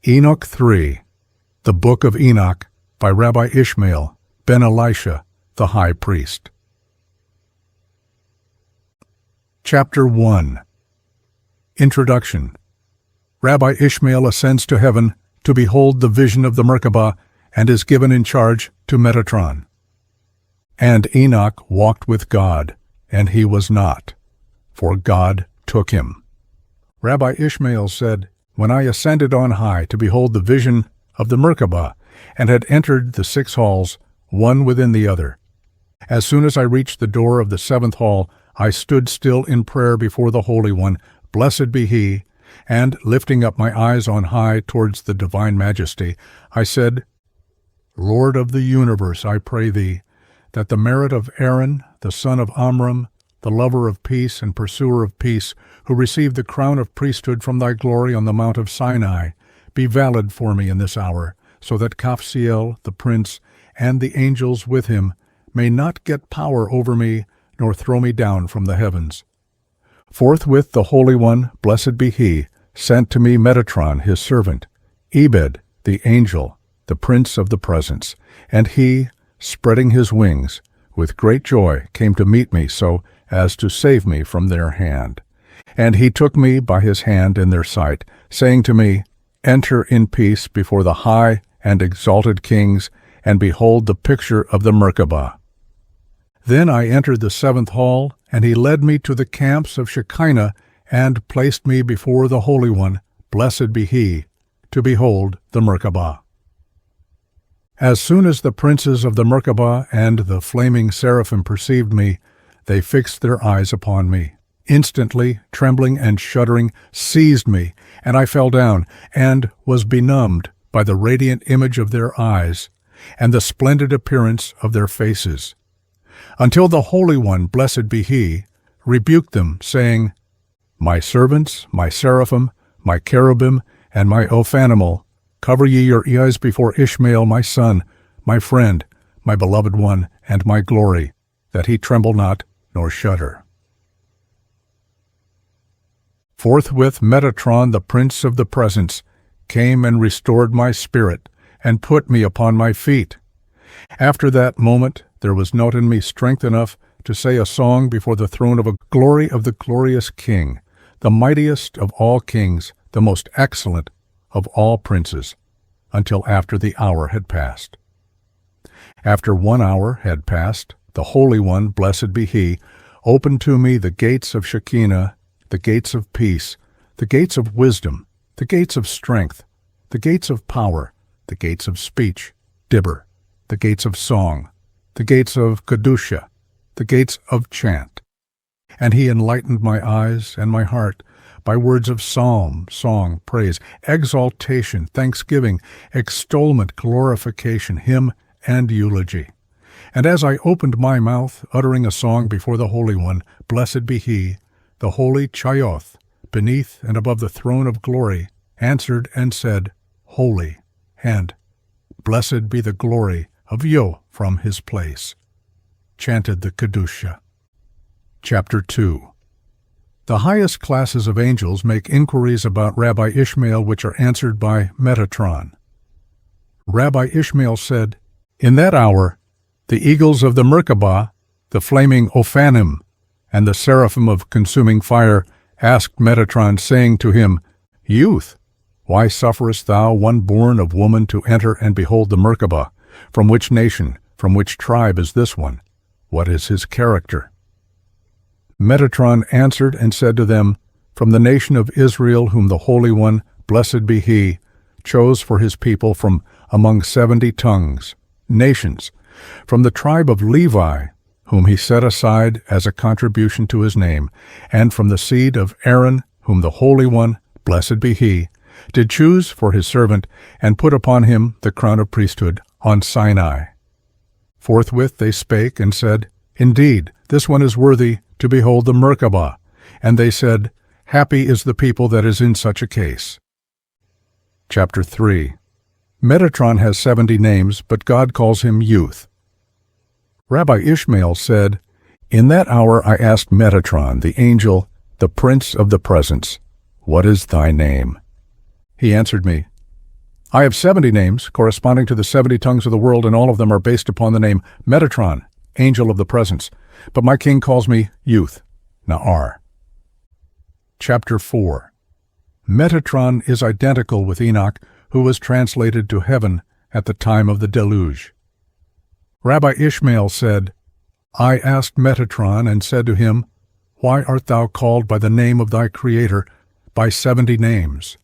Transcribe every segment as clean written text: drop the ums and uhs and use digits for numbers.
Enoch 3, the Book of Enoch, by Rabbi Ishmael Ben Elisha, the High Priest. Chapter 1. Introduction. Rabbi Ishmael ascends to heaven to behold the vision of the Merkabah and is given in charge to Metatron. And Enoch walked with God, and he was not, for God took him. Rabbi Ishmael said, When I ascended on high to behold the vision of the Merkabah, and had entered the 6 halls, one within the other. As soon as I reached the door of the 7th hall, I stood still in prayer before the Holy One, blessed be He, and, lifting up my eyes on high towards the divine majesty, I said, Lord of the universe, I pray Thee, that the merit of Aaron, the son of Amram, the lover of peace and pursuer of peace, who received the crown of priesthood from Thy glory on the Mount of Sinai, be valid for me in this hour, so that Kapsiel, the prince, and the angels with him may not get power over me, nor throw me down from the heavens. Forthwith the Holy One, blessed be He, sent to me Metatron, His servant, Ebed, the angel, the prince of the presence, and he, spreading his wings, with great joy came to meet me so as to save me from their hand. And he took me by his hand in their sight, saying to me, Enter in peace before the high and exalted kings, and behold the picture of the Merkabah. Then I entered the 7th hall, and he led me to the camps of Shekinah, and placed me before the Holy One, blessed be He, to behold the Merkabah. As soon as the princes of the Merkabah and the flaming seraphim perceived me, they fixed their eyes upon me. Instantly, trembling and shuddering, seized me, and I fell down, and was benumbed by the radiant image of their eyes, and the splendid appearance of their faces, until the Holy One, blessed be He, rebuked them, saying, My servants, my seraphim, my cherubim, and my ophanimal, cover ye your eyes before Ishmael my son, my friend, my beloved one, and my glory, that he tremble not nor shudder. Forthwith Metatron, the prince of the presence, came and restored my spirit, and put me upon my feet. After that moment there was not in me strength enough to say a song before the throne of a glory of the glorious King, the mightiest of all kings, the most excellent of all princes, until after the hour had passed. After 1 hour had passed, the Holy One, blessed be He, opened to me the gates of Shekinah, the gates of peace, the gates of wisdom, the gates of strength, the gates of power, the gates of speech, Dibber, the gates of song, the gates of Kedusha, the gates of chant. And He enlightened my eyes and my heart by words of psalm, song, praise, exaltation, thanksgiving, extolment, glorification, hymn, and eulogy. And as I opened my mouth, uttering a song before the Holy One, blessed be He, the holy Chayoth, beneath and above the throne of glory, answered and said, Holy, and blessed be the glory of Yo from His place. Chanted the Kedusha. Chapter 2. The highest classes of angels make inquiries about Rabbi Ishmael which are answered by Metatron. Rabbi Ishmael said, In that hour the eagles of the Merkabah, the flaming apocrypha, and the seraphim of consuming fire asked Metatron, saying to him, Youth, why sufferest thou one born of woman to enter and behold the Merkabah? From which nation, from which tribe is this one? What is his character? Metatron answered and said to them, From the nation of Israel, whom the Holy One, blessed be He, chose for His people from among 70 tongues, nations, from the tribe of Levi, whom He set aside as a contribution to His name, and from the seed of Aaron, whom the Holy One, blessed be He, did choose for His servant, and put upon him the crown of priesthood on Sinai. Forthwith they spake and said, Indeed, this one is worthy to behold the Merkabah. And they said, Happy is the people that is in such a case. Chapter 3. Metatron has 70 names, but God calls him Youth. Rabbi Ishmael said, In that hour I asked Metatron, the angel, the prince of the presence, What is thy name? He answered me, I have 70 names corresponding to the 70 tongues of the world, and all of them are based upon the name Metatron, Angel of the Presence. But my king calls me Youth, Na'ar. Chapter 4. Metatron is identical with Enoch, who was translated to heaven at the time of the deluge. Rabbi Ishmael said, I asked Metatron and said to him, Why art thou called by the name of thy Creator, by 70 names?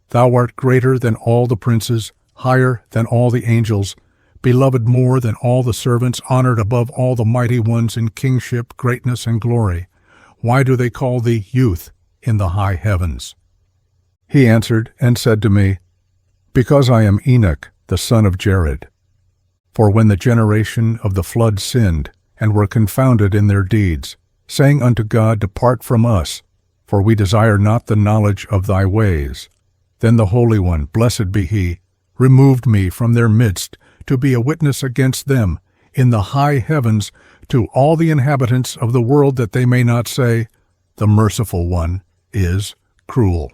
Thou art greater than all the princes, higher than all the angels, beloved more than all the servants, honored above all the mighty ones in kingship, greatness, and glory. Why do they call thee Youth in the high heavens? He answered and said to me, Because I am Enoch, the son of Jared. For when the generation of the flood sinned, and were confounded in their deeds, saying unto God, Depart from us, for we desire not the knowledge of thy ways. Then the Holy One, blessed be he, removed me from their midst, to be a witness against them in the high heavens to all the inhabitants of the world, that they may not say, The merciful one is cruel.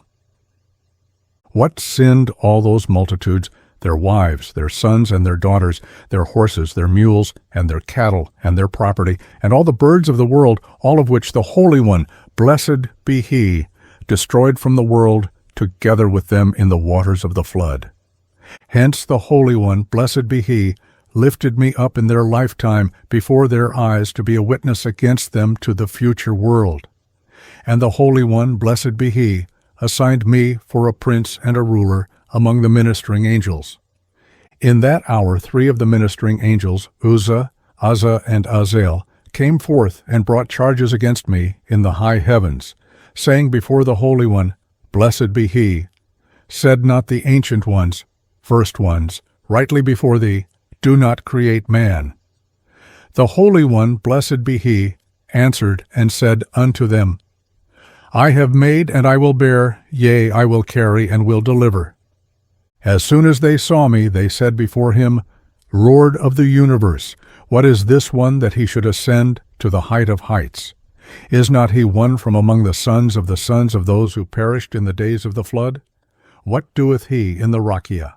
What sinned all those multitudes? Their wives, their sons and their daughters, their horses, their mules, and their cattle, and their property, and all the birds of the world, all of which the Holy One, blessed be he, destroyed from the world, together with them in the waters of the flood. Hence the Holy One, blessed be he, lifted me up in their lifetime before their eyes to be a witness against them to the future world. And the Holy One, blessed be he, assigned me for a prince and a ruler among the ministering angels. In that hour 3 of the ministering angels, Uzzah, Uzzah, and Azazel, came forth and brought charges against me in the high heavens, saying before the Holy One, Blessed be he. Said not the ancient ones, first ones, rightly before thee, Do not create man. The Holy One, blessed be he, answered and said unto them, I have made and I will bear, yea, I will carry and will deliver. As soon as they saw me, they said before him, Lord of the universe, what is this one that he should ascend to the height of heights? Is not he one from among the sons of those who perished in the days of the flood? What doeth he in the Rakia?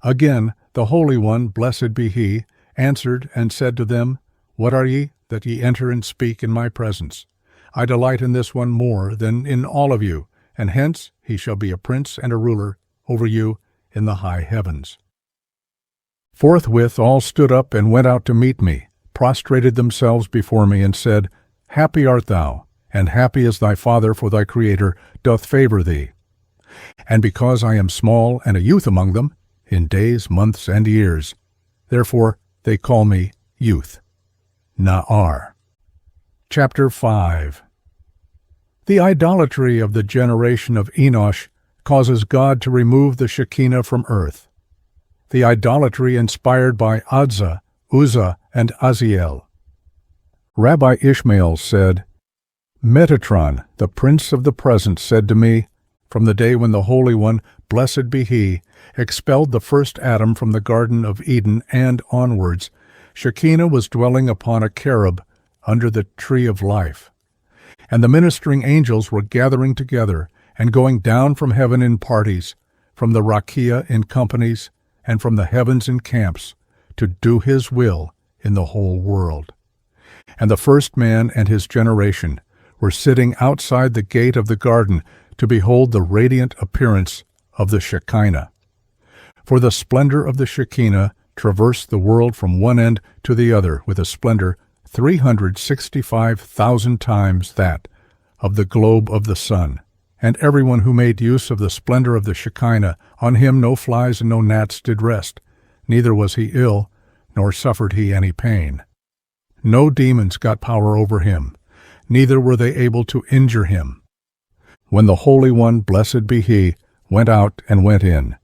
Again, the Holy One, blessed be he, answered and said to them, What are ye, that ye enter and speak in my presence? I delight in this one more than in all of you, and hence he shall be a prince and a ruler over you in the high heavens. Forthwith all stood up and went out to meet me, prostrated themselves before me, and said, Happy art thou, and happy is thy Father, for thy Creator doth favor thee. And because I am small and a youth among them, in days, months, and years, therefore they call me Youth. Na'ar. Chapter 5. The idolatry of the generation of Enoch causes God to remove the Shekinah from earth. The idolatry inspired by Uzzah, and Azazel. Rabbi Ishmael said, Metatron, the prince of the present, said to me, From the day when the Holy One, blessed be he, expelled the first Adam from the Garden of Eden and onwards, Shekinah was dwelling upon a cherub under the tree of life. And the ministering angels were gathering together and going down from heaven in parties, from the Rakia in companies, and from the heavens in camps, to do his will in the whole world. And the first man and his generation were sitting outside the gate of the garden to behold the radiant appearance of the Shekinah. For the splendor of the Shekinah traversed the world from one end to the other with a splendor 365,000 times that of the globe of the sun. And everyone who made use of the splendor of the Shekinah, on him no flies and no gnats did rest, neither was he ill, nor suffered he any pain. No demons got power over him, neither were they able to injure him. When the Holy One, blessed be he, went out and went in,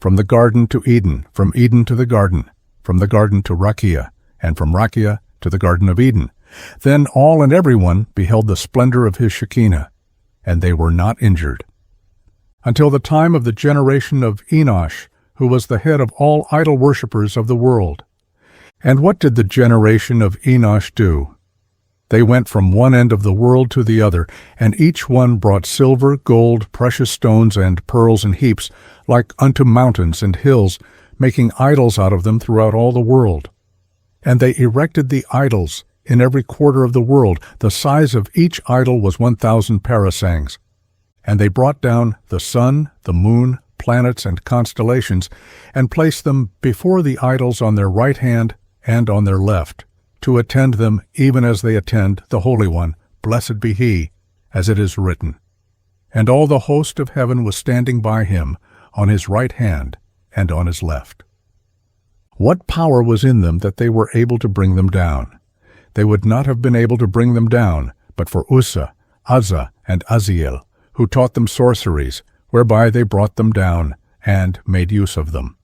from the garden to Eden, from Eden to the garden to Rakia, and from Rakia to the Garden of Eden, then all and everyone beheld the splendor of his Shekinah, and they were not injured. Until the time of the generation of Enoch, who was the head of all idol worshippers of the world. And what did the generation of Enoch do? They went from one end of the world to the other, and each one brought silver, gold, precious stones, and pearls in heaps, like unto mountains and hills, making idols out of them throughout all the world. And they erected the idols in every quarter of the world. The size of each idol was 1,000 parasangs. And they brought down the sun, the moon, planets, and constellations, and placed them before the idols on their right hand and on their left, to attend them even as they attend the Holy One, blessed be He, as it is written. And all the host of heaven was standing by him, on his right hand and on his left. What power was in them that they were able to bring them down? They would not have been able to bring them down, but for Uzzah, Uzzah, and Uzziel, who taught them sorceries, whereby they brought them down, and made use of them.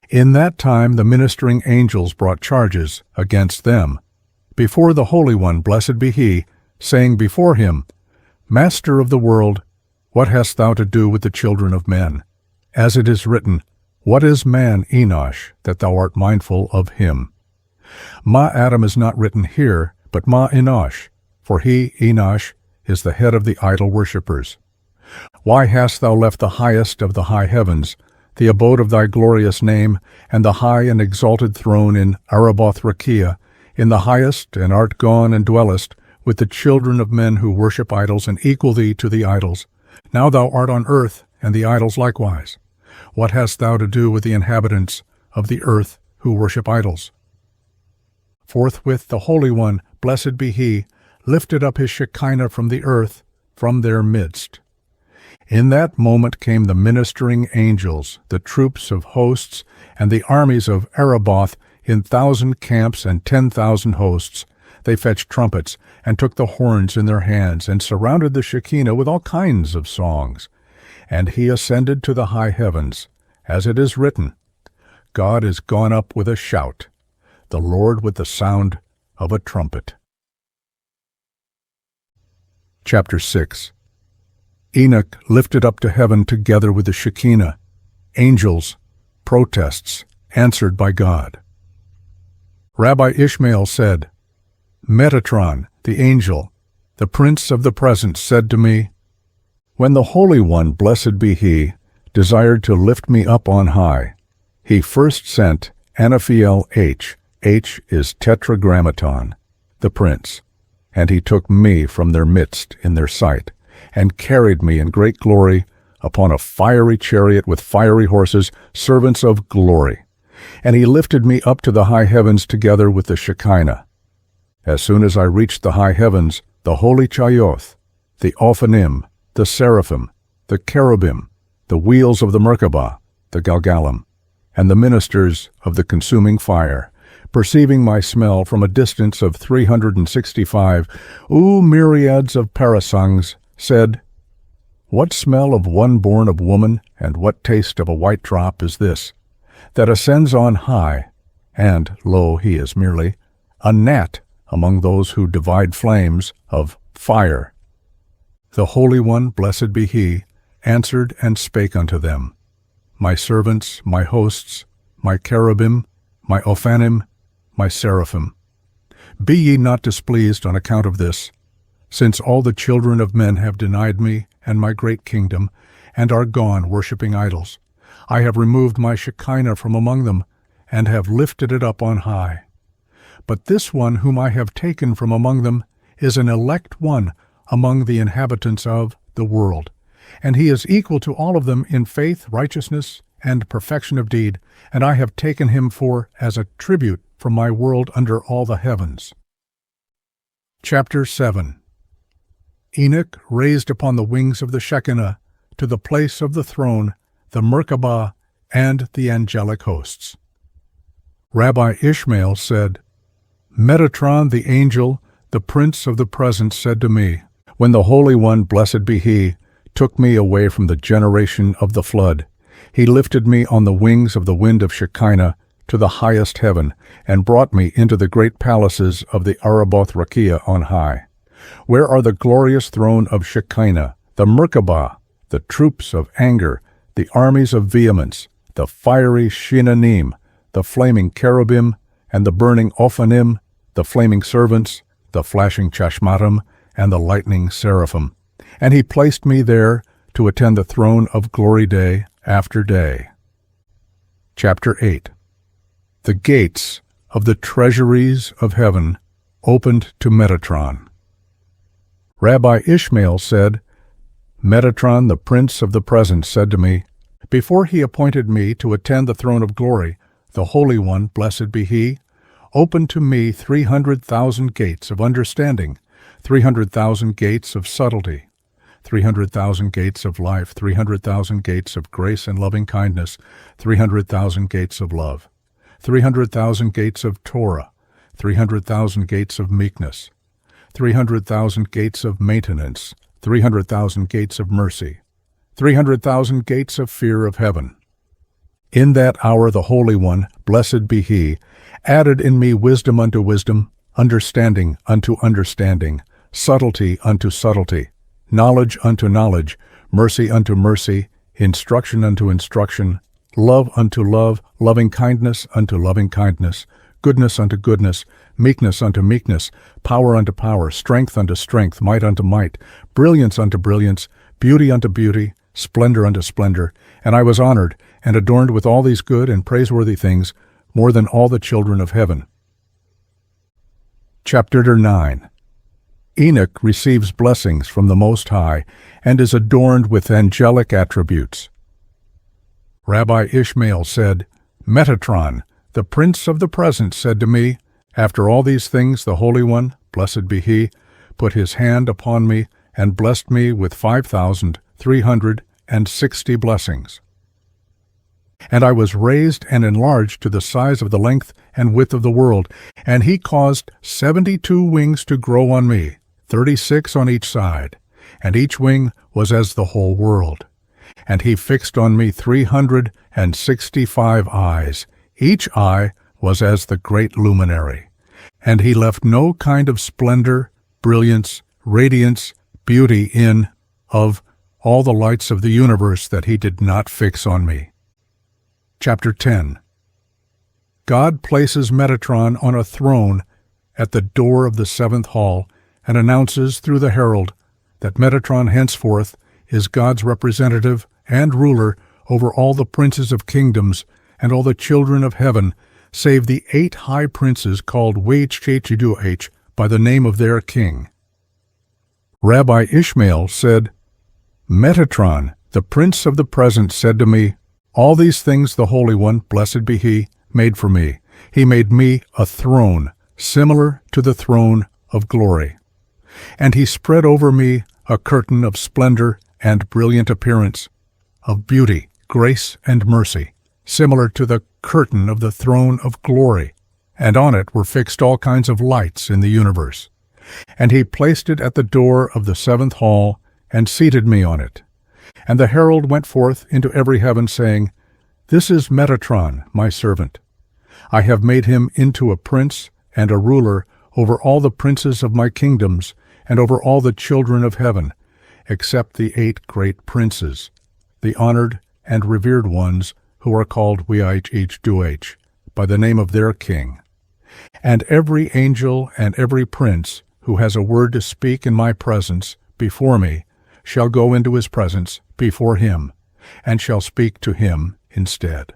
In that time the ministering angels brought charges against them before the Holy One, blessed be He, saying before him, Master of the world, what hast thou to do with the children of men? As it is written, What is man, Enosh, that thou art mindful of him? Ma-Adam is not written here, but Ma-Enosh, for he, Enosh, is the head of the idol worshippers. Why hast thou left the highest of the high heavens, the abode of thy glorious name, and the high and exalted throne in Araboth-Rakia, in the highest, and art gone and dwellest with the children of men who worship idols and equal thee to the idols? Now thou art on earth, and the idols likewise. What hast thou to do with the inhabitants of the earth who worship idols? Forthwith the Holy One, blessed be He, lifted up his Shekinah from the earth, from their midst. In that moment came the ministering angels, the troops of hosts, and the armies of Araboth in 1,000 camps and 10,000 hosts. They fetched trumpets, and took the horns in their hands, and surrounded the Shekinah with all kinds of songs. And he ascended to the high heavens, as it is written, God is gone up with a shout, the Lord with the sound of a trumpet. Chapter 6. Enoch lifted up to heaven together with the Shekinah, angels, protests, answered by God. Rabbi Ishmael said, Metatron, the angel, the prince of the presence, said to me, When the Holy One, blessed be He, desired to lift me up on high, He first sent Anaphiel H is Tetragrammaton, the prince, and he took me from their midst in their sight, and carried me in great glory upon a fiery chariot with fiery horses, servants of glory. And he lifted me up to the high heavens together with the Shekinah. As soon as I reached the high heavens, the holy Chayoth, the ha-Panim, the seraphim, the cherubim, the wheels of the Merkabah, the Galgalim, and the ministers of the consuming fire, perceiving my smell from a distance of 365, myriads of parasangs, said, What smell of one born of woman, and what taste of a white drop is this, that ascends on high, and, lo, he is merely a gnat among those who divide flames of fire. The Holy One, blessed be He, answered and spake unto them, My servants, my hosts, my cherubim, my ha-Panim, my seraphim, be ye not displeased on account of this, since all the children of men have denied me and my great kingdom, and are gone worshipping idols. I have removed my Shekinah from among them, and have lifted it up on high. But this one whom I have taken from among them is an elect one among the inhabitants of the world, and he is equal to all of them in faith, righteousness, and perfection of deed, and I have taken him for as a tribute from my world under all the heavens. Chapter 7. Enoch raised upon the wings of the Shekinah to the place of the throne the Merkabah and the angelic hosts. Rabbi Ishmael said, Metatron the angel, the prince of the presence, said to me, When the Holy One, blessed be He, took me away from the generation of the flood, He lifted me on the wings of the wind of Shekinah to the highest heaven, and brought me into the great palaces of the Araboth-Rakia on high, where are the glorious throne of Shekinah, the Merkabah, the troops of anger, the armies of vehemence, the fiery Shinanim, the flaming cherubim, and the burning ha-Panim, the flaming servants, the flashing chashmatim, and the lightning seraphim. And he placed me there to attend the throne of glory day after day. Chapter 8. The gates of the treasuries of heaven opened to Metatron. Rabbi Ishmael said, Metatron, the prince of the present, said to me, before he appointed me to attend the throne of glory, the Holy One, blessed be he, opened to me 300,000 gates of understanding, 300,000 gates of subtlety, 300,000 gates of life, 300,000 gates of grace and loving kindness, 300,000 gates of love, 300,000 gates of Torah, 300,000 gates of meekness, 300,000 gates of maintenance, 300,000 gates of mercy, 300,000 gates of fear of heaven. In that hour the Holy One, blessed be he, added in me wisdom unto wisdom, understanding unto understanding, subtlety unto subtlety, knowledge unto knowledge, mercy unto mercy, instruction unto instruction, love unto love, loving kindness unto loving kindness, goodness unto goodness, meekness unto meekness, power unto power, strength unto strength, might unto might, brilliance unto brilliance, beauty unto beauty, splendor unto splendor. And I was honored and adorned with all these good and praiseworthy things, more than all the children of heaven. Chapter 9. Enoch receives blessings from the Most High and is adorned with angelic attributes. Rabbi Ishmael said, Metatron, the prince of the present, said to me, after all these things the Holy One, blessed be he, put his hand upon me and blessed me with 5,360 blessings. And I was raised and enlarged to the size of the length and width of the world, and he caused 72 wings to grow on me, 36 on each side, and each wing was as the whole world. And he fixed on me 365 eyes, each eye was as the great luminary. And he left no kind of splendor, brilliance, radiance, beauty of all the lights of the universe that he did not fix on me. Chapter 10. God places Metatron on a throne at the door of the seventh hall and announces through the herald that Metatron henceforth is God's representative and ruler over all the princes of kingdoms and all the children of heaven, save the 8 high princes called Whch by the name of their king. Rabbi Ishmael said, Metatron, the prince of the present, said to me, all these things the Holy One, blessed be he, made for me. He made me a throne, similar to the throne of glory. And he spread over me a curtain of splendor and brilliant appearance, of beauty, grace, and mercy, similar to the curtain of the throne of glory, and on it were fixed all kinds of lights in the universe. And he placed it at the door of the seventh hall, and seated me on it. And the herald went forth into every heaven, saying, This is Metatron, my servant. I have made him into a prince and a ruler over all the princes of my kingdoms, and over all the children of heaven, except the 8 great princes, the honored and revered ones, who are called Whch by the name of their king. And every angel and every prince who has a word to speak in my presence before me shall go into his presence before him, and shall speak to him instead.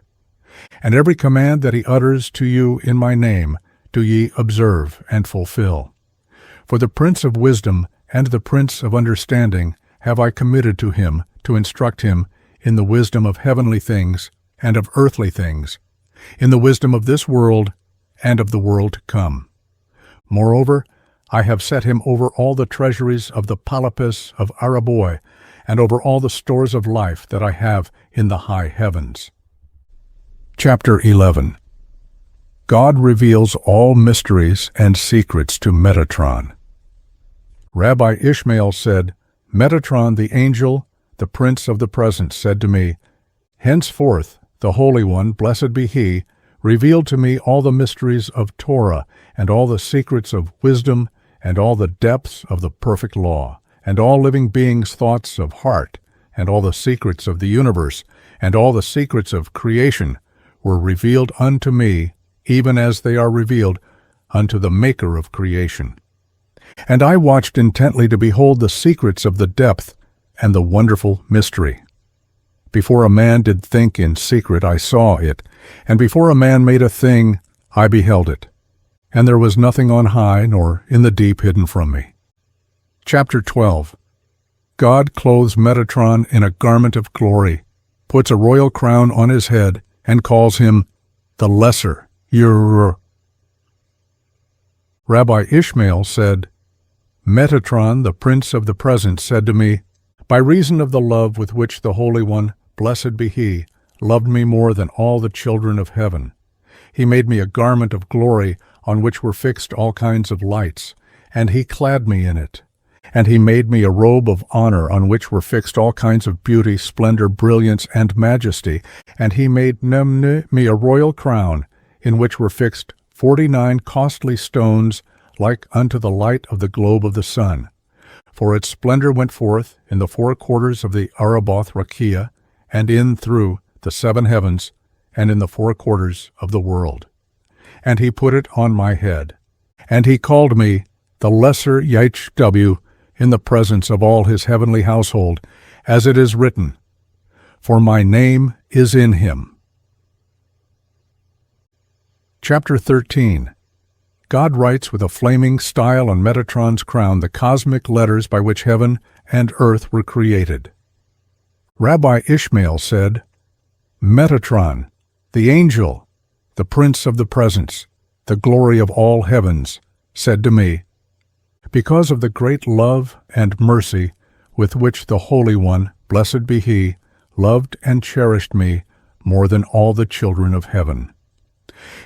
And every command that he utters to you in my name do ye observe and fulfill. For the Prince of Wisdom and the Prince of Understanding have I committed to him to instruct him in the wisdom of heavenly things and of earthly things, in the wisdom of this world and of the world to come. Moreover, I have set him over all the treasuries of the Polypus of Araboi, and over all the stores of life that I have in the high heavens. Chapter 11. God reveals all mysteries and secrets to Metatron. Rabbi Ishmael said, Metatron the angel, the prince of the present, said to me, Henceforth the Holy One, blessed be he, revealed to me all the mysteries of Torah, and all the secrets of wisdom, and all the depths of the perfect law, and all living beings' thoughts of heart, and all the secrets of the universe, and all the secrets of creation were revealed unto me, even as they are revealed unto the Maker of creation. And I watched intently to behold the secrets of the depth and the wonderful mystery. Before a man did think in secret, I saw it, and before a man made a thing, I beheld it. And there was nothing on high nor in the deep hidden from me. Chapter 12. God clothes Metatron in a garment of glory, puts a royal crown on his head, and calls him the Lesser Ur. Rabbi Ishmael said, Metatron, the prince of the present, said to me, By reason of the love with which the Holy One, blessed be he, loved me more than all the children of heaven. He made me a garment of glory on which were fixed all kinds of lights, and he clad me in it. And he made me a robe of honor on which were fixed all kinds of beauty, splendor, brilliance, and majesty. And he made me a royal crown in which were fixed 49 costly stones like unto the light of the globe of the sun. For its splendor went forth in the 4 quarters of the Araboth Rakia, and in through the 7 heavens, and in the 4 quarters of the world. And he put it on my head. And he called me the Lesser Yhw in the presence of all his heavenly household, as it is written, For my name is in him. Chapter 13. God writes with a flaming style on Metatron's crown the cosmic letters by which heaven and earth were created. Rabbi Ishmael said, Metatron, the angel, the prince of the presence, the glory of all heavens, said to me, Because of the great love and mercy with which the Holy One, blessed be he, loved and cherished me more than all the children of heaven.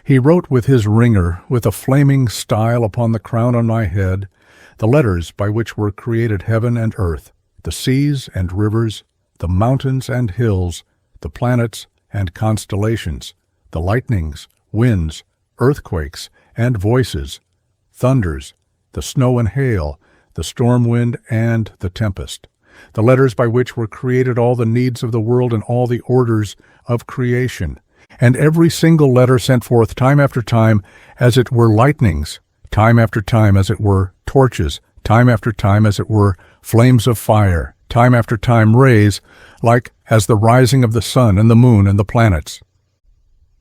He wrote with his ringer, with a flaming style upon the crown on my head, the letters by which were created heaven and earth, the seas and rivers, the mountains and hills, the planets and constellations, the lightnings, winds, earthquakes, and voices, thunders, the snow and hail, the storm wind and the tempest, the letters by which were created all the needs of the world and all the orders of creation, and every single letter sent forth time after time as it were lightnings, time after time as it were torches, time after time as it were flames of fire, time after time rays, like as the rising of the sun and the moon and the planets.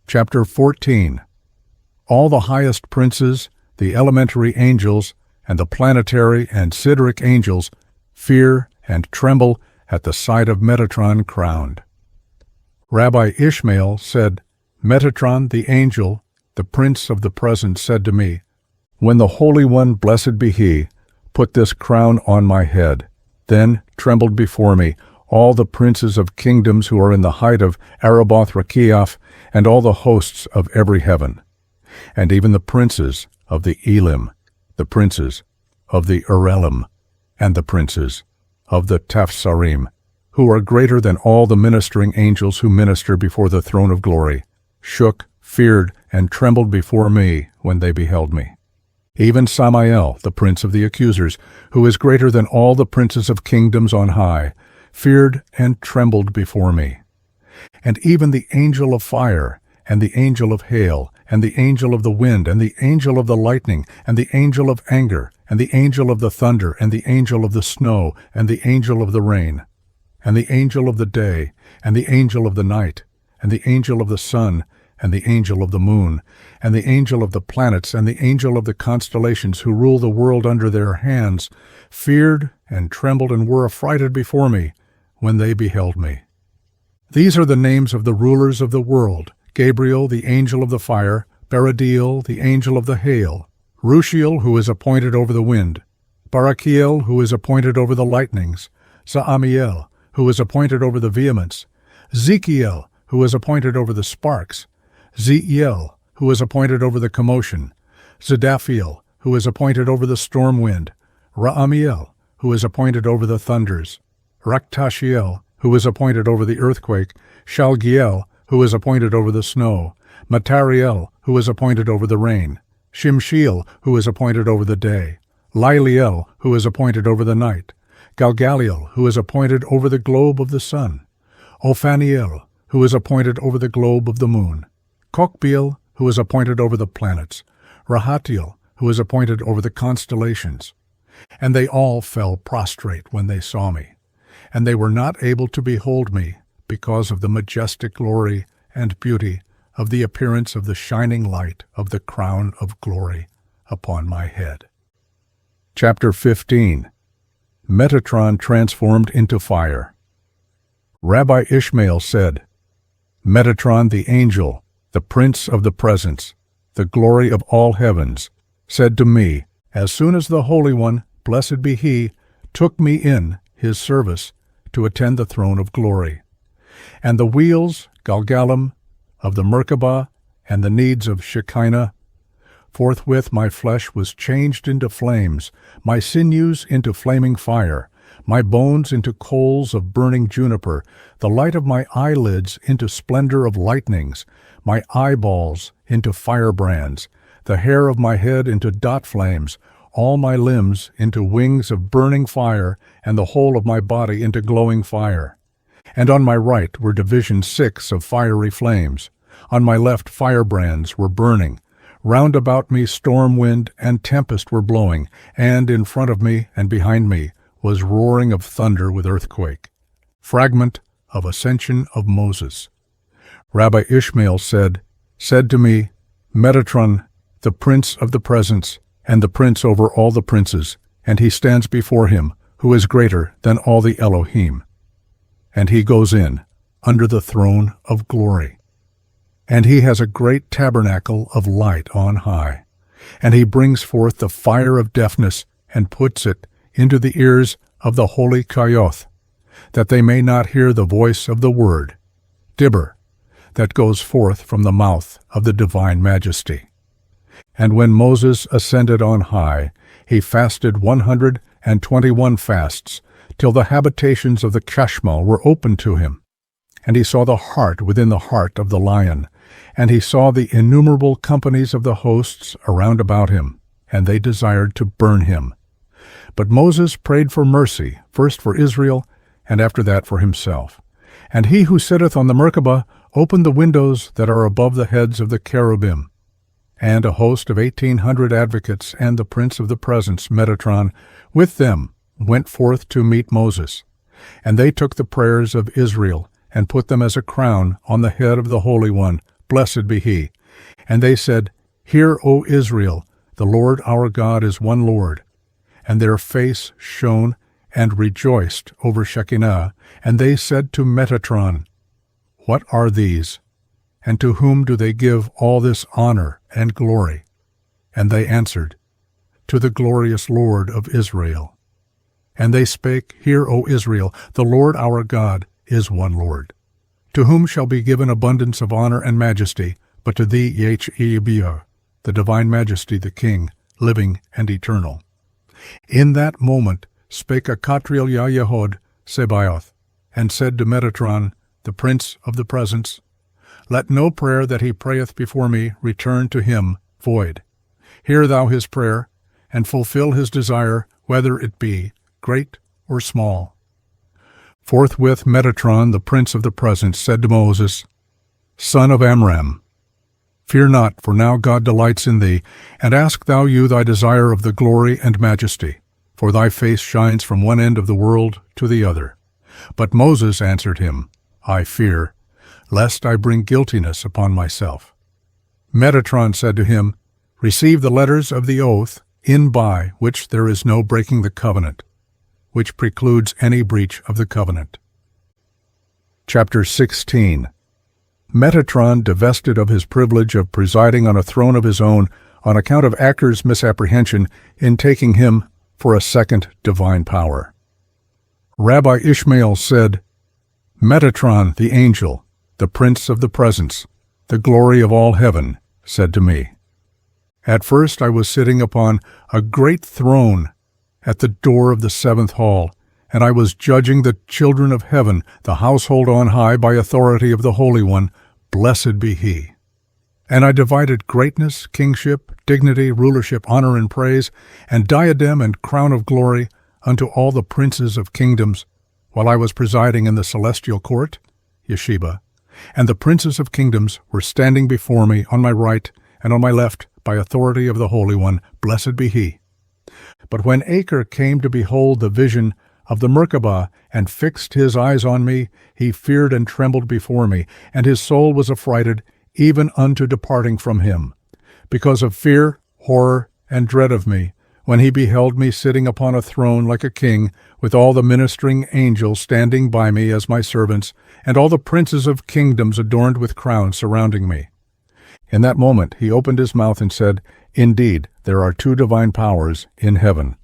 Chapter 14. All the highest princes, the elementary angels, and the planetary and sideric angels fear and tremble at the sight of Metatron crowned. Rabbi Ishmael said, Metatron the angel, the prince of the present, said to me, When the Holy One, blessed be he, put this crown on my head, then trembled before me all the princes of kingdoms who are in the height of Araboth Rakiaf, and all the hosts of every heaven, and even the princes of the Elim, the princes of the Urelim, and the princes of the Taphsarim, who are greater than all the ministering angels who minister before the throne of glory, shook, feared, and trembled before me when they beheld me. Even Samael, the prince of the accusers, who is greater than all the princes of kingdoms on high, feared and trembled before me. And even the angel of fire, and the angel of hail, and the angel of the wind, and the angel of the lightning, and the angel of anger, and the angel of the thunder, and the angel of the snow, and the angel of the rain, and the angel of the day, and the angel of the night, and the angel of the sun, and the angel of the moon, and the angel of the planets, and the angel of the constellations who rule the world under their hands, feared and trembled and were affrighted before me when they beheld me. These are the names of the rulers of the world: Gabriel, the angel of the fire; Baradiel, the angel of the hail; Rushiel, who is appointed over the wind; Barakiel, who is appointed over the lightnings; Zaamiel, who is appointed over the vehemence; Zekiel, who is appointed over the sparks; Zeiel, who is appointed over the commotion; Zedaphiel, who is appointed over the storm wind; Raamiel, who is appointed over the thunders; Raktashiel, who is appointed over the earthquake; Shalgiel, who is appointed over the snow; Matariel, who is appointed over the rain; Shimshiel, who is appointed over the day; Lailiel, who is appointed over the night; Galgaliel, who is appointed over the globe of the sun; Ophaniel, who is appointed over the globe of the moon; Kokbiel, who is appointed over the planets; Rahatiel, who is appointed over the constellations; And they all fell prostrate when they saw me, and they were not able to behold me because of the majestic glory and beauty of the appearance of the shining light of the crown of glory upon my head. Chapter 15. Metatron transformed into fire. Rabbi Ishmael said, Metatron the angel, the prince of the presence, the glory of all heavens, said to me, as soon as the Holy One, blessed be he, took me in his service to attend the throne of glory. And the wheels, Galgalim, of the Merkabah, and the needs of Shekinah, forthwith my flesh was changed into flames, my sinews into flaming fire, my bones into coals of burning juniper, the light of my eyelids into splendor of lightnings, my eyeballs into firebrands, the hair of my head into dot flames, all my limbs into wings of burning fire, and the whole of my body into glowing fire. And on my right were divisions 6 of fiery flames. On my left firebrands were burning. Round about me storm wind and tempest were blowing, and in front of me and behind me was roaring of thunder with earthquake. Fragment of Ascension of Moses. Rabbi Ishmael said to me, Metatron, the prince of the presence, and the prince over all the princes, and he stands before him, who is greater than all the Elohim. And he goes in, under the throne of glory. And he has a great tabernacle of light on high. And he brings forth the fire of deafness, and puts it into the ears of the holy Kayoth, that they may not hear the voice of the word, Dibber, that goes forth from the mouth of the divine majesty. And when Moses ascended on high, he fasted 121 fasts, till the habitations of the Kashmal were opened to him. And he saw the heart within the heart of the lion, and he saw the innumerable companies of the hosts around about him, and they desired to burn him. But Moses prayed for mercy, first for Israel, and after that for himself. And he who sitteth on the Merkabah opened the windows that are above the heads of the cherubim. And a host of 1,800 advocates and the prince of the presence, Metatron, with them went forth to meet Moses. And they took the prayers of Israel, and put them as a crown on the head of the Holy One, blessed be he. And they said, Hear, O Israel, the Lord our God is one Lord. And their face shone and rejoiced over Shekinah. And they said to Metatron, What are these? And to whom do they give all this honor and glory? And they answered, To the glorious Lord of Israel. And they spake, Hear, O Israel, the Lord our God is one Lord. To whom shall be given abundance of honor and majesty, but to thee, Yeh-Ebiyah, the divine majesty, the King, living and eternal. In that moment spake a Katriel Yahod Sebaoth, and said to Metatron, the prince of the presence, Let no prayer that he prayeth before me return to him void. Hear thou his prayer, and fulfill his desire, whether it be great or small. Forthwith Metatron, the prince of the presence, said to Moses, Son of Amram, fear not, for now God delights in thee, and ask thou you thy desire of the glory and majesty, for thy face shines from one end of the world to the other. But Moses answered him, I fear, lest I bring guiltiness upon myself. Metatron said to him, Receive the letters of the oath, in by which there is no breaking the covenant, which precludes any breach of the covenant. Chapter 16. Metatron, divested of his privilege of presiding on a throne of his own on account of Achor's misapprehension in taking him for a second divine power. Rabbi Ishmael said, Metatron, the angel, the prince of the presence, the glory of all heaven, said to me, At first I was sitting upon a great throne at the door of the seventh hall, and I was judging the children of heaven, the household on high, by authority of the Holy One, blessed be he. And I divided greatness, kingship, dignity, rulership, honor, and praise, and diadem and crown of glory unto all the princes of kingdoms, while I was presiding in the celestial court, Yeshiva, and the princes of kingdoms were standing before me on my right and on my left by authority of the Holy One, blessed be he. But when Acre came to behold the vision of the Merkabah, and fixed his eyes on me, he feared and trembled before me, and his soul was affrighted, even unto departing from him, because of fear, horror, and dread of me, when he beheld me sitting upon a throne like a king, with all the ministering angels standing by me as my servants, and all the princes of kingdoms adorned with crowns surrounding me. In that moment he opened his mouth and said, Indeed, there are two divine powers in heaven.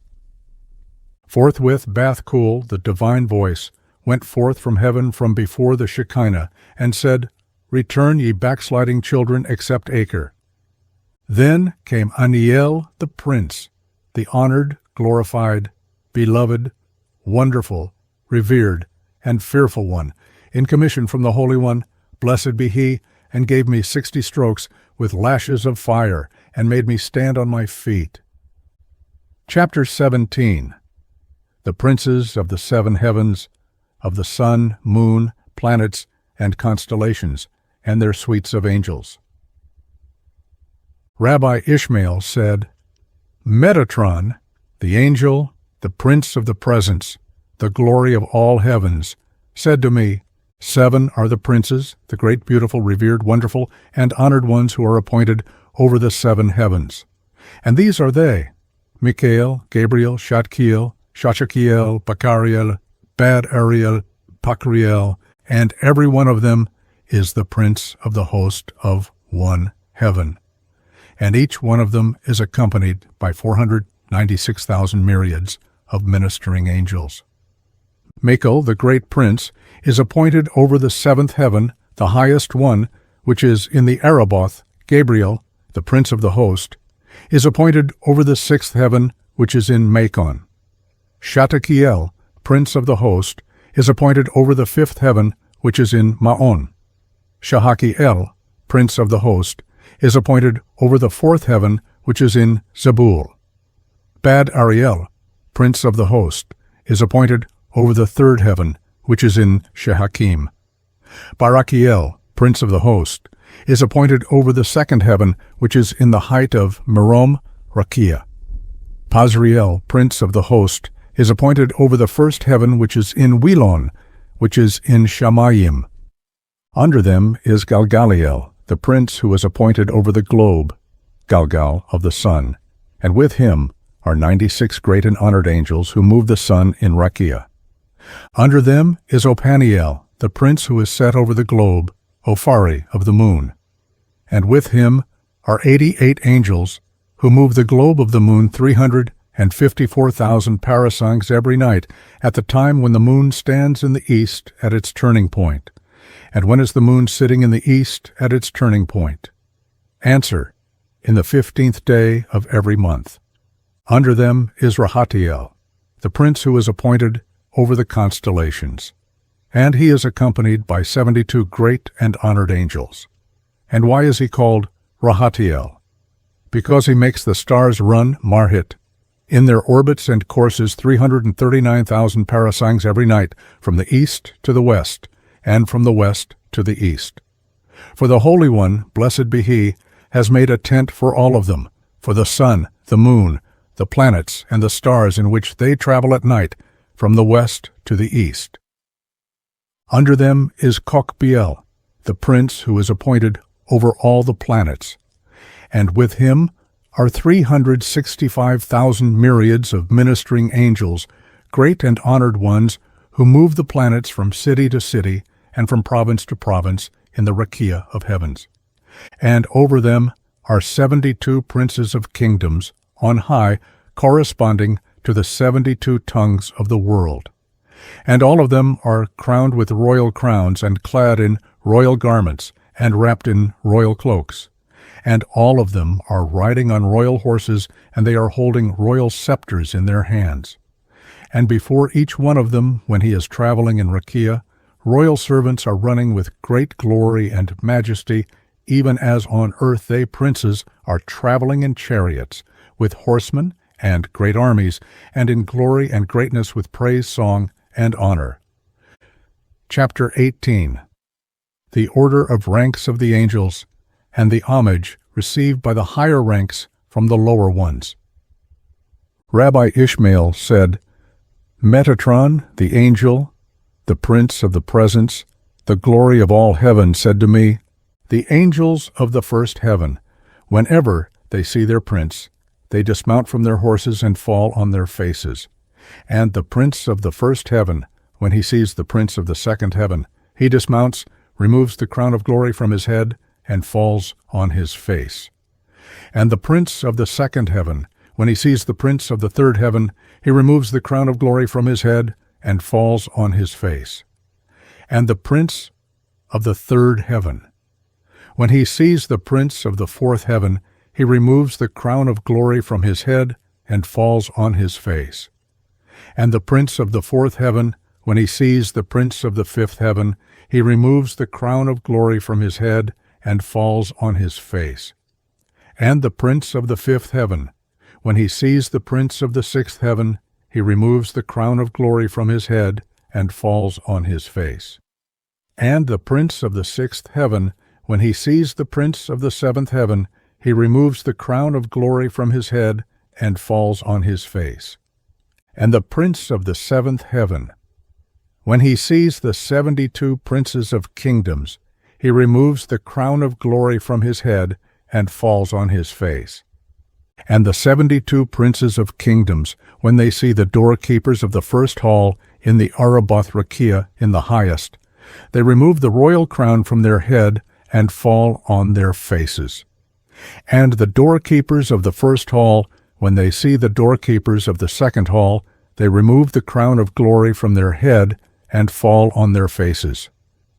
Forthwith Bathkul, the divine voice, went forth from heaven from before the Shekinah, and said, Return, ye backsliding children, except Acre. Then came Aniel the prince, the honored, glorified, beloved, wonderful, revered, and fearful one, in commission from the Holy One, blessed be he, and gave me 60 strokes with lashes of fire, and made me stand on my feet. Chapter 17. The princes of the 7 heavens, of the sun, moon, planets, and constellations, and their suites of angels. Rabbi Ishmael said, Metatron, the angel, the prince of the presence, the glory of all heavens, said to me, 7 are the princes, the great, beautiful, revered, wonderful, and honored ones who are appointed over the 7 heavens. And these are they, Michael, Gabriel, Shatkiel, Shashakiel, Bachariel, Bad Ariel, Pakriel, and every one of them is the prince of the host of one heaven. And each one of them is accompanied by 496,000 myriads of ministering angels. Michael, the great prince, is appointed over the 7th heaven, the highest one, which is in the Araboth. Gabriel, the prince of the host, is appointed over the 6th heaven, which is in Macon. Shatakiel, prince of the host, is appointed over the 5th heaven, which is in Maon. Shahakiel, prince of the host, is appointed over the 4th heaven, which is in Zebul. Bad Ariel, prince of the host, is appointed over the 3rd heaven, which is in Shehakim. Barakiel, prince of the host, is appointed over the 2nd heaven, which is in the height of Merom Rakia. Pazriel, prince of the host, is appointed over the 1st heaven, which is in Wilon, which is in Shamayim. Under them is Galgaliel, the prince who is appointed over the globe, Galgal of the sun, and with him are 96 great and honored angels who move the sun in Rakia. Under them is Opaniel, the prince who is set over the globe, Ophari of the moon. And with him are 88 angels who move the globe of the moon 354,000 parasangs every night at the time when the moon stands in the east at its turning point. And when is the moon sitting in the east at its turning point? Answer, in the 15th day of every month. Under them is Rahatiel, the prince who is appointed over the constellations. And he is accompanied by 72 great and honored angels. And why is he called Rahatiel? Because he makes the stars run Marhit, in their orbits and courses 339,000 parasangs every night, from the east to the west, and from the west to the east. For the Holy One, blessed be he, has made a tent for all of them, for the sun, the moon, the planets, and the stars in which they travel at night, from the west to the east. Under them is Kokbiel, the prince who is appointed over all the planets, and with him are 365,000 myriads of ministering angels, great and honored ones, who move the planets from city to city and from province to province in the Rakia of heavens. And over them are 72 princes of kingdoms on high, corresponding to the 72 tongues of the world. And all of them are crowned with royal crowns and clad in royal garments and wrapped in royal cloaks. And all of them are riding on royal horses, and they are holding royal scepters in their hands. And before each one of them, when he is traveling in Rakia, royal servants are running with great glory and majesty, even as on earth they princes are traveling in chariots, with horsemen and great armies, and in glory and greatness with praise song and honor. Chapter 18. The order of ranks of the angels, and the homage received by the higher ranks from the lower ones. Rabbi Ishmael said, Metatron, the angel, the prince of the presence, the glory of all heaven, said to me, the angels of the first heaven, whenever they see their prince, they dismount from their horses and fall on their faces. And the prince of the first heaven, when he sees the prince of the second heaven, he dismounts, removes the crown of glory from his head, and falls on his face. And the prince of the second heaven, when he sees the prince of the third heaven, he removes the crown of glory from his head, and falls on his face. And the prince of the third heaven, when he sees the prince of the fourth heaven, he removes the crown of glory from his head, and falls on his face. And the prince of the fourth heaven, when he sees the prince of the fifth heaven, he removes the crown of glory from his head, and falls on his face. And the prince of the fifth heaven, when he sees the prince of the sixth heaven, he removes the crown of glory from his head, and falls on his face. And the prince of the sixth heaven, when he sees the prince of the seventh heaven, he removes the crown of glory from his head, and falls on his face. And the prince of the seventh heaven, when he sees the 72 princes of kingdoms, he removes the crown of glory from his head, and falls on his face. And the 72 princes of kingdoms, when they see the doorkeepers of the first hall in the Araboth Rakia in the highest, they remove the royal crown from their head, and fall on their faces. And the doorkeepers of the first hall, when they see the doorkeepers of the second hall, they remove the crown of glory from their head, and fall on their faces.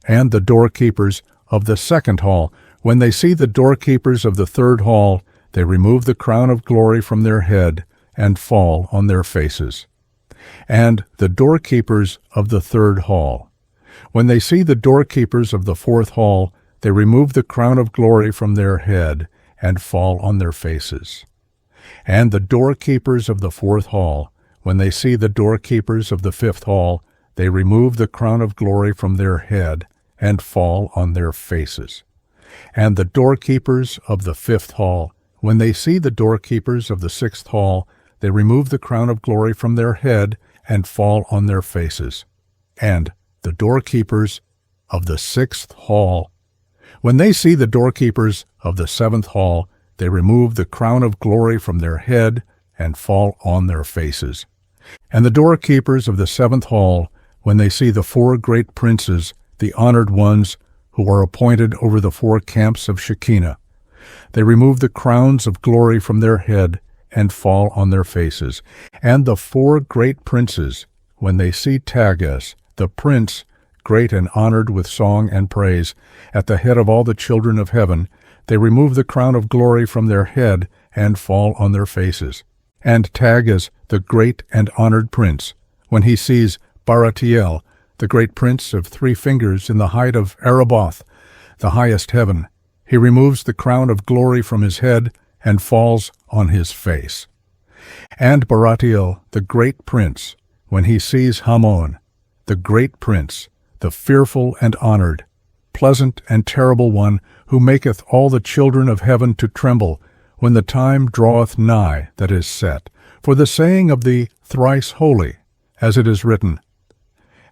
And the doorkeepers of the second hall, when they see the doorkeepers of the third hall, they remove the crown of glory from their head, and fall on their faces. And the doorkeepers of the third hall, when they see the doorkeepers of the fourth hall, they remove the crown of glory from their head, and fall on their faces. And the doorkeepers of the fourth hall, when they see the doorkeepers of the fifth hall, they remove the crown of glory from their head, and fall on their faces. And the doorkeepers of the fifth hall, when they see the doorkeepers of the sixth hall, they remove the crown of glory from their head, and fall on their faces. And the doorkeepers of the sixth hall, when they see the doorkeepers of the seventh hall, they remove the crown of glory from their head, and fall on their faces. And the doorkeepers of the seventh hall, when they see the 4 great princes, the honored ones, who are appointed over the 4 camps of Shekinah, they remove the crowns of glory from their head, and fall on their faces. And the 4 great princes, when they see Tagas, the prince, great and honored with song and praise, at the head of all the children of heaven, they remove the crown of glory from their head, and fall on their faces. And Tagas, the great and honored prince, when he sees Baratiel, the great prince of 3 fingers in the height of Araboth, the highest heaven, he removes the crown of glory from his head, and falls on his face. And Baratiel, the great prince, when he sees Hamon, the great prince, the fearful and honored, pleasant and terrible one, who maketh all the children of heaven to tremble, when the time draweth nigh that is set, for the saying of the thrice holy, as it is written,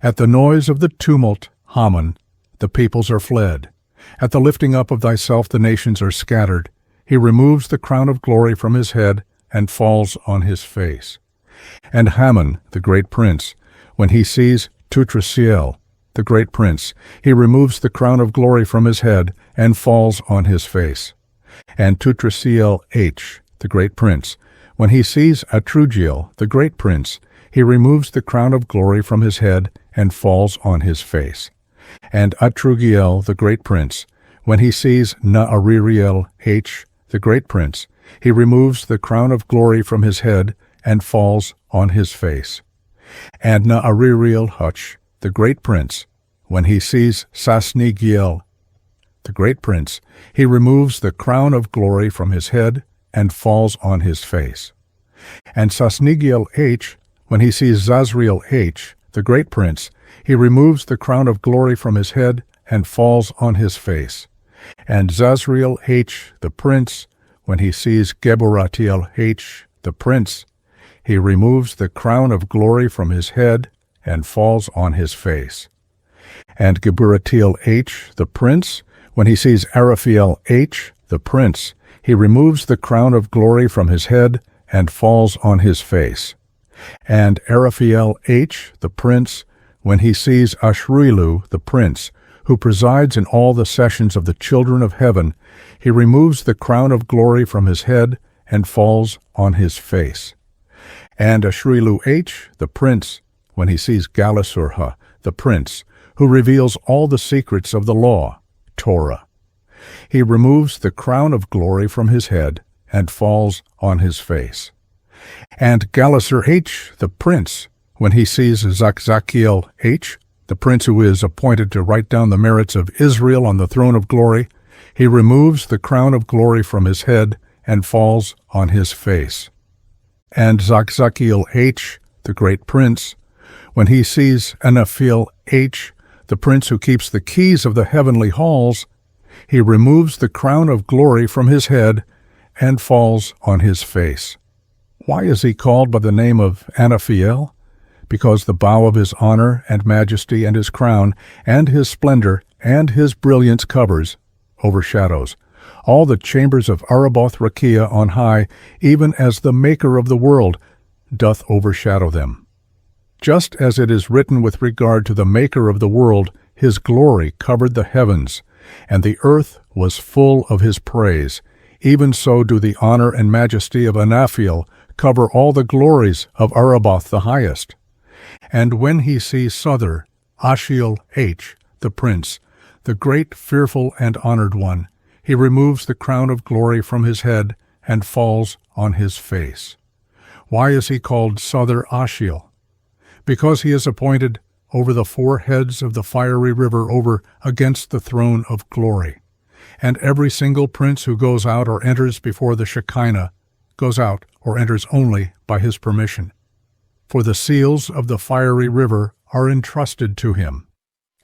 At the noise of the tumult, Haman, the peoples are fled. At the lifting up of thyself the nations are scattered. He removes the crown of glory from his head, and falls on his face. And Haman, the great prince, when he sees Tutrasiel, the great prince, he removes the crown of glory from his head, and falls on his face. And Tutrasiel H, the great prince, when he sees Atrugiel, the great prince, he removes the crown of glory from his head, and falls on his face. And Atrugiel, the great prince, when he sees Naaririel H, the great prince, he removes the crown of glory from his head, and falls on his face. And Naaririel Hutch, the great prince, when he sees Sasnigiel, the great prince, he removes the crown of glory from his head, and falls on his face. And Sasnigiel H, when he sees Zazriel H, the great prince, he removes the crown of glory from his head, and falls on his face. And Zazriel H, the prince, when he sees Geburatiel H, the prince, he removes the crown of glory from his head and falls on his face. And Geburatiel H, the prince, when he sees Araphael H, the prince, he removes the crown of glory from his head and falls on his face. And Araphael H, the prince, when he sees Ashrilu, the prince, who presides in all the sessions of the children of heaven, he removes the crown of glory from his head and falls on his face. And Ashrilu H, the prince, when he sees Galasurha, the prince, who reveals all the secrets of the law, Torah, he removes the crown of glory from his head and falls on his face. And Galasur H, the prince, when he sees Zakzakiel H, the prince who is appointed to write down the merits of Israel on the throne of glory, he removes the crown of glory from his head and falls on his face. And Zakzakiel H, the great prince, when he sees Anaphil H, the prince who keeps the keys of the heavenly halls, he removes the crown of glory from his head and falls on his face. Why is he called by the name of Anaphiel? Because the bow of his honor and majesty and his crown and his splendor and his brilliance overshadows, all the chambers of Araboth Rakia on high, even as the Maker of the world doth overshadow them. Just as it is written with regard to the Maker of the world, his glory covered the heavens, and the earth was full of his praise, even so do the honor and majesty of Anaphiel cover all the glories of Araboth the highest. And when he sees Sother, Ashiel H, the prince, the great, fearful, and honored one, he removes the crown of glory from his head and falls on his face. Why is he called Sother Ashiel? Because he is appointed over the four heads of the fiery river over against the throne of glory. And every single prince who goes out or enters before the Shekinah goes out or enters only by his permission. For the seals of the fiery river are entrusted to him.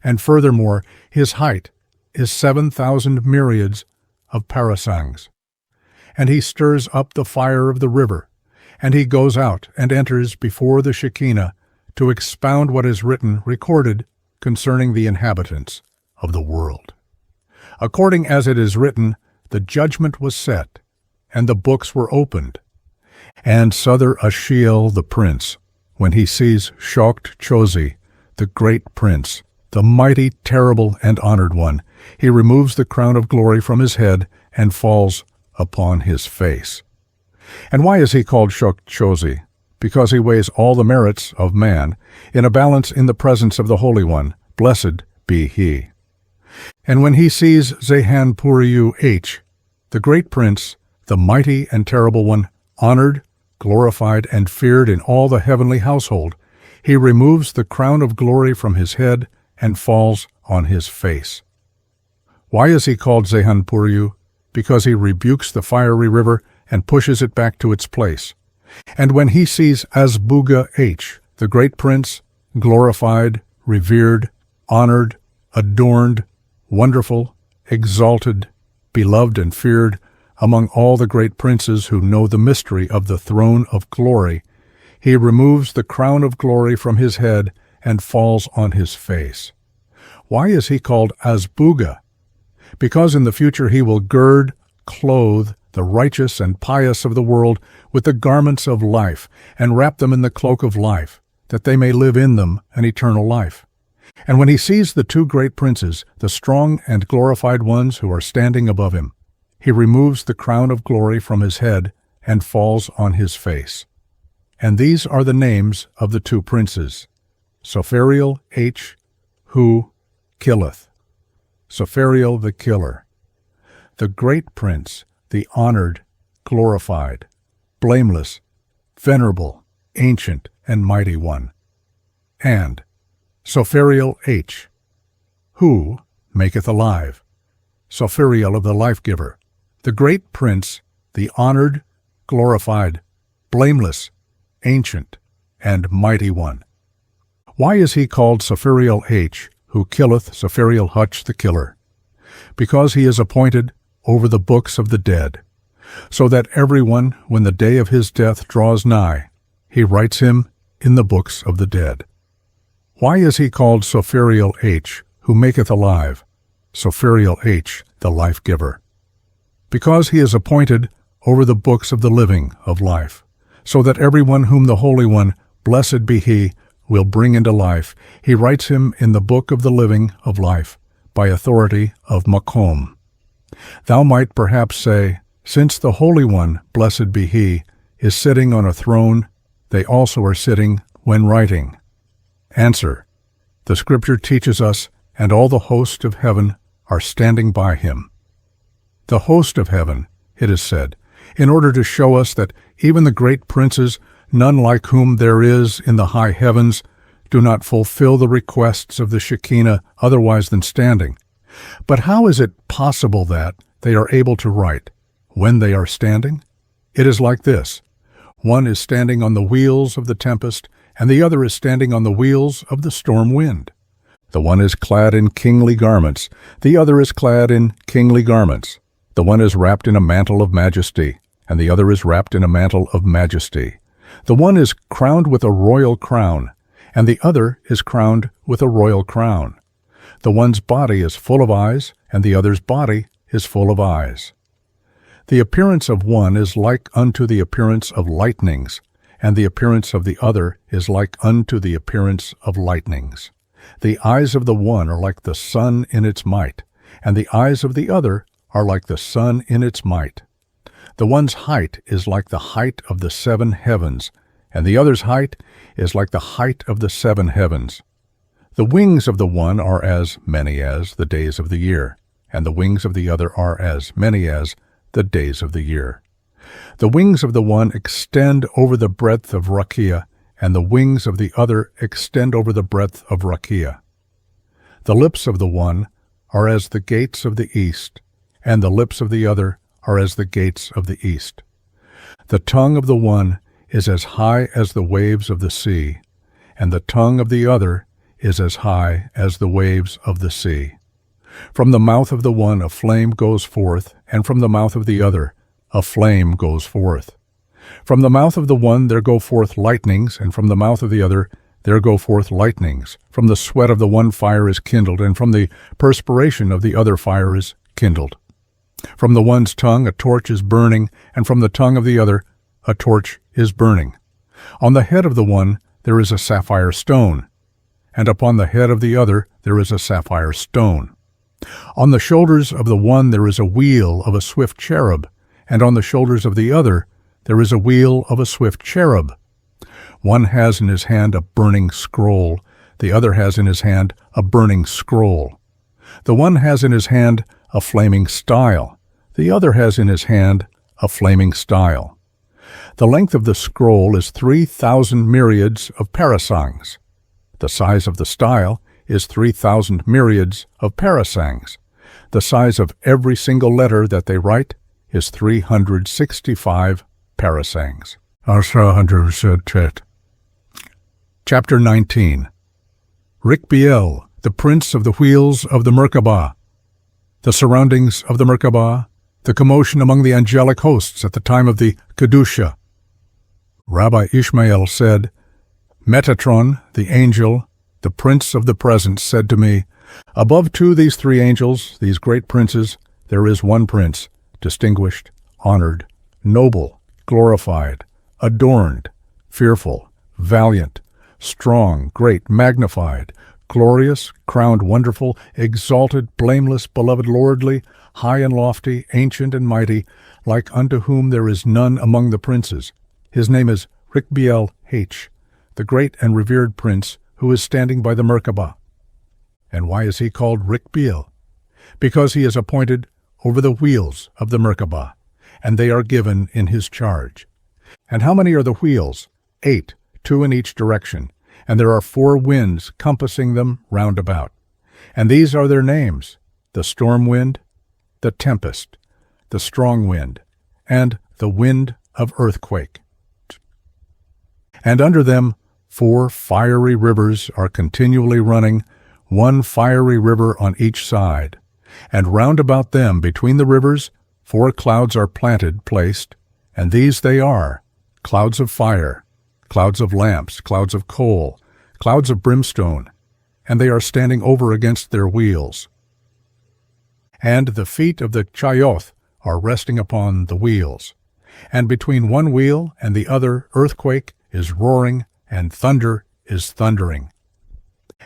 And furthermore, his height is 7,000 myriads of parasangs. And he stirs up the fire of the river, and he goes out and enters before the Shekinah to expound what is recorded concerning the inhabitants of the world. According as it is written, the judgment was set, and the books were opened. And Sother Ashiel the prince, when he sees Shokt Chosi, the great prince, the mighty, terrible, and honored one, he removes the crown of glory from his head and falls upon his face. And why is he called Shokt Chosi? Because he weighs all the merits of man in a balance in the presence of the Holy One, blessed be he. And when he sees Zehan Puriu H, the great prince, the mighty and terrible one, honored, glorified, and feared in all the heavenly household, he removes the crown of glory from his head and falls on his face. Why is he called Zehan Puriu? Because he rebukes the fiery river and pushes it back to its place. And when he sees Azbuga H, the great prince, glorified, revered, honored, adorned, wonderful, exalted, beloved and feared among all the great princes who know the mystery of the throne of glory, he removes the crown of glory from his head and falls on his face. Why is he called Azbuga? Because in the future he will clothe the righteous and pious of the world with the garments of life, and wrap them in the cloak of life, that they may live in them an eternal life. And when he sees the two great princes, the strong and glorified ones who are standing above him, he removes the crown of glory from his head and falls on his face. And these are the names of the two princes, Sophariel H, who killeth, Sophariel the killer, the great prince, the honored, glorified, blameless, venerable, ancient, and mighty one, and Sophariel H, who maketh alive, Sophariel of the life-giver, the great prince, the honored, glorified, blameless, ancient, and mighty one. Why is he called Sophariel H, who killeth, Sophariel Hutch the killer? Because he is appointed over the books of the dead, so that everyone, when the day of his death draws nigh, he writes him in the books of the dead. Why is he called Sophiriel H, who maketh alive? Sophiriel H, the life-giver. Because he is appointed over the books of the living of life, so that everyone whom the Holy One, blessed be he, will bring into life, he writes him in the book of the living of life, by authority of Makom. Thou might perhaps say, since the Holy One, blessed be he, is sitting on a throne, they also are sitting when writing. Answer: the Scripture teaches us, and all the host of heaven are standing by him. The host of heaven, it is said, in order to show us that even the great princes, none like whom there is in the high heavens, do not fulfill the requests of the Shekinah otherwise than standing. But how is it possible that they are able to write when they are standing? It is like this. One is standing on the wheels of the tempest, and the other is standing on the wheels of the storm wind. The one is clad in kingly garments, the other is clad in kingly garments. The one is wrapped in a mantle of majesty, and the other is wrapped in a mantle of majesty. The one is crowned with a royal crown, and the other is crowned with a royal crown. The one's body is full of eyes, and the other's body is full of eyes. The appearance of one is like unto the appearance of lightnings, and the appearance of the other is like unto the appearance of lightnings. The eyes of the one are like the sun in its might, and the eyes of the other are like the sun in its might. The one's height is like the height of the 7 heavens, and the other's height is like the height of the 7 heavens. The wings of the one are as many as the days of the year, and the wings of the other are as many as the days of the year. The wings of the one extend over the breadth of Rakia, and the wings of the other extend over the breadth of Rakia. The lips of the one are as the gates of the east, and the lips of the other are as the gates of the east. The tongue of the one is as high as the waves of the sea, and the tongue of the other is as high as the waves of the sea. From the mouth of the one a flame goes forth, and from the mouth of the other a flame goes forth. From the mouth of the one there go forth lightnings, and from the mouth of the other there go forth lightnings. From the sweat of the one fire is kindled, and from the perspiration of the other fire is kindled. From the one's tongue a torch is burning, and from the tongue of the other a torch is burning. On the head of the one there is a sapphire stone, and upon the head of the other there is a sapphire stone. On the shoulders of the one there is a wheel of a swift cherub, and on the shoulders of the other there is a wheel of a swift cherub. One has in his hand a burning scroll, the other has in his hand a burning scroll. The one has in his hand a flaming style, the other has in his hand a flaming style. The length of the scroll is 3,000 myriads of parasangs. The size of the style is 3,000 myriads of parasangs. The size of every single letter that they write is 365 parasangs. Chapter 19. Rikbiel, the prince of the wheels of the Merkabah. The surroundings of the Merkabah, the commotion among the angelic hosts at the time of the Kedusha. Rabbi Ishmael said, Metatron, the angel, the prince of the presence, said to me, Above these 3 angels, these great princes, there is one prince, distinguished, honored, noble, glorified, adorned, fearful, valiant, strong, great, magnified, glorious, crowned, wonderful, exalted, blameless, beloved, lordly, high and lofty, ancient and mighty, like unto whom there is none among the princes. His name is Rikbiel H, the great and revered prince, who is standing by the Merkabah. And why is he called Rikbiel? Because he is appointed over the wheels of the Merkabah, and they are given in his charge. And how many are the wheels? 8, 2 in each direction, and there are 4 winds compassing them round about. And these are their names, the storm wind, the tempest, the strong wind, and the wind of earthquake. And under them 4 fiery rivers are continually running, 1 fiery river on each side. And round about them, between the rivers, 4 clouds are placed, and these they are, clouds of fire, clouds of lamps, clouds of coal, clouds of brimstone, and they are standing over against their wheels. And the feet of the Chayoth are resting upon the wheels. And between one wheel and the other earthquake is roaring, and thunder is thundering.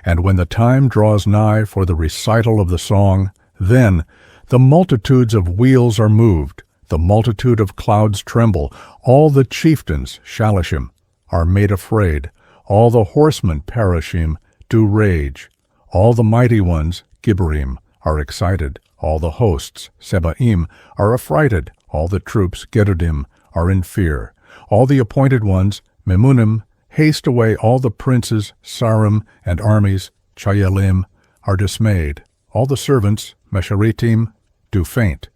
And when the time draws nigh for the recital of the song, then the multitudes of wheels are moved, the multitude of clouds tremble, all the chieftains, Shalashim, are made afraid, all the horsemen, Parashim, do rage, all the mighty ones, Gibberim, are excited, all the hosts, Sebaim, are affrighted, all the troops, Gedodim, are in fear, all the appointed ones, Memunim, haste away, all the princes, Sarim, and armies, Chayalim, are dismayed, all the servants, Mesharitim, do faint,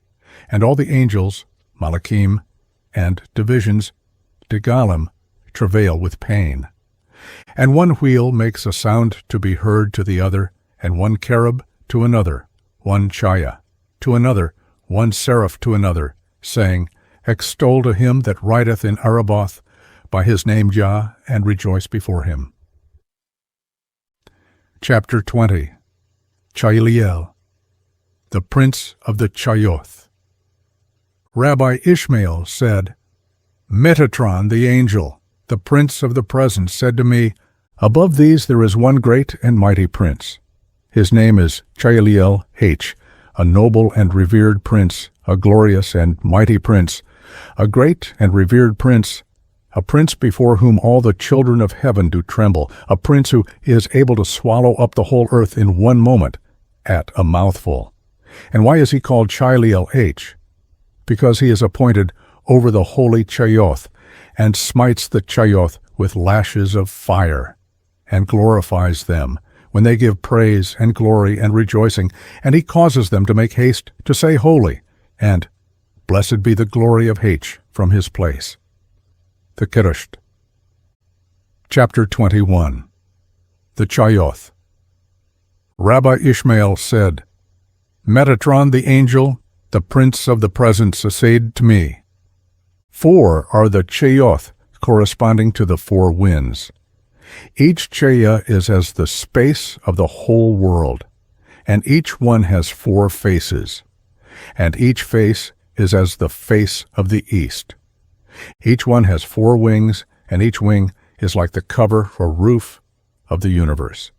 and all the angels, Malachim, and divisions, Degalim, travail with pain. And one wheel makes a sound to be heard to the other, and one cherub to another, one Chaya to another, one seraph to another, saying, Extol to him that rideth in Araboth, by his name Jah, and rejoice before him. Chapter 20. Chailiel, the prince of the Chayoth. Rabbi Ishmael said, Metatron the angel, the prince of the presence, said to me, Above these there is one great and mighty prince. His name is Chailiel H., a noble and revered prince, a glorious and mighty prince, a great and revered prince, a prince before whom all the children of heaven do tremble, a prince who is able to swallow up the whole earth in one moment, at a mouthful. And why is he called Chailiel H? Because he is appointed over the holy Chayoth, and smites the Chayoth with lashes of fire, and glorifies them, when they give praise and glory and rejoicing, and he causes them to make haste to say holy, and blessed be the glory of H from his place. The Kiddush. Chapter 21. The Chayoth. Rabbi Ishmael said, Metatron the angel, the prince of the presence, essayed to me. 4 are the Chayoth, corresponding to the 4 winds. Each Chaya is as the space of the whole world, and each one has 4 faces, and each face is as the face of the east. Each one has 4 wings, and each wing is like the cover or roof of the universe.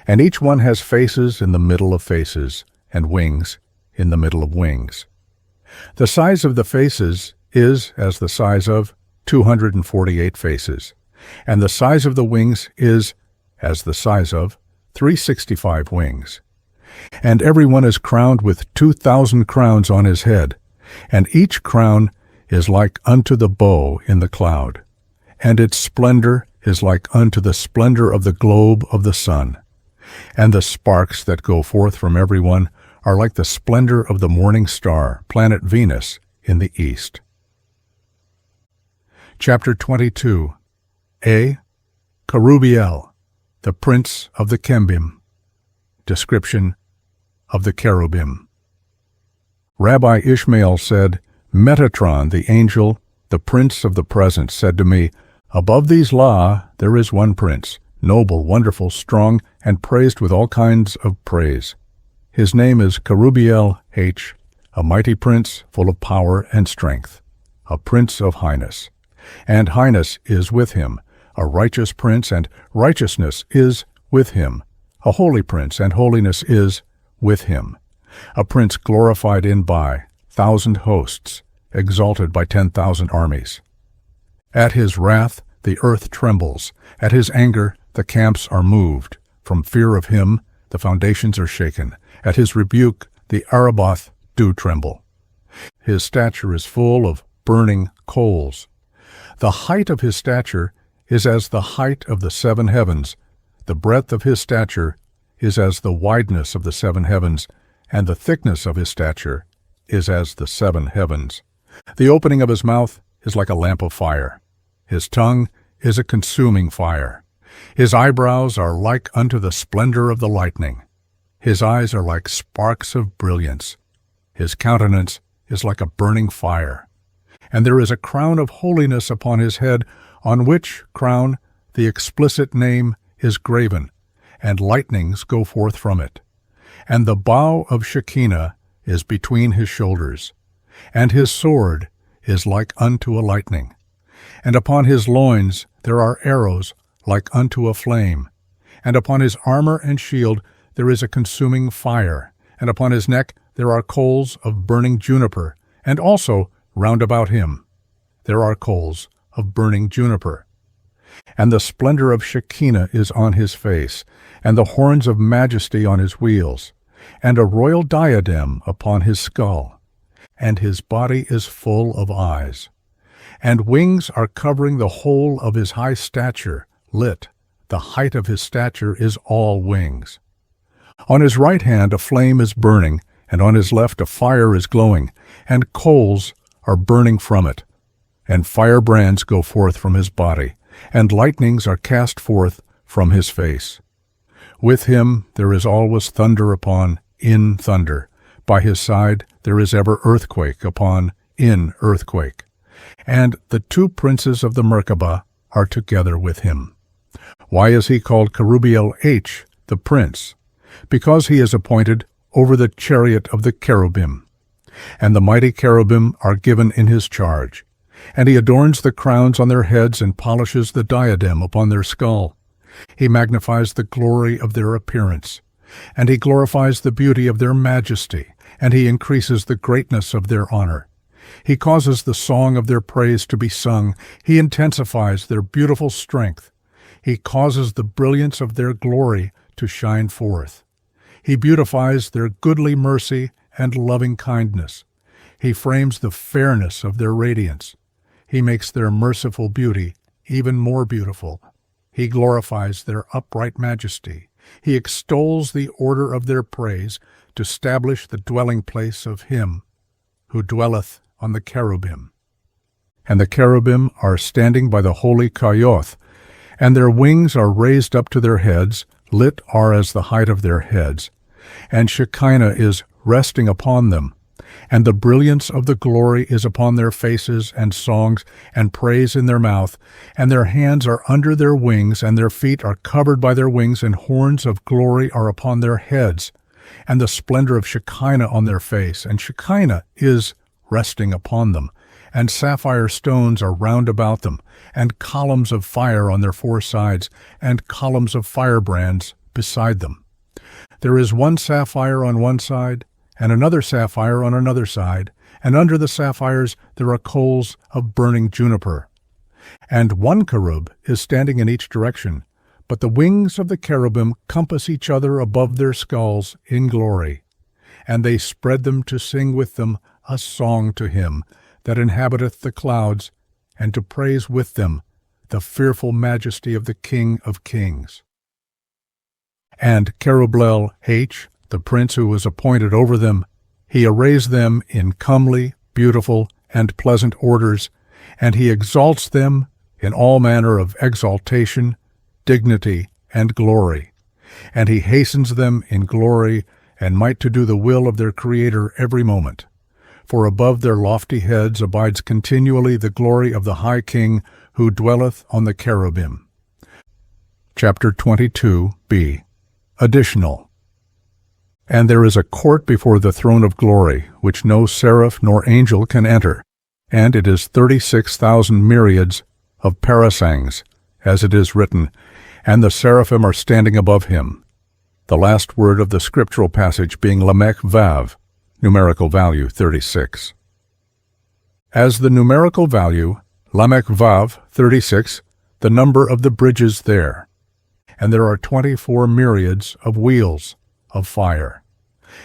And each one has faces in the middle of faces, and wings in the middle of wings. The size of the faces is as the size of 248 faces, and the size of the wings is as the size of 365 wings. And every one is crowned with 2,000 crowns on his head, and each crown is like unto the bow in the cloud, and its splendor is like unto the splendor of the globe of the sun. And the sparks that go forth from every one are like the splendor of the morning star, planet Venus, in the east. Chapter 22. A. Kerubiel, the prince of the Kembim. Description of the cherubim. Rabbi Ishmael said, Metatron, the angel, the prince of the presence, said to me, Above these La there is one prince, noble, wonderful, strong, and praised with all kinds of praise. His name is Kerubiel H., a mighty prince full of power and strength, a prince of highness. And highness is with him, a righteous prince, and righteousness is with him, a holy prince, and holiness is with him, a prince glorified in by 1,000 hosts, exalted by 10,000 armies. At his wrath the earth trembles, at his anger the camps are moved. From fear of him the foundations are shaken, at his rebuke the Araboth do tremble. His stature is full of burning coals. The height of his stature is as the height of the 7 heavens, the breadth of his stature is as the wideness of the 7 heavens, and the thickness of his stature is as the 7 heavens. The opening of his mouth is like a lamp of fire. His tongue is a consuming fire. His eyebrows are like unto the splendor of the lightning. His eyes are like sparks of brilliance. His countenance is like a burning fire. And there is a crown of holiness upon his head, on which crown the explicit name is graven, and lightnings go forth from it. And the bow of Shekinah is between his shoulders, and his sword is like unto a lightning. And upon his loins there are arrows like unto a flame, and upon his armor and shield there is a consuming fire, and upon his neck there are coals of burning juniper, and also round about him there are coals of burning juniper. And the splendor of Shekinah is on his face, and the horns of majesty on his wheels, and a royal diadem upon his skull, and his body is full of eyes. And wings are covering the whole of his high stature, lit. The height of his stature is all wings. On his right hand a flame is burning, and on his left a fire is glowing, and coals are burning from it. And firebrands go forth from his body, and lightnings are cast forth from his face. With him there is always thunder upon in thunder. By his side there is ever earthquake upon in earthquake. And the two princes of the Merkabah are together with him. Why is he called Kerubiel H, the prince? Because he is appointed over the chariot of the cherubim. And the mighty cherubim are given in his charge. And he adorns the crowns on their heads and polishes the diadem upon their skull. He magnifies the glory of their appearance, and he glorifies the beauty of their majesty, and he increases the greatness of their honor. He causes the song of their praise to be sung. He intensifies their beautiful strength. He causes the brilliance of their glory to shine forth. He beautifies their goodly mercy and loving kindness. He frames the fairness of their radiance. He makes their merciful beauty even more beautiful. He glorifies their upright majesty. He extols the order of their praise to establish the dwelling place of him who dwelleth on the cherubim. And the cherubim are standing by the holy Kayoth, and their wings are raised up to their heads, lit are as the height of their heads, and Shekinah is resting upon them, and the brilliance of the glory is upon their faces, and songs and praise in their mouth, and their hands are under their wings, and their feet are covered by their wings, and horns of glory are upon their heads, and the splendor of Shekinah on their face, and Shekinah is resting upon them, and sapphire stones are round about them, and columns of fire on their four sides, and columns of firebrands beside them. There is one sapphire on one side, and another sapphire on another side, and under the sapphires there are coals of burning juniper. And one cherub is standing in each direction, but the wings of the cherubim compass each other above their skulls in glory. And they spread them to sing with them a song to him that inhabiteth the clouds, and to praise with them the fearful majesty of the King of kings. And Kerubiel H, the prince who was appointed over them, he arrays them in comely, beautiful, and pleasant orders, and he exalts them in all manner of exaltation, dignity, and glory. And he hastens them in glory and might to do the will of their Creator every moment. For above their lofty heads abides continually the glory of the high King who dwelleth on the cherubim. Chapter 22b. Additional. And there is a court before the throne of glory, which no seraph nor angel can enter, and it is 36,000 myriads of parasangs, as it is written, and the seraphim are standing above him. The last word of the scriptural passage being Lamech Vav, numerical value 36. As the numerical value, Lamech Vav 36, the number of the bridges there. And there are 24 myriads of wheels of fire.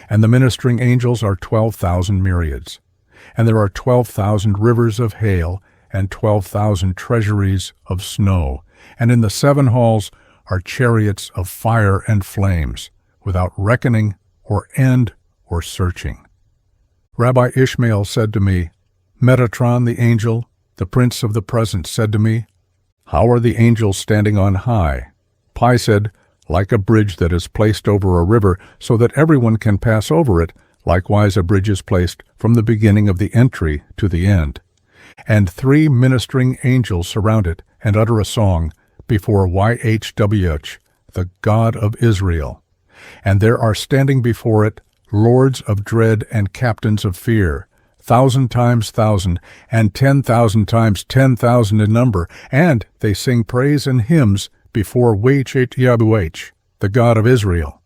And the ministering angels are 12,000 myriads. And there are 12,000 rivers of hail, and 12,000 treasuries of snow. And in the 7 halls are chariots of fire and flames, without reckoning or end or searching. Rabbi Ishmael said to me, Metatron the angel, the prince of the presence, said to me, How are the angels standing on high? Pi said, Like a bridge that is placed over a river so that everyone can pass over it, likewise a bridge is placed from the beginning of the entry to the end. And 3 ministering angels surround it and utter a song before YHWH, the God of Israel. And there are standing before it lords of dread and captains of fear, 1,000 times 1,000, and 10,000 times 10,000 in number, and they sing praise and hymns before YHWH, the God of Israel.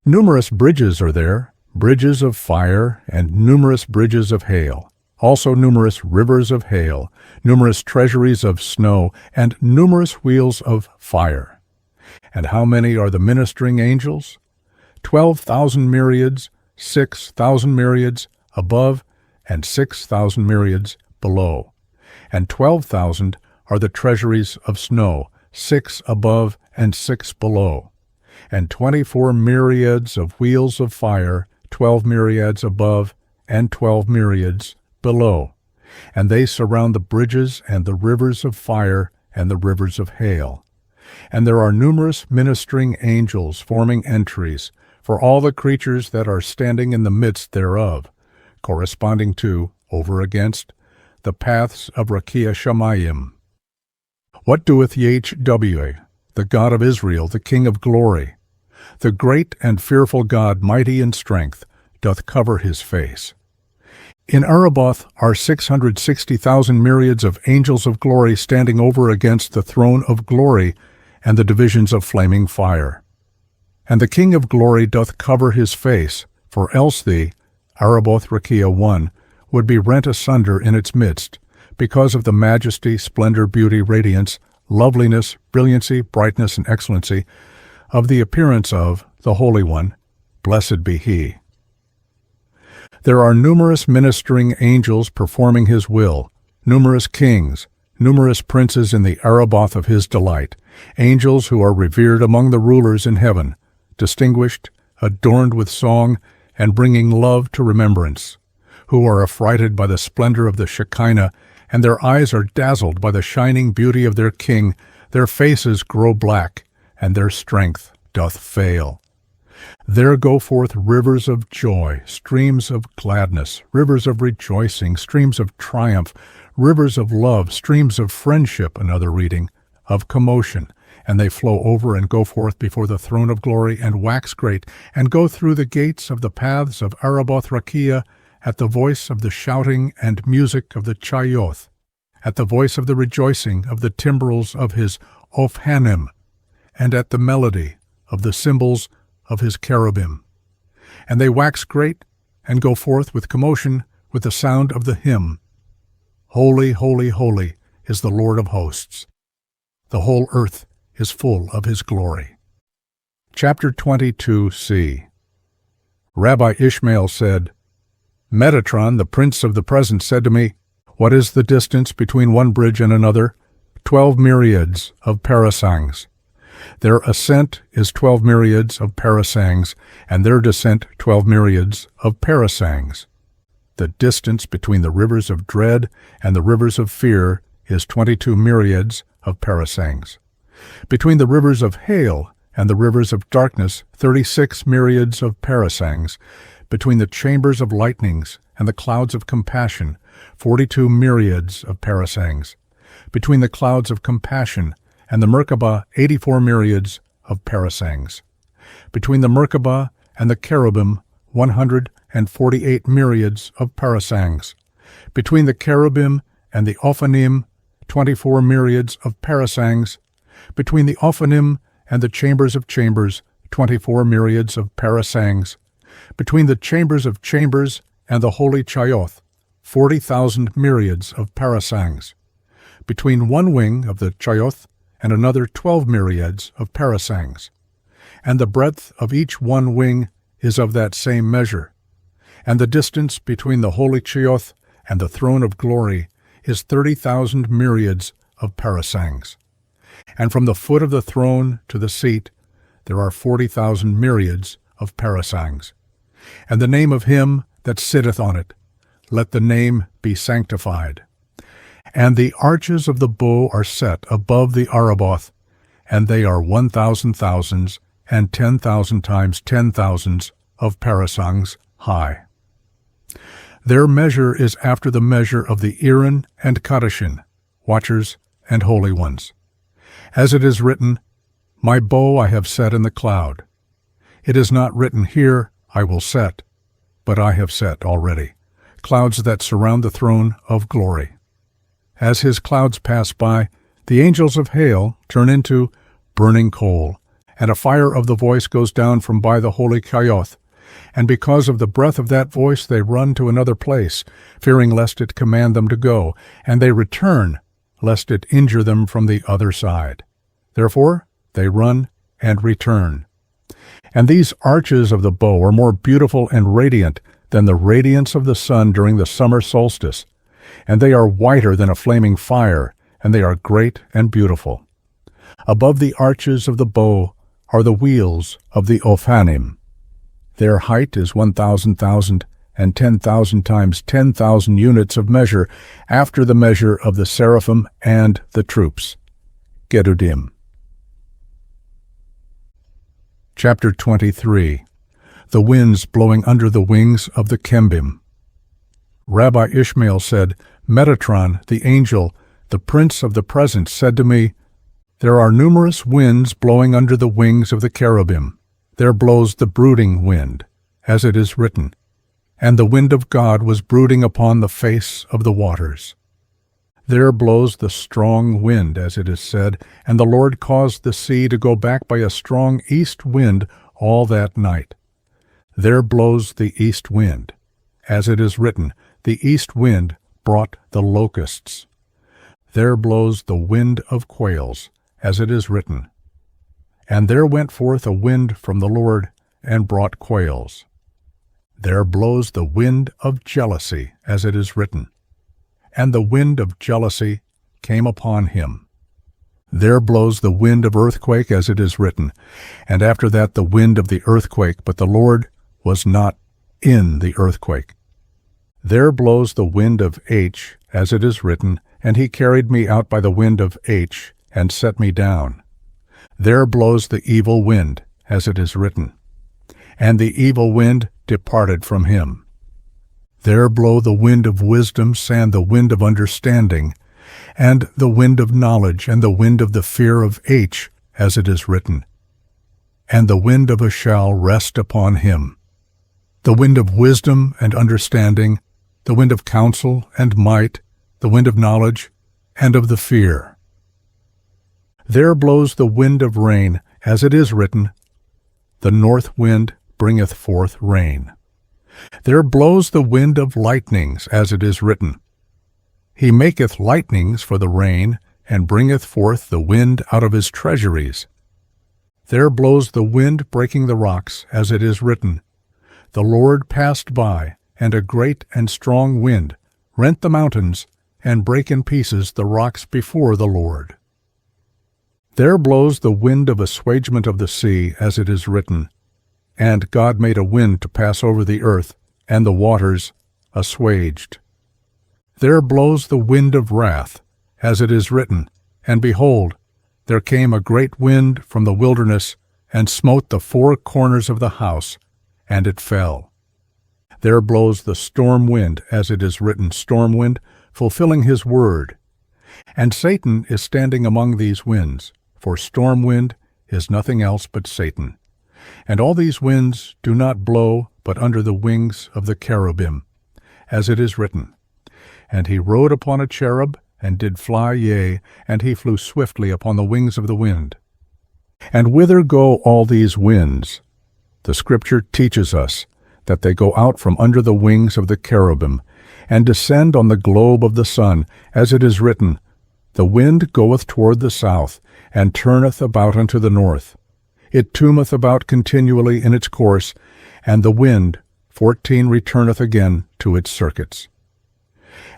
Numerous bridges are there, bridges of fire, and numerous bridges of hail, also numerous rivers of hail, numerous treasuries of snow, and numerous wheels of fire. And how many are the ministering angels? 12,000 myriads, 6,000 myriads above, and 6,000 myriads below. And 12,000 are the treasuries of snow, 6 above and 6 below. And 24 myriads of wheels of fire, 12 myriads above, and 12 myriads below. And they surround the bridges and the rivers of fire and the rivers of hail. And there are numerous ministering angels forming entries for all the creatures that are standing in the midst thereof, corresponding to, over against, the paths of Rakia Shamayim. What doeth YHWH, the God of Israel, the King of glory? The great and fearful God, mighty in strength, doth cover his face. In Araboth are 660,000 myriads of angels of glory standing over against the throne of glory and the divisions of flaming fire. And the King of glory doth cover his face, for else the, Araboth Rakia 1, would be rent asunder in its midst, because of the majesty, splendor, beauty, radiance, loveliness, brilliancy, brightness, and excellency of the appearance of the Holy One, blessed be he. There are numerous ministering angels performing his will, numerous kings, numerous princes in the Araboth of his delight, angels who are revered among the rulers in heaven, distinguished, adorned with song, and bringing love to remembrance, who are affrighted by the splendor of the Shekinah, and their eyes are dazzled by the shining beauty of their king, their faces grow black, and their strength doth fail. There go forth rivers of joy, streams of gladness, rivers of rejoicing, streams of triumph, rivers of love, streams of friendship, another reading, of commotion, and they flow over and go forth before the throne of glory and wax great, and go through the gates of the paths of Araboth Rakia at the voice of the shouting and music of the Chayoth, at the voice of the rejoicing of the timbrels of his ha-Panim, and at the melody of the cymbals of his cherubim. And they wax great, and go forth with commotion, with the sound of the hymn. Holy, holy, holy is the Lord of hosts. The whole earth is full of his glory. Chapter 22c. Rabbi Ishmael said, Metatron, the prince of the present, said to me, What is the distance between one bridge and another? 12 myriads of parasangs. Their ascent is 12 myriads of parasangs, and their descent 12 myriads of parasangs. The distance between the rivers of dread and the rivers of fear is 22 myriads of parasangs. Between the rivers of hail and the rivers of darkness, 36 myriads of parasangs. Between the chambers of lightnings and the clouds of compassion, 42 myriads of parasangs. Between the clouds of compassion and the Merkabah, 84 myriads of parasangs. Between the Merkabah and the cherubim, 148 myriads of parasangs. Between the cherubim and the aphanim, 24 myriads of parasangs. Between the aphanim and the chambers of chambers, 24 myriads of parasangs. Between the chambers of chambers and the holy Chayoth, 40,000 myriads of parasangs. Between one wing of the Chayoth and another 12 myriads of parasangs. And the breadth of each one wing is of that same measure. And the distance between the holy Chayoth and the throne of glory is 30,000 myriads of parasangs. And from the foot of the throne to the seat there are 40,000 myriads of parasangs. And the name of him that sitteth on it, let the name be sanctified. And the arches of the bow are set above the Araboth, and they are 1,000 thousands and 10,000 times 10,000s of parasangs high. Their measure is after the measure of the Iran and Kadashin, watchers and holy ones. As it is written, My bow I have set in the cloud. It is not written here, I will set, but I have set already, clouds that surround the throne of glory. As his clouds pass by, the angels of hail turn into burning coal, and a fire of the voice goes down from by the holy Kayoth. And because of the breath of that voice they run to another place, fearing lest it command them to go, and they return, lest it injure them from the other side. Therefore they run and return. And these arches of the bow are more beautiful and radiant than the radiance of the sun during the summer solstice, and they are whiter than a flaming fire, and they are great and beautiful. Above the arches of the bow are the wheels of the ha-Panim. Their height is 1,000,000 and 10,000 times 10,000 units of measure, after the measure of the seraphim and the troops. Gedudim. Chapter 23. The winds blowing under the wings of the Kembim. Rabbi Ishmael said, Metatron, the angel, the prince of the presence, said to me, There are numerous winds blowing under the wings of the cherubim. There blows the brooding wind, as it is written, And the wind of God was brooding upon the face of the waters. There blows the strong wind, as it is said, And the Lord caused the sea to go back by a strong east wind all that night. There blows the east wind, as it is written, The east wind brought the locusts. There blows the wind of quails, as it is written, And there went forth a wind from the Lord, and brought quails. There blows the wind of jealousy, as it is written, And the wind of jealousy came upon him. There blows the wind of earthquake, as it is written, And after that the wind of the earthquake, but the Lord was not in the earthquake. There blows the wind of H, as it is written, And he carried me out by the wind of H, and set me down. There blows the evil wind, as it is written, And the evil wind departed from him. There blow the wind of wisdom, and the wind of understanding, and the wind of knowledge, and the wind of the fear of H, as it is written, And the wind of a shall rest upon him. The wind of wisdom and understanding, the wind of counsel and might, the wind of knowledge, and of the fear. There blows the wind of rain, as it is written, The north wind bringeth forth rain. There blows the wind of lightnings, as it is written, He maketh lightnings for the rain, and bringeth forth the wind out of his treasuries. There blows the wind breaking the rocks, as it is written, The Lord passed by, and a great and strong wind rent the mountains, and brake in pieces the rocks before the Lord. There blows the wind of assuagement of the sea, as it is written, And God made a wind to pass over the earth, and the waters assuaged. There blows the wind of wrath, as it is written, And behold, there came a great wind from the wilderness, and smote the four corners of the house, and it fell. There blows the storm wind, as it is written, Storm wind, fulfilling his word. And Satan is standing among these winds, for storm wind is nothing else but Satan. And all these winds do not blow but under the wings of the cherubim, as it is written, And he rode upon a cherub, and did fly, yea, and he flew swiftly upon the wings of the wind. And whither go all these winds? The Scripture teaches us that they go out from under the wings of the cherubim, and descend on the globe of the sun, as it is written, The wind goeth toward the south, and turneth about unto the north. It toometh about continually in its course, and the wind 14 returneth again to its circuits.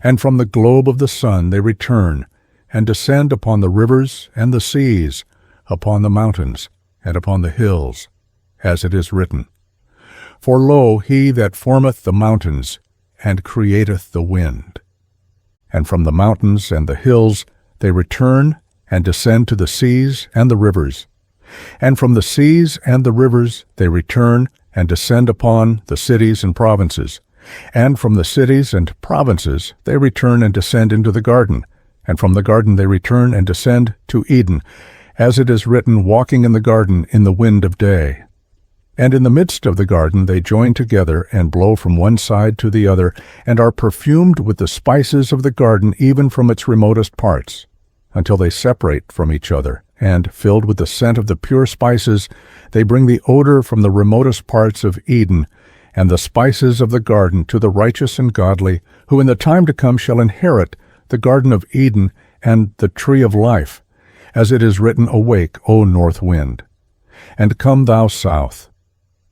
And from the globe of the sun they return, and descend upon the rivers and the seas, upon the mountains, and upon the hills, as it is written, For lo, he that formeth the mountains, and createth the wind. And from the mountains and the hills they return, and descend to the seas and the rivers. And from the seas and the rivers they return, and descend upon the cities and provinces. And from the cities and provinces they return and descend into the garden, and from the garden they return and descend to Eden, as it is written, walking in the garden in the wind of day. And in the midst of the garden they join together and blow from one side to the other, and are perfumed with the spices of the garden even from its remotest parts, until they separate from each other, and, filled with the scent of the pure spices, they bring the odor from the remotest parts of Eden, and the spices of the garden to the righteous and godly, who in the time to come shall inherit the garden of Eden and the tree of life, as it is written, Awake, O north wind, and come thou south.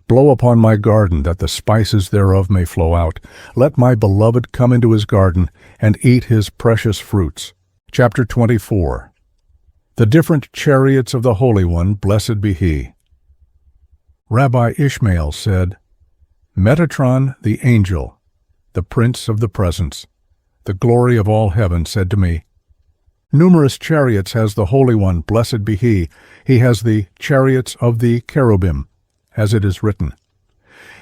Blow upon my garden, that the spices thereof may flow out. Let my beloved come into his garden, and eat his precious fruits. Chapter 24. The different chariots of the Holy One, blessed be he. Rabbi Ishmael said, Metatron the angel, the prince of the presence, the glory of all heaven, said to me, Numerous chariots has the Holy One, blessed be he. He has the chariots of the cherubim, as it is written.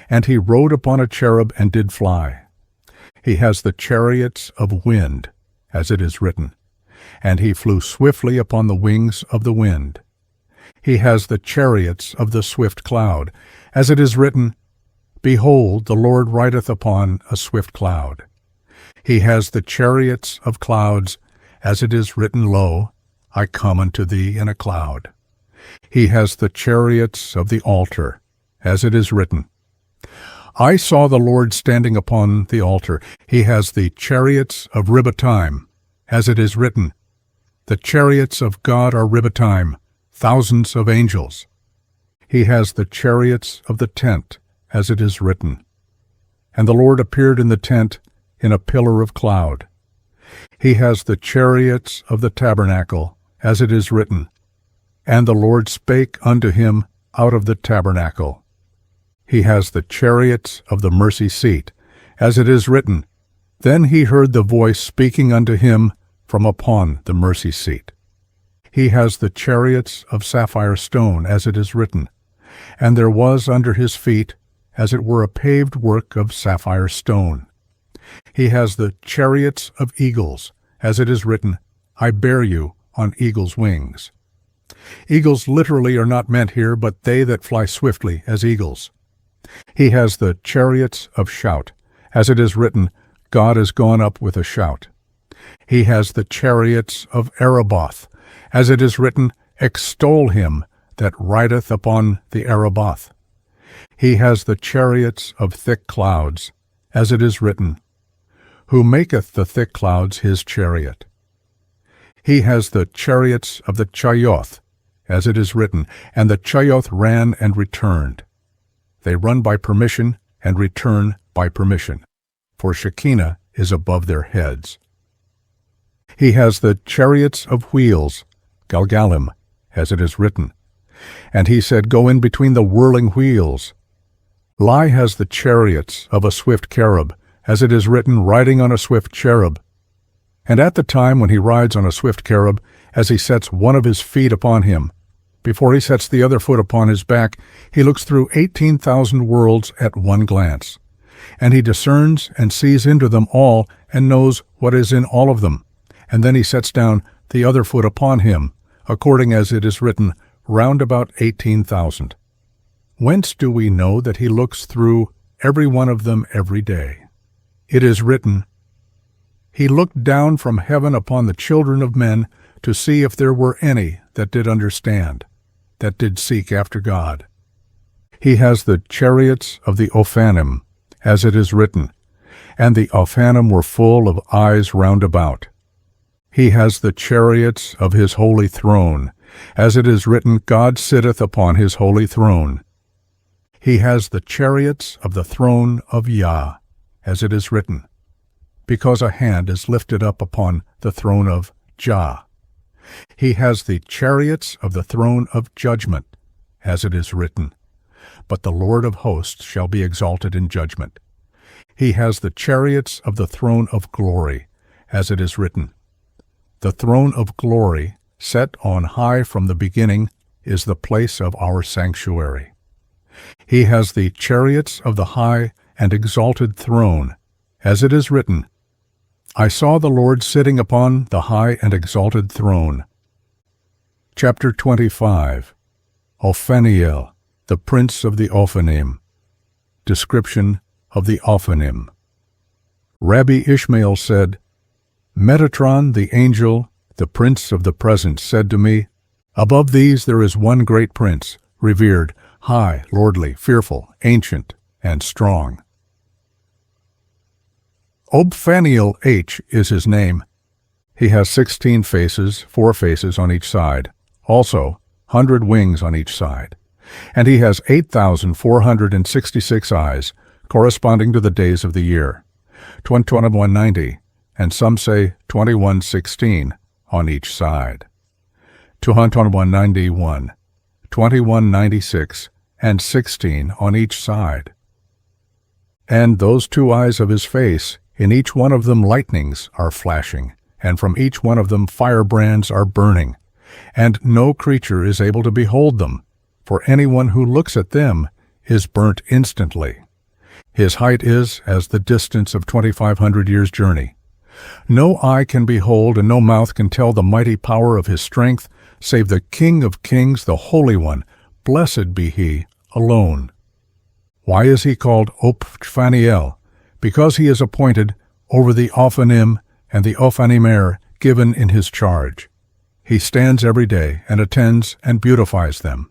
And he rode upon a cherub and did fly. He has the chariots of wind, as it is written. And he flew swiftly upon the wings of the wind. He has the chariots of the swift cloud, as it is written, Behold, the Lord rideth upon a swift cloud. He has the chariots of clouds, as it is written, Lo, I come unto thee in a cloud. He has the chariots of the altar, as it is written, I saw the Lord standing upon the altar. He has the chariots of Ribbotaim, as it is written, The chariots of God are Ribbotaim, thousands of angels. He has the chariots of the tent, as it is written. And the Lord appeared in the tent in a pillar of cloud. He has the chariots of the tabernacle, as it is written. And the Lord spake unto him out of the tabernacle. He has the chariots of the mercy seat, as it is written. Then he heard the voice speaking unto him from upon the mercy seat. He has the chariots of sapphire stone, as it is written. And there was under his feet, as it were a paved work of sapphire stone. He has the chariots of eagles, as it is written, I bear you on eagles' wings. Eagles literally are not meant here, but they that fly swiftly as eagles. He has the chariots of shout, as it is written, God is gone up with a shout. He has the chariots of Araboth, as it is written, Extol him that rideth upon the Araboth. He has the chariots of thick clouds, as it is written, Who maketh the thick clouds his chariot. He has the chariots of the Chayoth, as it is written, And the Chayoth ran and returned. They run by permission and return by permission, for Shekinah is above their heads. He has the chariots of wheels, Galgalim, as it is written. And he said, Go in between the whirling wheels. Lie has the chariots of a swift cherub, as it is written, riding on a swift cherub. And at the time when he rides on a swift cherub, as he sets one of his feet upon him, before he sets the other foot upon his back, he looks through 18,000 worlds at one glance. And he discerns and sees into them all, and knows what is in all of them. And then he sets down the other foot upon him, according as it is written, round about 18,000. Whence do we know that he looks through every one of them every day? It is written, He looked down from heaven upon the children of men to see if there were any that did understand, that did seek after God. He has the chariots of the Aphanim, as it is written, and the Aphanim were full of eyes round about. He has the chariots of his holy throne, as it is written, God sitteth upon his holy throne. He has the chariots of the throne of Yah, as it is written, because a hand is lifted up upon the throne of Jah. He has the chariots of the throne of judgment, as it is written, but the Lord of hosts shall be exalted in judgment. He has the chariots of the throne of glory, as it is written. The throne of glory, set on high from the beginning, is the place of our sanctuary. He has the chariots of the high and exalted throne, as it is written, I saw the Lord sitting upon the high and exalted throne. Chapter 25. Ophaniel, the prince of the ha-Panim. Description of the ha-Panim. Rabbi Ishmael said, Metatron, the angel, the prince of the present, said to me, Above these there is one great prince, revered, high, lordly, fearful, ancient, and strong. Ophaniel H is his name. He has 16 faces, 4 faces on each side, also 100 wings on each side, and he has 8,466 eyes, corresponding to the days of the year, 2190, and some say 2116 on each side, 2191, 2196, and 16 on each side. And those 2 eyes of his face, in each one of them lightnings are flashing, and from each one of them firebrands are burning, and no creature is able to behold them, for anyone who looks at them is burnt instantly. His height is as the distance of 2,500 years' journey. No eye can behold, and no mouth can tell the mighty power of his strength, save the King of Kings, the Holy One, blessed be he, alone. Why is he called Ophaniel? Because he is appointed over the ha-Panim and the ha-Panimer given in his charge. He stands every day and attends and beautifies them.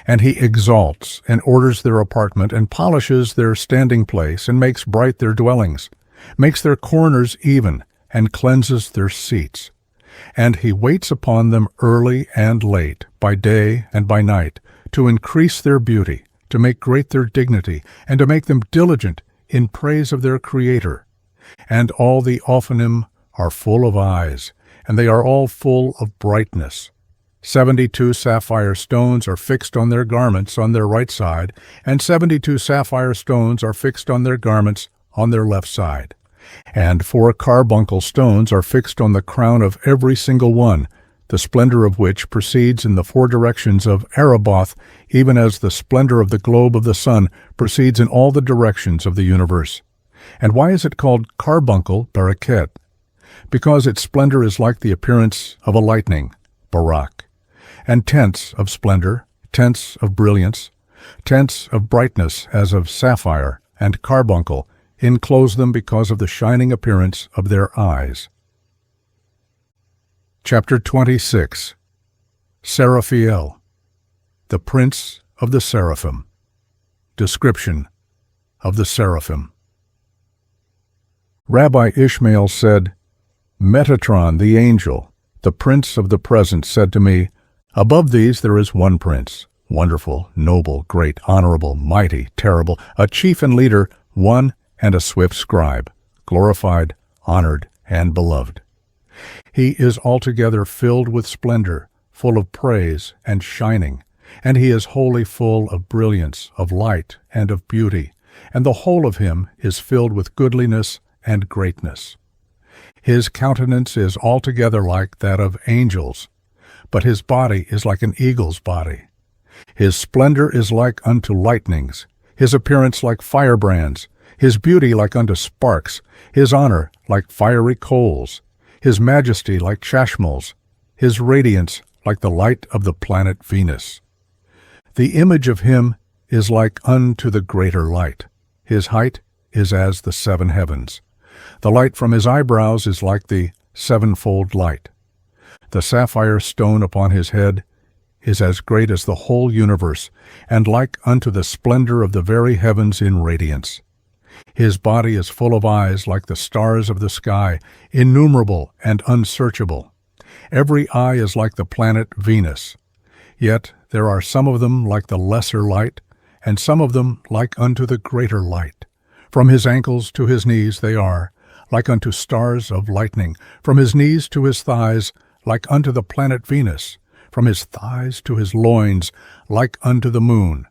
And he exalts and orders their apartment and polishes their standing place and makes bright their dwellings, makes their corners even, and cleanses their seats. And he waits upon them early and late, by day and by night, to increase their beauty, to make great their dignity, and to make them diligent in praise of their Creator. And all the ha-Panim are full of eyes, and they are all full of brightness. 72 sapphire stones are fixed on their garments on their right side, and 72 sapphire stones are fixed on their garments on their left side. And 4 carbuncle stones are fixed on the crown of every single one, the splendor of which proceeds in the 4 directions of Araboth, even as the splendor of the globe of the sun proceeds in all the directions of the universe. And why is it called carbuncle baraket? Because its splendor is like the appearance of a lightning, barak, and tents of splendor, tents of brilliance, tents of brightness as of sapphire and carbuncle, enclose them because of the shining appearance of their eyes. Chapter 26. Seraphiel, the prince of the seraphim. Description of the seraphim. Rabbi Ishmael said, Metatron, the angel, the prince of the present, said to me, Above these there is one prince, wonderful, noble, great, honorable, mighty, terrible, a chief and leader, one and a swift scribe, glorified, honored, and beloved. He is altogether filled with splendor, full of praise and shining, and he is wholly full of brilliance, of light, and of beauty, and the whole of him is filled with goodliness and greatness. His countenance is altogether like that of angels, but his body is like an eagle's body. His splendor is like unto lightnings, his appearance like firebrands, his beauty like unto sparks, his honor like fiery coals, his majesty like chashmals, his radiance like the light of the planet Venus. The image of him is like unto the greater light. His height is as the 7 heavens. The light from his eyebrows is like the 7-fold light. The sapphire stone upon his head is as great as the whole universe, and like unto the splendor of the very heavens in radiance. His body is full of eyes like the stars of the sky, innumerable and unsearchable. Every eye is like the planet Venus. Yet there are some of them like the lesser light, and some of them like unto the greater light. From his ankles to his knees they are, like unto stars of lightning. From his knees to his thighs, like unto the planet Venus. From his thighs to his loins, like unto the moon.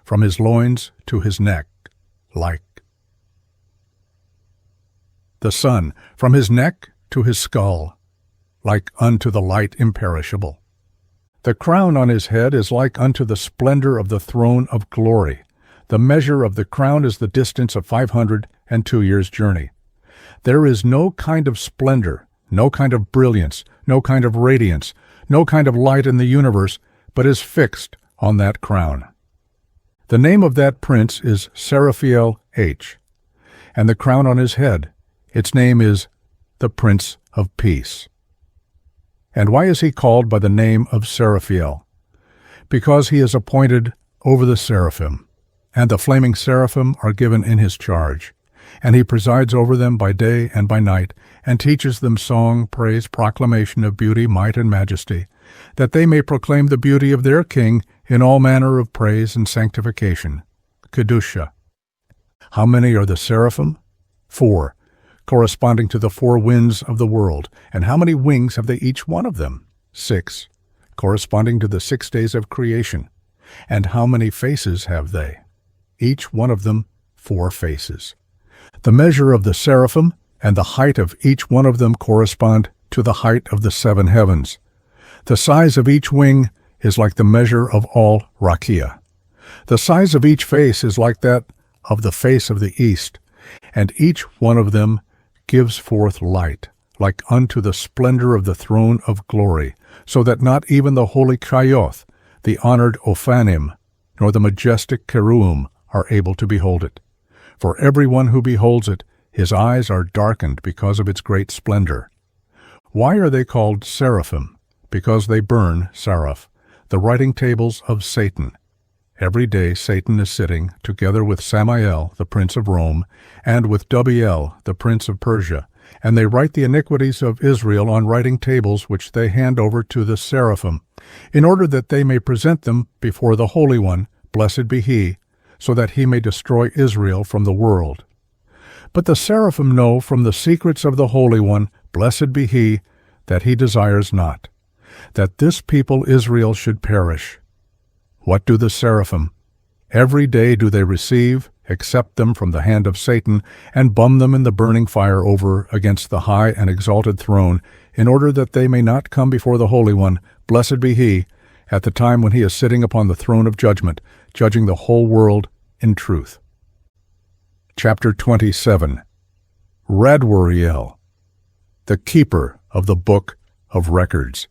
From his loins to his neck, like the sun. From his neck to his skull, like unto the light imperishable. The crown on his head is like unto the splendor of the throne of glory. The measure of the crown is the distance of 502 years' journey. There is no kind of splendor, no kind of brilliance, no kind of radiance, no kind of light in the universe, but is fixed on that crown. The name of that prince is Seraphiel H, and the crown on his head, its name is the Prince of Peace. And why is he called by the name of Seraphiel? Because he is appointed over the seraphim, and the flaming seraphim are given in his charge, and he presides over them by day and by night, and teaches them song, praise, proclamation of beauty, might, and majesty, that they may proclaim the beauty of their King in all manner of praise and sanctification. Kedusha. How many are the seraphim? 4, corresponding to the 4 winds of the world. And how many wings have they each one of them? 6, corresponding to the 6 days of creation. And how many faces have they? Each one of them 4 faces. The measure of the seraphim and the height of each one of them correspond to the height of the 7 heavens. The size of each wing is like the measure of all Rakia. The size of each face is like that of the face of the east, and each one of them gives forth light, like unto the splendor of the throne of glory, so that not even the holy Kayoth, the honored Ophanim, nor the majestic Keruim are able to behold it. For everyone who beholds it, his eyes are darkened because of its great splendor. Why are they called seraphim? Because they burn, saraph, the writing tables of Satan. Every day Satan is sitting, together with Samael, the prince of Rome, and with Dubiel, the prince of Persia, and they write the iniquities of Israel on writing tables which they hand over to the seraphim, in order that they may present them before the Holy One, blessed be he, so that he may destroy Israel from the world. But the seraphim know from the secrets of the Holy One, blessed be he, that he desires not, that this people Israel should perish. What do the seraphim? Every day do they receive, accept them from the hand of Satan, and bum them in the burning fire over against the high and exalted throne, in order that they may not come before the Holy One, blessed be he, at the time when he is sitting upon the throne of judgment, judging the whole world in truth. Chapter 27. Radwariel, the keeper of the Book of Records.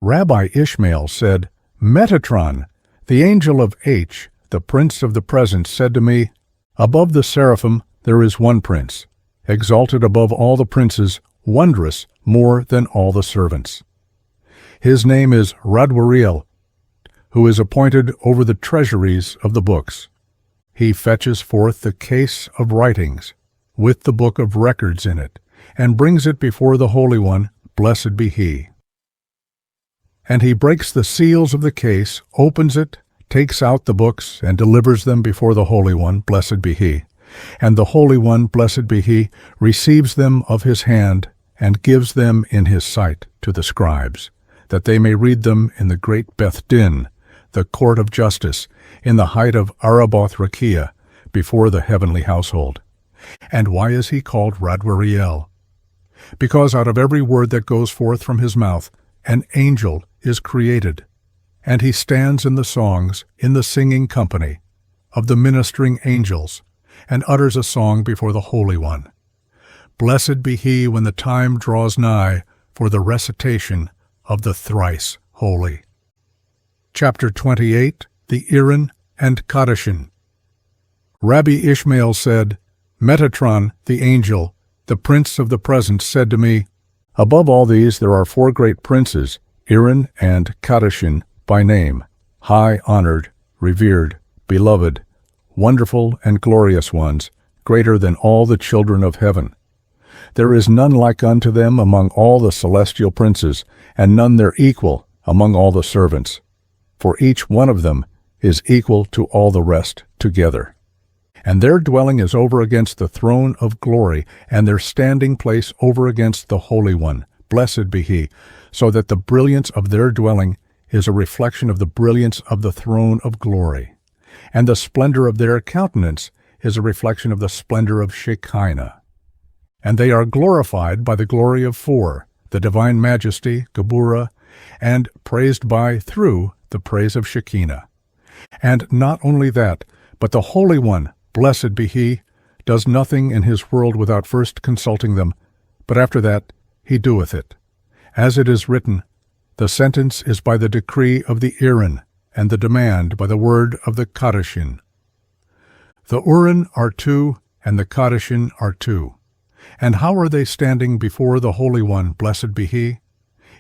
Rabbi Ishmael said, Metatron, the angel of H, the prince of the presence, said to me, Above the seraphim there is one prince, exalted above all the princes, wondrous more than all the servants. His name is Radwariel, who is appointed over the treasuries of the books. He fetches forth the case of writings, with the book of records in it, and brings it before the Holy One, blessed be he. And he breaks the seals of the case, opens it, takes out the books, and delivers them before the Holy One, blessed be he. And the Holy One, blessed be he, receives them of his hand, and gives them in his sight to the scribes, that they may read them in the great Beth Din, the court of justice, in the height of Araboth Rakia, before the heavenly household. And why is he called Radwariel? Because out of every word that goes forth from his mouth, an angel is created, and he stands in the songs, in the singing company of the ministering angels, and utters a song before the Holy One. Blessed be he when the time draws nigh for the recitation of the thrice holy. Chapter 28. The Irin and Kadishin. Rabbi Ishmael said, Metatron, the angel, the prince of the presence, said to me, Above all these there are 4 great princes, Irin and Kadishin by name, high honored, revered, beloved, wonderful and glorious ones, greater than all the children of heaven. There is none like unto them among all the celestial princes, and none their equal among all the servants. For each one of them is equal to all the rest together. And their dwelling is over against the throne of glory, and their standing place over against the Holy One, blessed be he, so that the brilliance of their dwelling is a reflection of the brilliance of the throne of glory, and the splendor of their countenance is a reflection of the splendor of Shekinah. And they are glorified by the glory of 4, the divine majesty, Geburah, and praised by, through, the praise of Shekinah. And not only that, But the Holy One, blessed be he, does nothing in his world without first consulting them, but after that he doeth it. As it is written, the sentence is by the decree of the Urim, and the demand by the word of the Kadishin. The Urim are two, and the Kadishin are two. And how are they standing before the Holy One, blessed be he?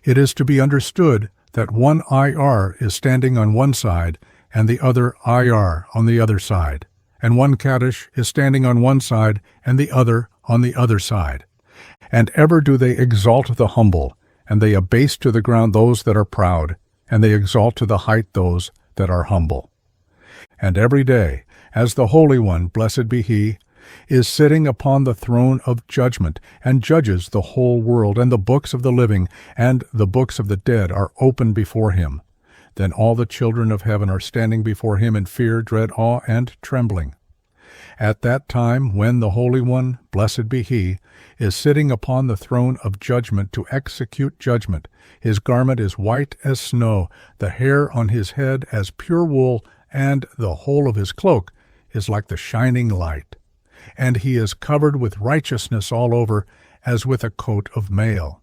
It is to be understood that one IR is standing on one side, and the other IR on the other side, and one Kaddish is standing on one side, and the other on the other side. And ever do they exalt the humble, and they abase to the ground those that are proud, and they exalt to the height those that are humble. And every day, as the Holy One, blessed be he, is sitting upon the throne of judgment, and judges the whole world, and the books of the living and the books of the dead are opened before him. Then all the children of heaven are standing before him in fear, dread, awe, and trembling. At that time, when the Holy One, blessed be he, is sitting upon the throne of judgment to execute judgment, his garment is white as snow, the hair on his head as pure wool, and the whole of his cloak is like the shining light. And he is covered with righteousness all over, as with a coat of mail.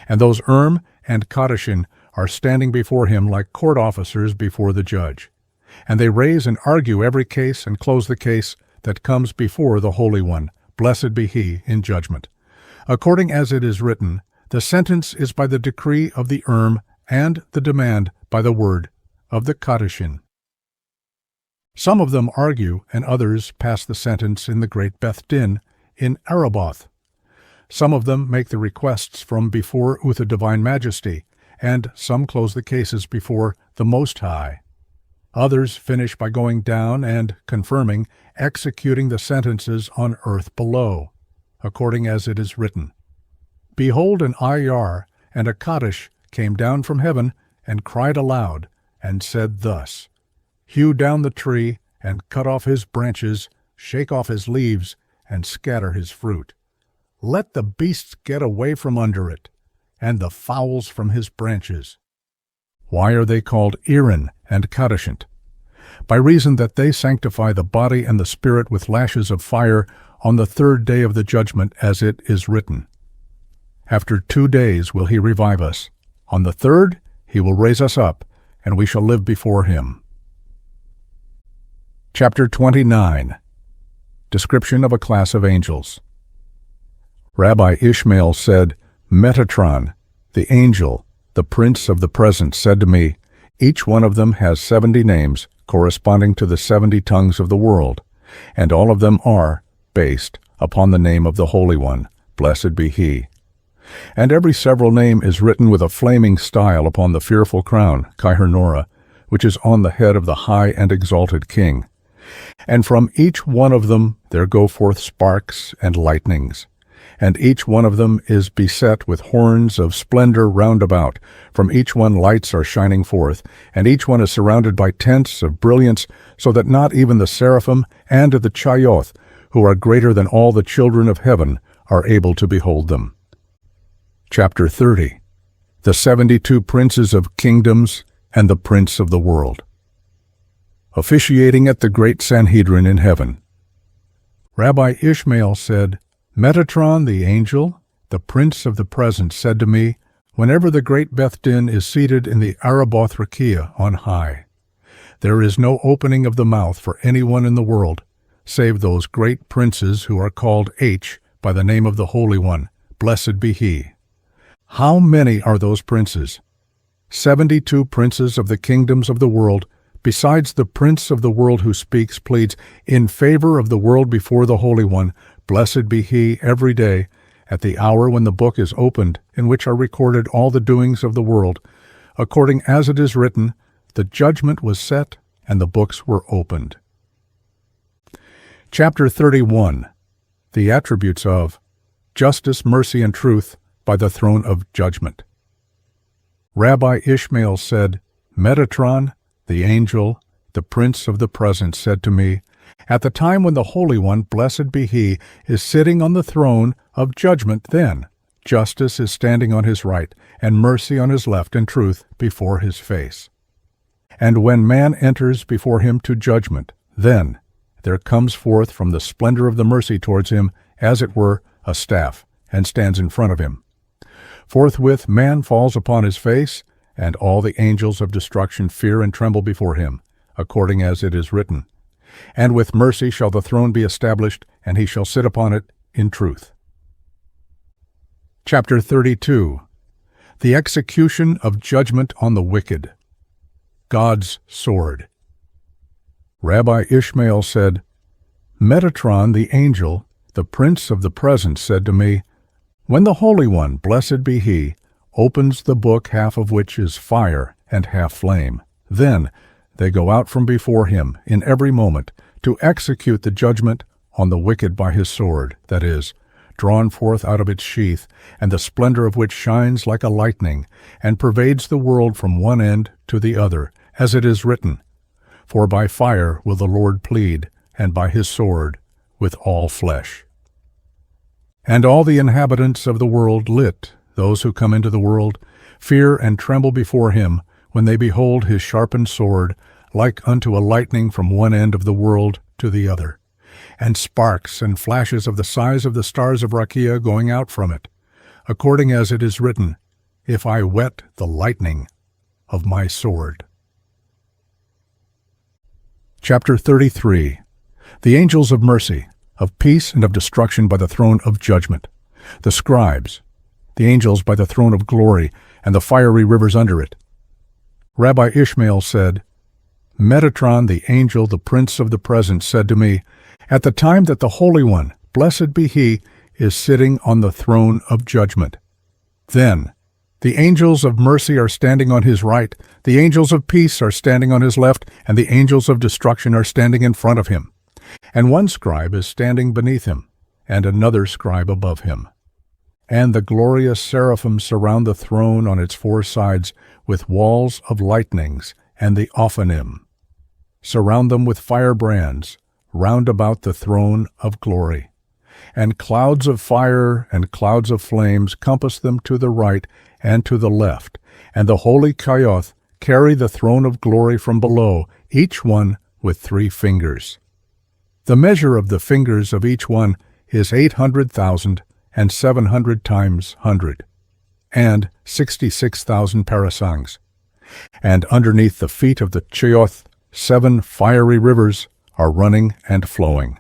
And those Urim and Kadishin are standing before him like court officers before the judge. And they raise and argue every case and close the case that comes before the Holy One, blessed be he, in judgment. According as it is written, the sentence is by the decree of the Urim, and the demand by the word of the Kadishin. Some of them argue, and others pass the sentence in the great Beth Din in Araboth. Some of them make the requests from before the divine majesty, and some close the cases before the Most High. Others finish by going down and confirming, executing the sentences on earth below, according as it is written. Behold, an IR and a Kaddish came down from heaven, and cried aloud, and said thus, Hew down the tree, and cut off his branches, shake off his leaves, and scatter his fruit. Let the beasts get away from under it, and the fowls from his branches. Why are they called Urim and Kadishint? By reason that they sanctify the body and the spirit with lashes of fire on the third day of the judgment, as it is written. After 2 days will he revive us. On the third he will raise us up, and we shall live before him. Chapter 29. Description of a class of angels. Rabbi Ishmael said, Metatron, the angel, the prince of the present, said to me, each one of them has 70 names corresponding to the 70 tongues of the world, and all of them are based upon the name of the Holy One, blessed be he. And every several name is written with a flaming style upon the fearful crown, Kai-Hernora, which is on the head of the high and exalted king. And from each one of them there go forth sparks and lightnings. And each one of them is beset with horns of splendor round about. From each one lights are shining forth, and each one is surrounded by tents of brilliance, so that not even the seraphim and the chayoth, who are greater than all the children of heaven, are able to behold them. Chapter 30. The 72 princes of kingdoms and the prince of the world. Officiating at the great Sanhedrin in heaven. Rabbi Ishmael said, Metatron the angel, the prince of the present, said to me, whenever the great Beth Din is seated in the Araboth Rakia on high, there is no opening of the mouth for anyone in the world, save those great princes who are called H by the name of the Holy One, blessed be he. How many are those princes? 72 princes of the kingdoms of the world, besides the prince of the world who speaks, pleads in favor of the world before the Holy One, blessed be he, every day, at the hour when the book is opened, in which are recorded all the doings of the world. According as it is written, the judgment was set, and the books were opened. Chapter 31. The attributes of justice, mercy, and truth by the throne of judgment. Rabbi Ishmael said, Metatron, the angel, the prince of the present, said to me, at the time when the Holy One, blessed be he, is sitting on the throne of judgment, then justice is standing on his right, and mercy on his left, and truth before his face. And when man enters before him to judgment, Then there comes forth from the splendor of the mercy towards him, as it were, a staff, and stands in front of him. Forthwith man falls upon his face, and all the angels of destruction fear and tremble before him, according as it is written. And with mercy shall the throne be established, and he shall sit upon it in truth. Chapter 32. The execution of judgment on the wicked. God's sword. Rabbi Ishmael said, Metatron the angel, the prince of the presence, said to me, When the Holy One, blessed be he, opens the book, half of which is fire and half flame, then they go out from before him in every moment to execute the judgment on the wicked by his sword, that is, drawn forth out of its sheath, and the splendor of which shines like a lightning, and pervades the world from one end to the other, as it is written, For by fire will the Lord plead, and by his sword with all flesh. And all the inhabitants of the world lit, those who come into the world, fear and tremble before him, when they behold his sharpened sword, like unto a lightning from one end of the world to the other, and sparks and flashes of the size of the stars of Rakia going out from it, according as it is written, If I wet the lightning of my sword. Chapter 33. The angels of mercy, of peace and of destruction by the throne of judgment, the scribes, the angels by the throne of glory, and the fiery rivers under it. Rabbi Ishmael said, Metatron the angel, the prince of the presence, said to me, At the time that the Holy One, blessed be he, is sitting on the throne of judgment. Then the angels of mercy are standing on his right, the angels of peace are standing on his left, and the angels of destruction are standing in front of him. And one scribe is standing beneath him, and another scribe above him. And the glorious seraphim surround the throne on its four sides with walls of lightnings, and the ha-Panim. Surround them with firebrands, round about the throne of glory. And clouds of fire and clouds of flames compass them to the right and to the left, and the holy Kayoth carry the throne of glory from below, each one with 3 fingers. The measure of the fingers of each one is 800,000 and 700 times 100, and 66,000 parasangs. And underneath the feet of the Kayoth 7 fiery rivers are running and flowing.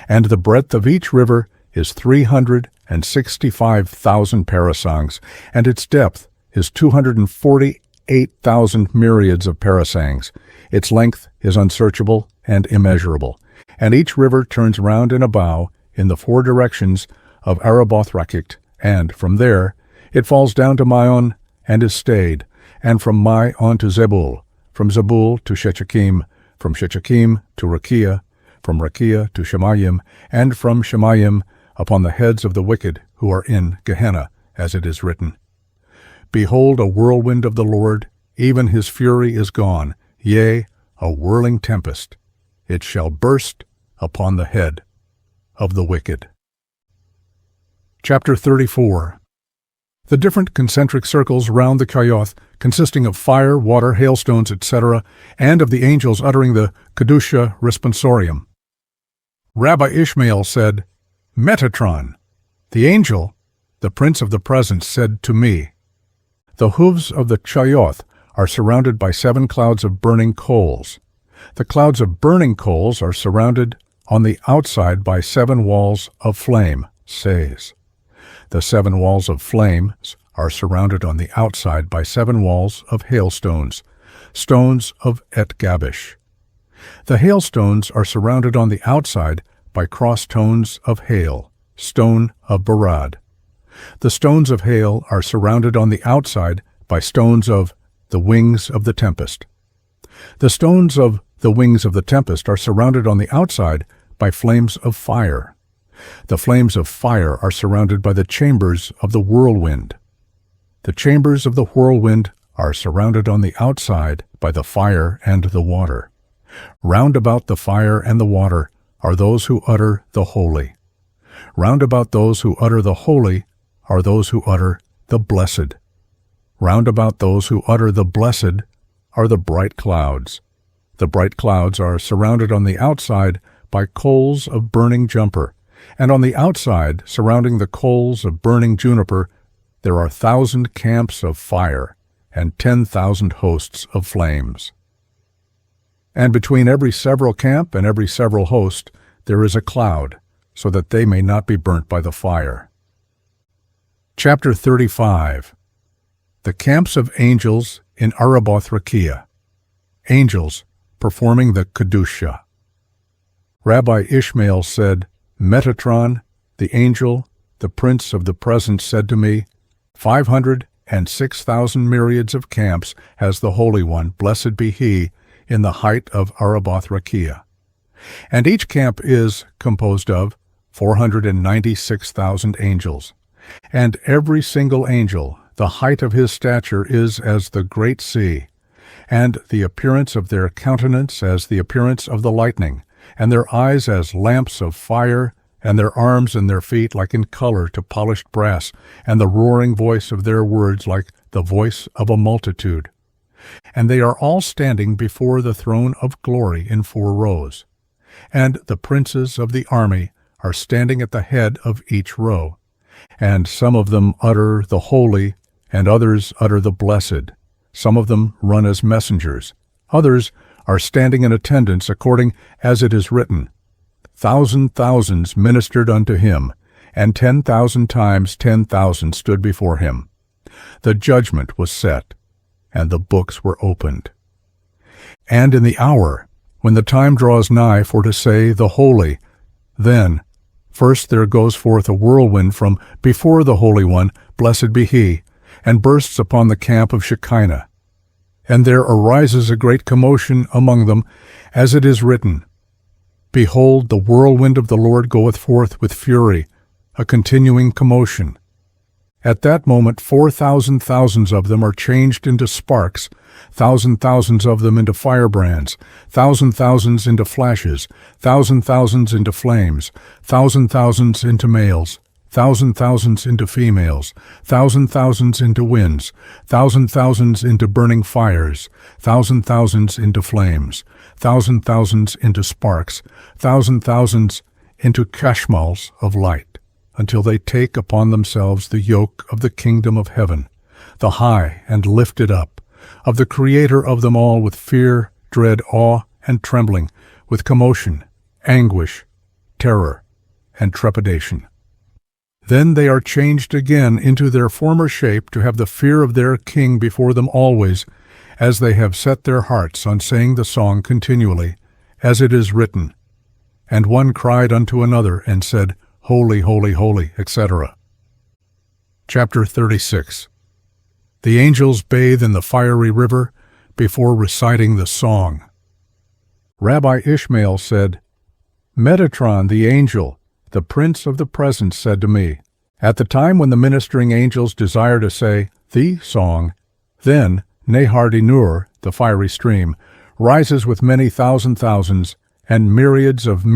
And the breadth of each river is 365,000 parasangs, and its depth is 248,000 myriads of parasangs. Its length is unsearchable and immeasurable. And each river turns round in a bow in the 4 directions of Araboth-Rakik, and from there it falls down to Maon and is stayed, and from Mai on to Zebul, from Zebul to Shechachim, from Shechachim to Rakia, from Rakia to Shemayim, and from Shemayim upon the heads of the wicked who are in Gehenna, as it is written. Behold, a whirlwind of the Lord, even his fury is gone, yea, a whirling tempest. It shall burst upon the head of the wicked. Chapter 34. The different concentric circles round the Kayoth, consisting of fire, water, hailstones, etc., and of the angels uttering the Kedusha responsorium. Rabbi Ishmael said, Metatron, the angel, the prince of the presence, said to me, The hooves of the Kayoth are surrounded by 7 clouds of burning coals. The clouds of burning coals are surrounded on the outside by 7 walls of flame, says. The 7 walls of flames are surrounded on the outside by 7 walls of hailstones, stones of Et-Gabish. The hailstones are surrounded on the outside by cross tones of hail, stone of Barad. The stones of hail are surrounded on the outside by stones of the wings of the tempest. The stones of the wings of the tempest are surrounded on the outside by flames of fire. The flames of fire are surrounded by the chambers of the whirlwind. The chambers of the whirlwind are surrounded on the outside by the fire and the water. Round about the fire and the water are those who utter the holy. Round about those who utter the holy are those who utter the blessed. Round about those who utter the blessed are the bright clouds. The bright clouds are surrounded on the outside by coals of burning juniper, and on the outside, surrounding the coals of burning juniper, there are 1,000 camps of fire and 10,000 hosts of flames. And between every several camp and every several host there is a cloud, so that they may not be burnt by the fire. Chapter 35. The camps of angels in Araboth-Rakia. Angels performing the Kedusha. Rabbi Ishmael said, Metatron, the angel, the prince of the present, said to me, 506,000 myriads of camps has the Holy One, blessed be He, in the height of Araboth-Rakia. And each camp is composed of 496,000 angels. And every single angel, the height of his stature is as the great sea, and the appearance of their countenance as the appearance of the lightning, and their eyes as lamps of fire, and their arms and their feet like in color to polished brass, and the roaring voice of their words like the voice of a multitude. And they are all standing before the throne of glory in 4 rows. And the princes of the army are standing at the head of each row. And some of them utter the holy, and others utter the blessed. Some of them run as messengers. Others are standing in attendance according as it is written. 1,000 thousands ministered unto him, and 10,000 times 10,000 stood before him. The judgment was set, and the books were opened. And in the hour, when the time draws nigh for to say the holy, then first there goes forth a whirlwind from before the Holy One, blessed be He, and bursts upon the camp of Shekinah. And there arises a great commotion among them, as it is written, Behold, the whirlwind of the Lord goeth forth with fury, a continuing commotion. At that moment 4,000 thousands of them are changed into sparks, 1,000 thousands of them into firebrands, 1,000 thousands into flashes, 1,000 thousands into flames, 1,000 thousands into males, 1,000 thousands into females, 1,000 thousands into winds, 1,000 thousands into burning fires, 1,000 thousands into flames, 1,000 thousands into sparks, 1,000 thousands into kashmals of light, until they take upon themselves the yoke of the kingdom of heaven, the high and lifted up, of the Creator of them all, with fear, dread, awe, and trembling, with commotion, anguish, terror, and trepidation. Then they are changed again into their former shape to have the fear of their King before them always, as they have set their hearts on saying the song continually, as it is written. And one cried unto another and said, Holy, holy, holy, etc. Chapter 36. The angels bathe in the fiery river before reciting the song. Rabbi Ishmael said, Metatron the angel, the prince of the present, said to me, At the time when the ministering angels desire to say the song, then Nehar-Dinur, the fiery stream, rises with many thousand thousands and myriads of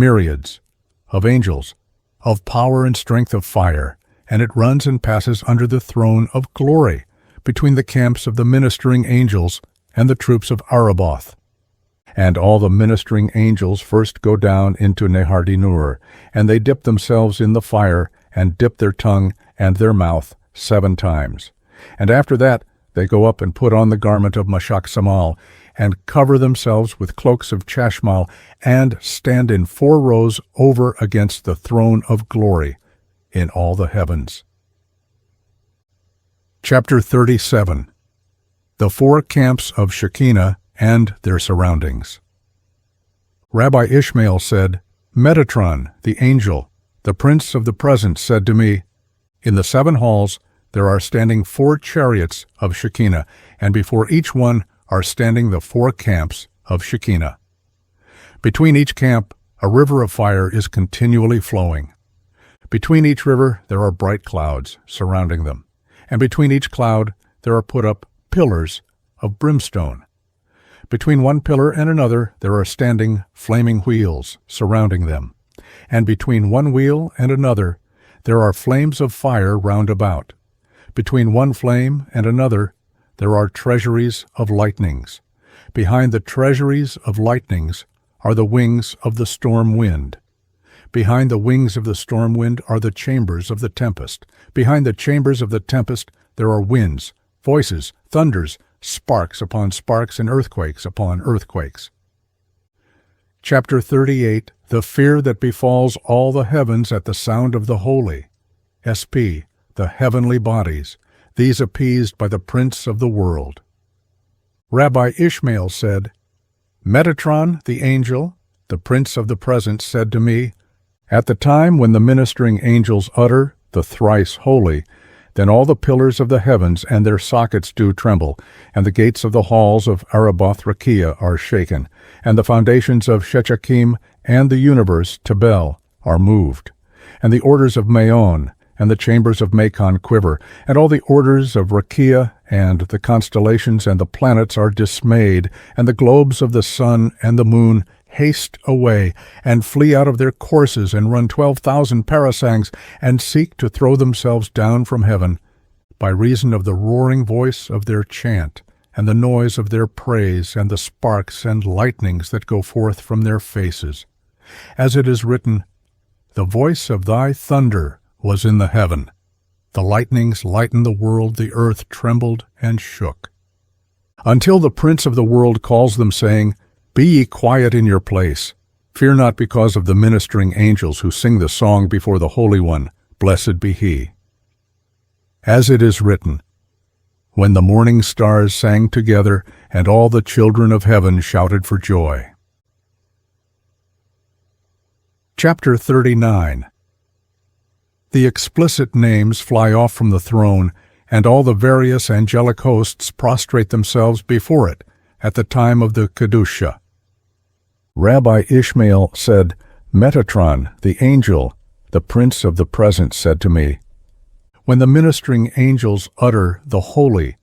angels, of power and strength of fire, and it runs and passes under the throne of glory, between the camps of the ministering angels and the troops of Araboth. And all the ministering angels first go down into Nehar-Dinur, and they dip themselves in the fire, and dip their tongue and their mouth 7 times. And after that they go up and put on the garment of Mashak-Samal, and cover themselves with cloaks of Chashmal, and stand in 4 rows over against the throne of glory in all the heavens. Chapter 37. The 4 camps of Shekinah and their surroundings. Rabbi Ishmael said, Metatron, the angel, the prince of the present, said to me, In the 7 halls there are standing 4 chariots of Shekinah, and before each one are standing the 4 camps of Shekinah. Between each camp a river of fire is continually flowing. Between each river there are bright clouds surrounding them, and between each cloud there are put up pillars of brimstone. Between one pillar and another there are standing flaming wheels surrounding them, and between one wheel and another there are flames of fire round about. Between one flame and another there are treasuries of lightnings. Behind the treasuries of lightnings are the wings of the storm wind. Behind the wings of the storm wind are the chambers of the tempest. Behind the chambers of the tempest there are winds, voices, thunders, sparks upon sparks, and earthquakes upon earthquakes. Chapter 38. The fear that befalls all the heavens at the sound of the holy. SP. The heavenly bodies, these appeased by the prince of the world. Rabbi Ishmael said, Metatron, the angel, the prince of the present, said to me, At the time when the ministering angels utter the thrice holy, then all the pillars of the heavens and their sockets do tremble, and the gates of the halls of Araboth Rakia are shaken, and the foundations of Shechachim and the universe, Tabel, are moved, and the orders of Maon and the chambers of Macon quiver, and all the orders of Rakia and the constellations and the planets are dismayed, and the globes of the sun and the moon haste away, and flee out of their courses, and run 12,000 parasangs, and seek to throw themselves down from heaven, by reason of the roaring voice of their chant, and the noise of their praise, and the sparks and lightnings that go forth from their faces. As it is written, The voice of thy thunder was in the heaven. The lightnings lightened the world, the earth trembled and shook. Until the prince of the world calls them, saying, Be ye quiet in your place. Fear not because of the ministering angels who sing the song before the Holy One, blessed be he. As it is written, When the morning stars sang together, and all the children of heaven shouted for joy. Chapter 39. The explicit names fly off from the throne, and all the various angelic hosts prostrate themselves before it at the time of the Kedusha. Rabbi Ishmael said, Metatron, the angel, the prince of the present, said to me, When the ministering angels utter the holy,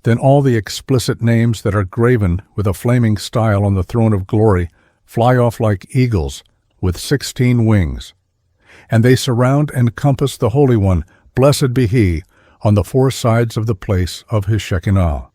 then all the explicit names that are graven with a flaming style on the throne of glory fly off like eagles with 16 wings. And they surround and compass the Holy One, blessed be he, on the four sides of the place of his Shekinah.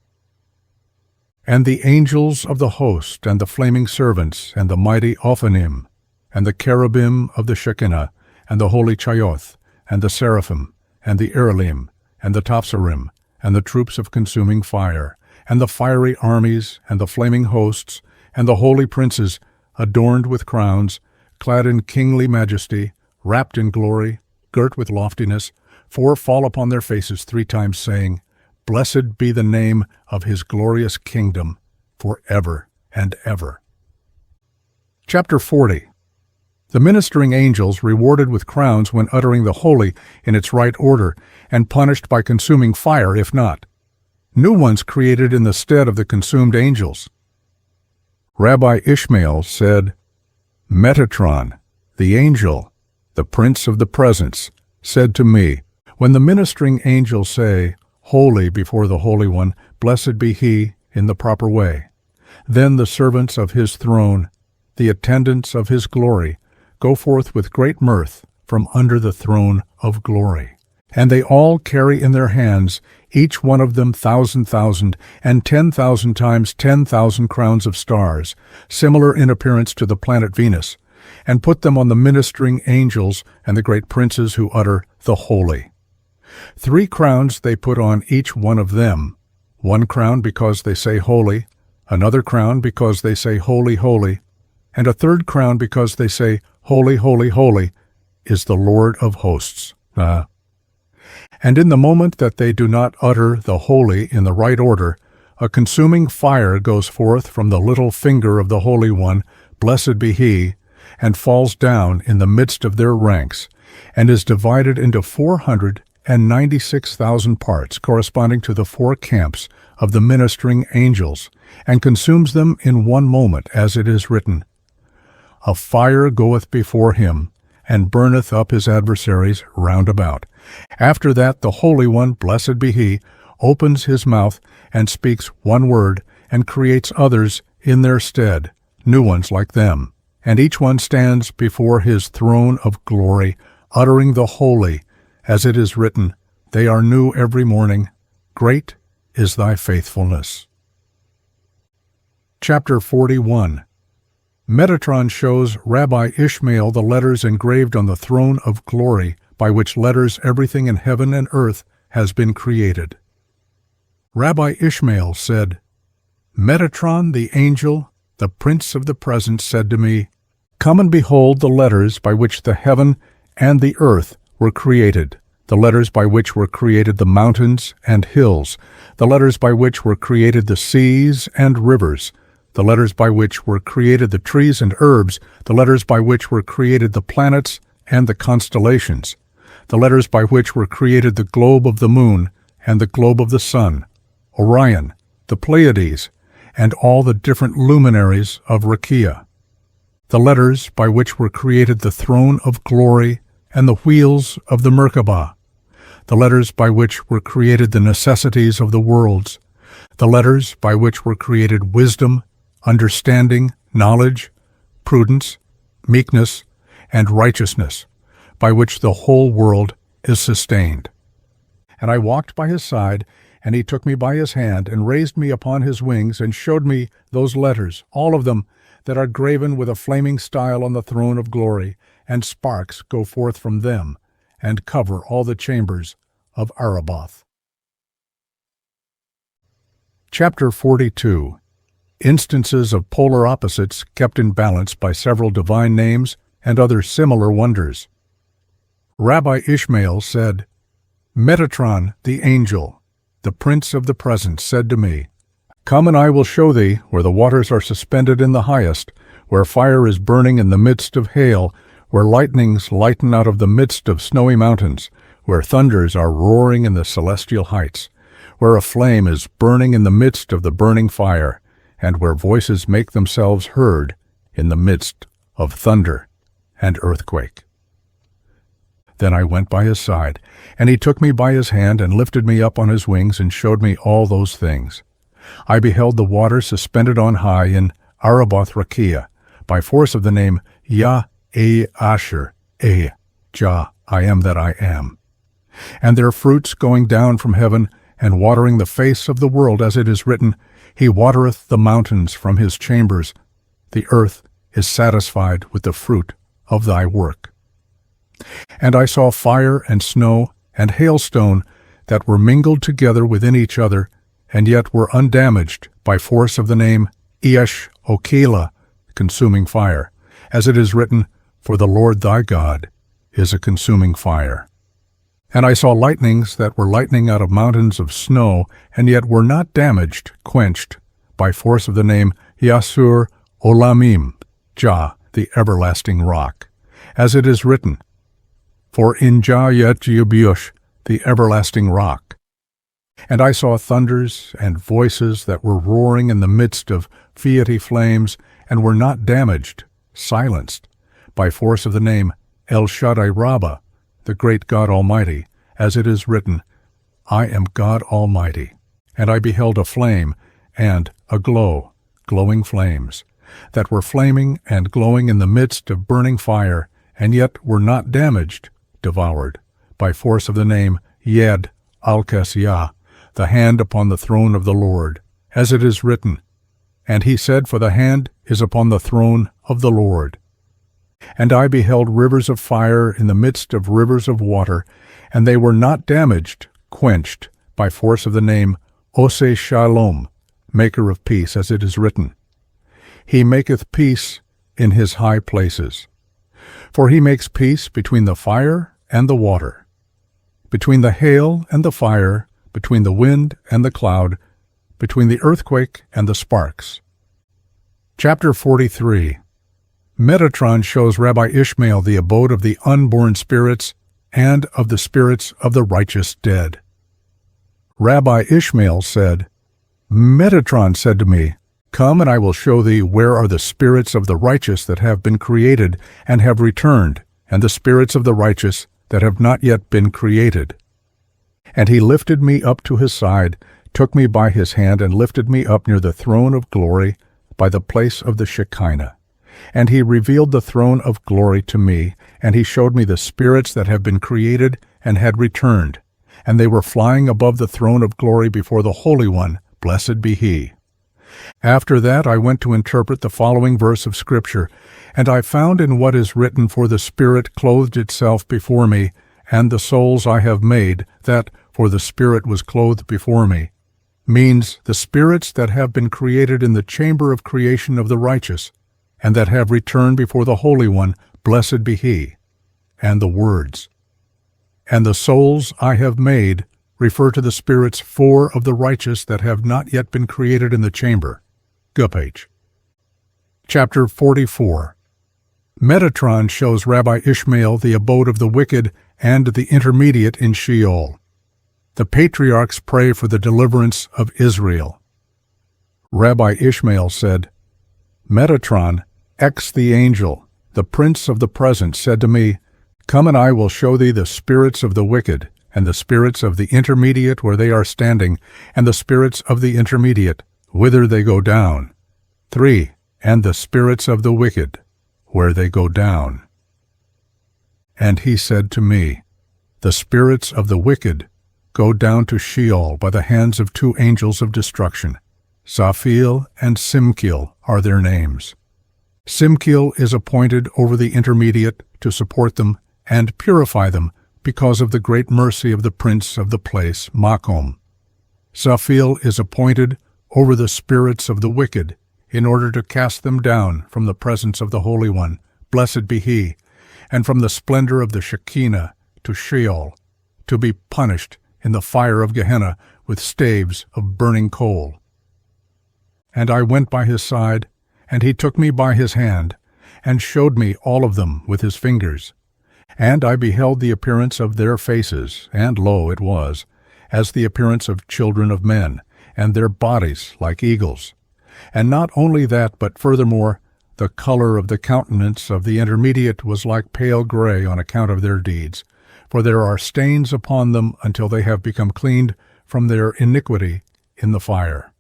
And the angels of the host, and the flaming servants, and the mighty ha-Panim, and the cherubim of the Shekinah, and the holy Chayoth, and the seraphim, and the Erelim, and the Topsarim, and the troops of consuming fire, and the fiery armies, and the flaming hosts, and the holy princes, adorned with crowns, clad in kingly majesty, wrapped in glory, girt with loftiness, four fall upon their faces 3 times, saying, Blessed be the name of his glorious kingdom, for ever and ever. Chapter 40. The ministering angels rewarded with crowns when uttering the holy in its right order, and punished by consuming fire if not. New ones created in the stead of the consumed angels. Rabbi Ishmael said, Metatron, the angel, the prince of the presence, said to me, When the ministering angels say, Holy before the Holy One, blessed be he, in the proper way, then the servants of his throne, the attendants of his glory, go forth with great mirth from under the throne of glory. And they all carry in their hands, each one of them 1,000,000, and 10,000 times 10,000 crowns of stars, similar in appearance to the planet Venus, and put them on the ministering angels and the great princes who utter the holy. 3 crowns they put on each one of them, 1 crown because they say holy, another crown because they say holy, holy, and a 3rd crown because they say holy, holy, holy is the Lord of hosts. And in the moment that they do not utter the holy in the right order, a consuming fire goes forth from the little finger of the Holy One, blessed be he, and falls down in the midst of their ranks, and is divided into 496,000 parts, corresponding to the 4 camps of the ministering angels, and consumes them in 1 moment, as it is written, A fire goeth before him, and burneth up his adversaries round about. After that the Holy One, blessed be he, opens his mouth, and speaks 1 word, and creates others in their stead, new ones like them. And each one stands before his throne of glory, uttering the holy, as it is written, They are new every morning. Great is thy faithfulness. Chapter 41. Metatron shows Rabbi Ishmael the letters engraved on the throne of glory, by which letters everything in heaven and earth has been created. Rabbi Ishmael said, Metatron the angel, the prince of the present, said to me, Come and behold the letters by which the heaven and the earth were created, the letters by which were created the mountains and hills, the letters by which were created the seas and rivers, the letters by which were created the trees and herbs, the letters by which were created the planets and the constellations, the letters by which were created the globe of the moon and the globe of the sun, Orion, the Pleiades, and all the different luminaries of Rakia, the letters by which were created the throne of glory and the wheels of the Merkabah, the letters by which were created the necessities of the worlds, the letters by which were created wisdom, understanding, knowledge, prudence, meekness, and righteousness, by which the whole world is sustained. And I walked by his side, and he took me by his hand, and raised me upon his wings, and showed me those letters, all of them, that are graven with a flaming style on the throne of glory, and sparks go forth from them, and cover all the chambers of Araboth. Chapter 42. Instances of polar opposites kept in balance by several divine names and other similar wonders. Rabbi Ishmael said, Metatron the angel, the prince of the present, said to me, Come and I will show thee where the waters are suspended in the highest, where fire is burning in the midst of hail, where lightnings lighten out of the midst of snowy mountains, where thunders are roaring in the celestial heights, where a flame is burning in the midst of the burning fire, and where voices make themselves heard in the midst of thunder and earthquake. Then I went by his side, and he took me by his hand and lifted me up on his wings and showed me all those things. I beheld the water suspended on high in Araboth Rakia, by force of the name Yah-Asher, Jah, I am that I am. And their fruits going down from heaven, and watering the face of the world, as it is written, He watereth the mountains from his chambers. The earth is satisfied with the fruit of thy work. And I saw fire and snow and hailstone that were mingled together within each other, and yet were undamaged by force of the name Esh-Okela, consuming fire, as it is written, For the Lord thy God is a consuming fire. And I saw lightnings that were lightning out of mountains of snow, and yet were not damaged, quenched, by force of the name Yasur Olamim, Jah, the everlasting rock, as it is written, For in Jah yet Yebush, the everlasting rock. And I saw thunders and voices that were roaring in the midst of fiery flames, and were not damaged, silenced, by force of the name El Shaddai Rabbah, the great God Almighty, as it is written, I am God Almighty. And I beheld a flame and a glow, glowing flames, that were flaming and glowing in the midst of burning fire, and yet were not damaged, devoured, by force of the name Yed Al-Kasiyah, the hand upon the throne of the Lord, as it is written, And he said, For the hand is upon the throne of the Lord. And I beheld rivers of fire in the midst of rivers of water, and they were not damaged, quenched, by force of the name Oseh Shalom, maker of peace, as it is written, He maketh peace in his high places. For he makes peace between the fire and the water, between the hail and the fire, between the wind and the cloud, between the earthquake and the sparks. Chapter 43. Metatron shows Rabbi Ishmael the abode of the unborn spirits and of the spirits of the righteous dead. Rabbi Ishmael said, Metatron said to me, Come and I will show thee where are the spirits of the righteous that have been created and have returned, and the spirits of the righteous that have not yet been created. And he lifted me up to his side, took me by his hand, and lifted me up near the throne of glory by the place of the Shekinah. And he revealed the throne of glory to me, and he showed me the spirits that have been created and had returned, and they were flying above the throne of glory before the Holy One, blessed be he. After that I went to interpret the following verse of Scripture, and I found in what is written, "For the Spirit clothed itself before me, and the souls I have made," that "for the Spirit was clothed before me," means the spirits that have been created in the chamber of creation of the righteous, and that have returned before the Holy One, blessed be He. And the words, "and the souls I have made," refer to the spirits four of the righteous that have not yet been created in the chamber. Go page. Chapter 44. Metatron shows Rabbi Ishmael the abode of the wicked and the intermediate in Sheol. The patriarchs pray for the deliverance of Israel. Rabbi Ishmael said, "Metatron, the angel, the prince of the present, said to me, 'Come and I will show thee the spirits of the wicked, and the spirits of the intermediate where they are standing, and the spirits of the intermediate, whither they go down. 3. And the spirits of the wicked, where they go down.' And he said to me, 'The spirits of the wicked go down to Sheol by the hands of two angels of destruction. Zaphil and Simkil are their names. Simkil is appointed over the intermediate to support them and purify them because of the great mercy of the prince of the place, Makom. Zaphil is appointed over the spirits of the wicked in order to cast them down from the presence of the Holy One, blessed be He, and from the splendor of the Shekinah to Sheol, to be punished in the fire of Gehenna with staves of burning coal. And I went by his side, and he took me by his hand, and showed me all of them with his fingers. And I beheld the appearance of their faces, and lo, it was, as the appearance of children of men, and their bodies like eagles. And not only that, but furthermore, the color of the countenance of the intermediate was like pale gray on account of their deeds, for there are stains upon them until they have become cleaned from their iniquity in the fire.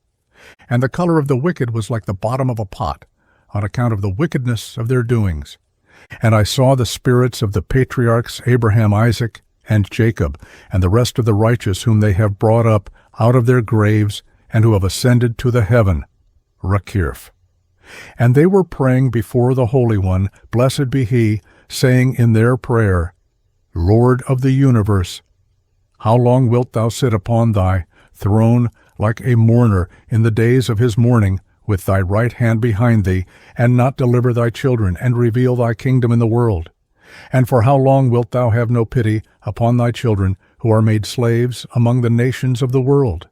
And the color of the wicked was like the bottom of a pot, on account of the wickedness of their doings. And I saw the spirits of the patriarchs Abraham, Isaac, and Jacob, and the rest of the righteous whom they have brought up out of their graves, and who have ascended to the heaven, Rakirf. And they were praying before the Holy One, blessed be He, saying in their prayer, Lord of the universe, how long wilt thou sit upon thy throne like a mourner in the days of his mourning, with thy right hand behind thee, and not deliver thy children, and reveal thy kingdom in the world? And for how long wilt thou have no pity upon thy children, who are made slaves among the nations of the world?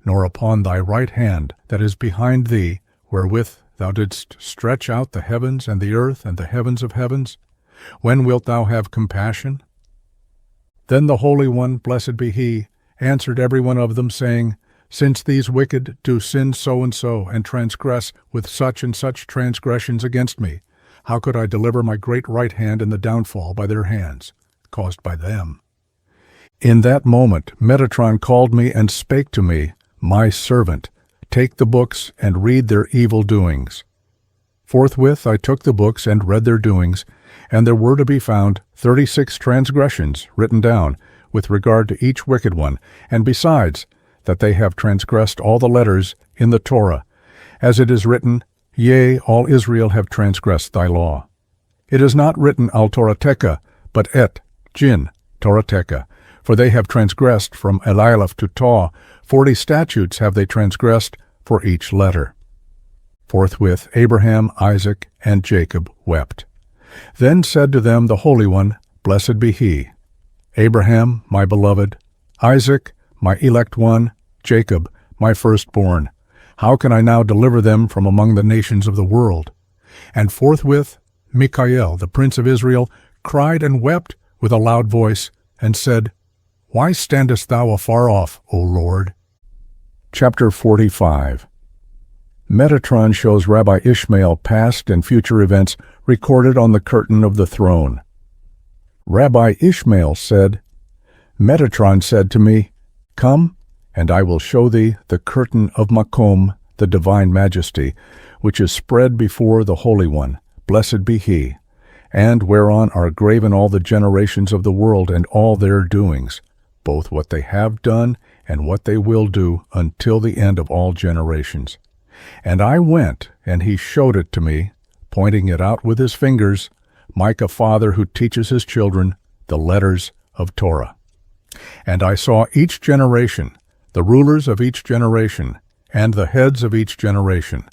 Nor upon thy right hand that is behind thee, wherewith thou didst stretch out the heavens and the earth and the heavens of heavens? When wilt thou have compassion? Then the Holy One, blessed be He, answered every one of them, saying, Since these wicked do sin so and transgress with such and such transgressions against me, how could I deliver my great right hand in the downfall by their hands, caused by them? In that moment Metatron called me and spake to me, My servant, take the books and read their evil doings. Forthwith I took the books and read their doings, and there were to be found 36 transgressions written down with regard to each wicked one, and besides, that they have transgressed all the letters in the Torah, as it is written, Yea, all Israel have transgressed thy law. It is not written al Torateka, but et, Jin, Torateka, for they have transgressed from Elileph to Taw, 40 statutes have they transgressed for each letter. Forthwith Abraham, Isaac, and Jacob wept. Then said to them the Holy One, Blessed be He, Abraham, my beloved, Isaac, my elect one, Jacob, my firstborn. How can I now deliver them from among the nations of the world? And forthwith Michael, the prince of Israel, cried and wept with a loud voice, and said, Why standest thou afar off, O Lord? Chapter 45. Metatron shows Rabbi Ishmael past and future events recorded on the curtain of the throne. Rabbi Ishmael said, Metatron said to me, Come, and I will show thee the curtain of Makom, the divine majesty, which is spread before the Holy One, blessed be He, and whereon are graven all the generations of the world and all their doings, both what they have done and what they will do until the end of all generations. And I went, and he showed it to me, pointing it out with his fingers, like a father who teaches his children the letters of Torah. And I saw each generation, the rulers of each generation, and the heads of each generation,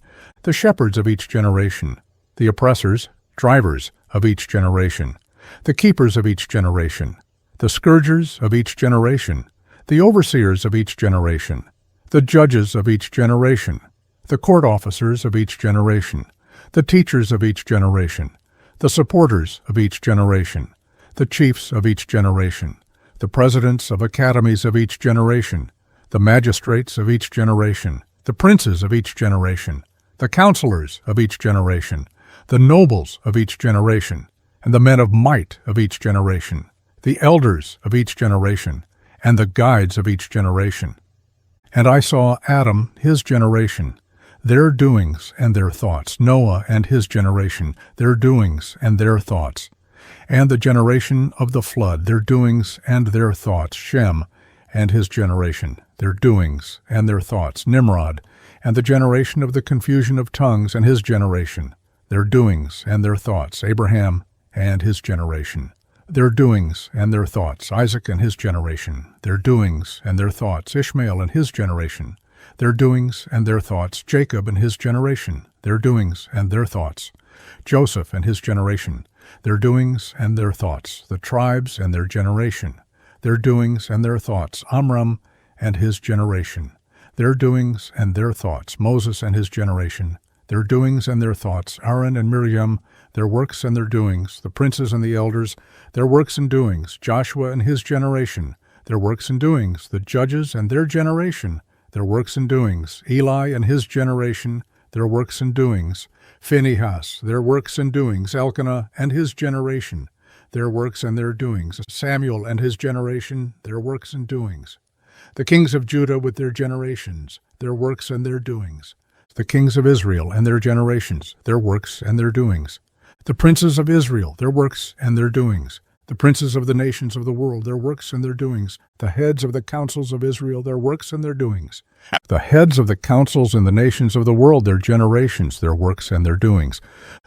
the shepherds of each generation, the oppressors, drivers of each generation, the keepers of each generation, the scourgers of each generation, the overseers of each generation, the judges of each generation, the court officers of each generation, the teachers of each generation, the supporters of each generation, the chiefs of each generation, the presidents of academies of each generation, the magistrates of each generation, the princes of each generation, the counselors of each generation, the nobles of each generation, and the men of might of each generation, the elders of each generation, and the guides of each generation. And I saw Adam, his generation, their doings and their thoughts, Noah and his generation, their doings and their thoughts, and the generation of the flood, their doings and their thoughts, Shem and his generation, their doings and their thoughts, Nimrod, and the generation of the confusion of tongues and his generation, their doings and their thoughts, Abraham and his generation, their doings and their thoughts, Isaac and his generation, their doings and their thoughts, Ishmael and his generation, their doings and their thoughts, Jacob and his generation, their doings and their thoughts, Joseph and his generation, their doings and their thoughts, the tribes and their generation, their doings and their thoughts, Amram and his generation, their doings and their thoughts, Moses and his generation, their doings and their thoughts, Aaron and Miriam, their works and their doings, the princes and the elders, their works and doings, Joshua and his generation, their works and doings, the judges and their generation, their works and doings, Eli and his generation, their works and doings, Phinehas, their works and doings, Elkanah and his generation, their works and their doings, Samuel and his generation, their works and doings, the kings of Judah with their generations, their works and their doings, the kings of Israel and their generations, their works and their doings, the princes of Israel, their works and their doings, the princes of the nations of the world, their works and their doings, the heads of the councils of Israel, their works and their doings, the heads of the councils in the nations of the world, their generations, their works and their doings,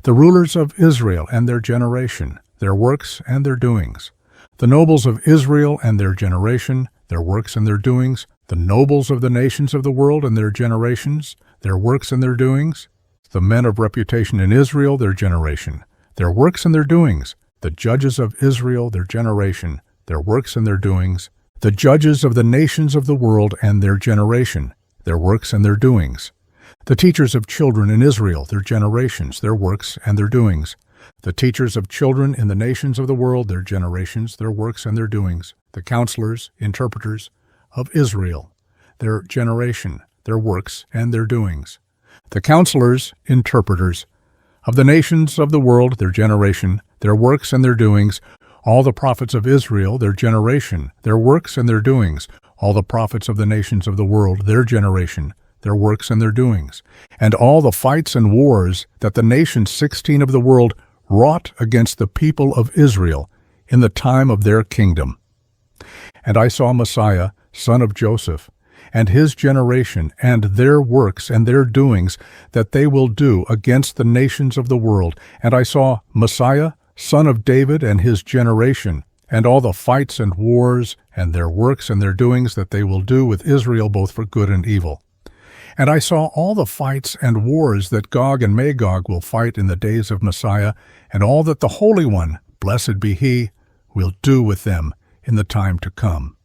the rulers of Israel and their generation, their works and their doings, the nobles of Israel and their generation, their works and their doings, the nobles of the nations of the world and their generations, their works and their doings, the men of reputation in Israel, their generation, their works and their doings, the judges of Israel, their generation, their works and their doings, the judges of the nations of the world and their generation, their works and their doings, the teachers of children in Israel, their generations, their works and their doings, the teachers of children in the nations of the world, their generations, their works and their doings, the counselors, interpreters of Israel, their generation, their works and their doings, the counselors, interpreters of the nations of the world, their generation, their works and their doings, all the prophets of Israel, their generation, their works and their doings, all the prophets of the nations of the world, their generation, their works and their doings, and all the fights and wars that the nations 16 of the world wrought against the people of Israel in the time of their kingdom. And I saw Messiah, son of Joseph, and his generation, and their works and their doings that they will do against the nations of the world. And I saw Messiah, son of David, and his generation, and all the fights and wars, and their works and their doings that they will do with Israel both for good and evil. And I saw all the fights and wars that Gog and Magog will fight in the days of Messiah, and all that the Holy One, blessed be he, will do with them in the time to come.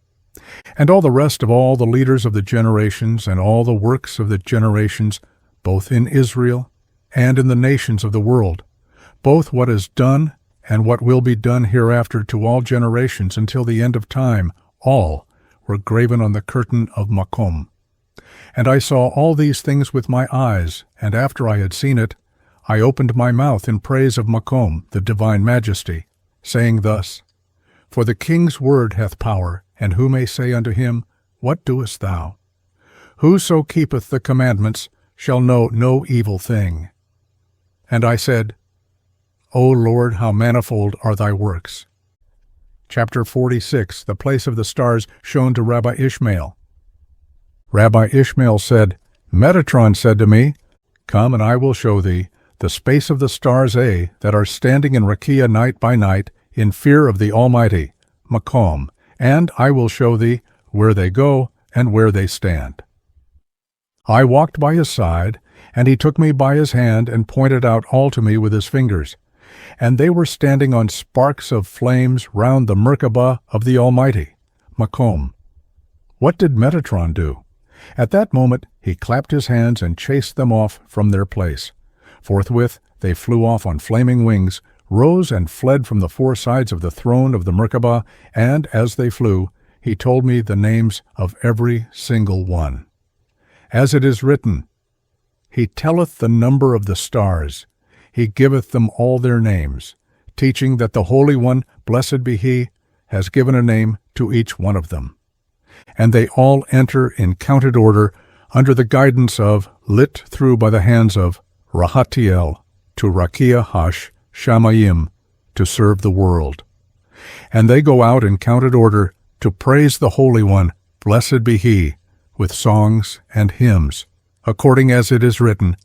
And all the rest of all the leaders of the generations, and all the works of the generations, both in Israel and in the nations of the world, both what is done and what will be done hereafter to all generations until the end of time, all were graven on the curtain of Makom. And I saw all these things with my eyes, and after I had seen it, I opened my mouth in praise of Makom, the divine majesty, saying thus, For the king's word hath power, and who may say unto him, What doest thou? Whoso keepeth the commandments shall know no evil thing. And I said, O Lord, how manifold are thy works. Chapter 46, the place of the stars shown to Rabbi Ishmael. Rabbi Ishmael said, Metatron said to me, Come, and I will show thee the space of the stars, that are standing in Rakia night by night, in fear of the Almighty, Makom, and I will show thee where they go and where they stand. I walked by his side, and he took me by his hand and pointed out all to me with his fingers. And they were standing on sparks of flames round the Merkabah of the Almighty, Makom. What did Metatron do? At that moment he clapped his hands and chased them off from their place. Forthwith they flew off on flaming wings, rose and fled from the four sides of the throne of the Merkabah, and as they flew, he told me the names of every single one. As it is written, He telleth the number of the stars, He giveth them all their names, teaching that the Holy One, blessed be He, has given a name to each one of them. And they all enter in counted order, under the guidance of, lit through by the hands of, Rahatiel, to Rakia Hash Shamayim, to serve the world. And they go out in counted order to praise the Holy One, blessed be He, with songs and hymns, according as it is written,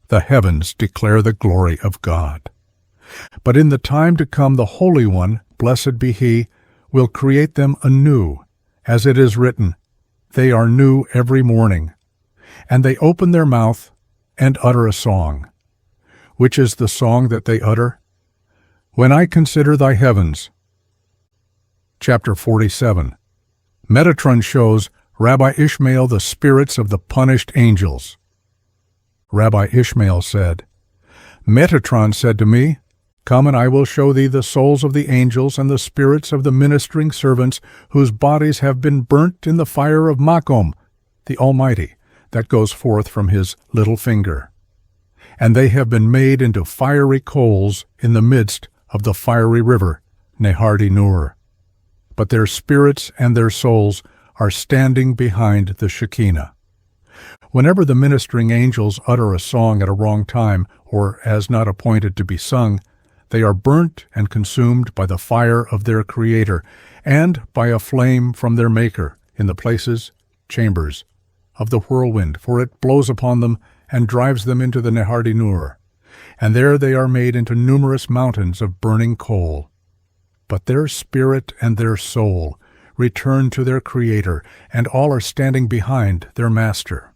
The heavens declare the glory of God. But in the time to come the Holy One, blessed be He, will create them anew, as it is written, They are new every morning. And they open their mouth and utter a song. Which is the song that they utter? When I consider thy heavens. Chapter 47. Metatron shows Rabbi Ishmael the spirits of the punished angels. Rabbi Ishmael said, Metatron said to me, Come, and I will show thee the souls of the angels and the spirits of the ministering servants whose bodies have been burnt in the fire of Makom, the Almighty, that goes forth from his little finger. And they have been made into fiery coals in the midst of the fiery river, Nehardi Nur. But their spirits and their souls are standing behind the Shekinah. Whenever the ministering angels utter a song at a wrong time, or as not appointed to be sung, they are burnt and consumed by the fire of their Creator, and by a flame from their Maker, in the places, chambers, of the whirlwind, for it blows upon them and drives them into the Nehardi Nur. And there they are made into numerous mountains of burning coal. But their spirit and their soul return to their Creator, and all are standing behind their Master.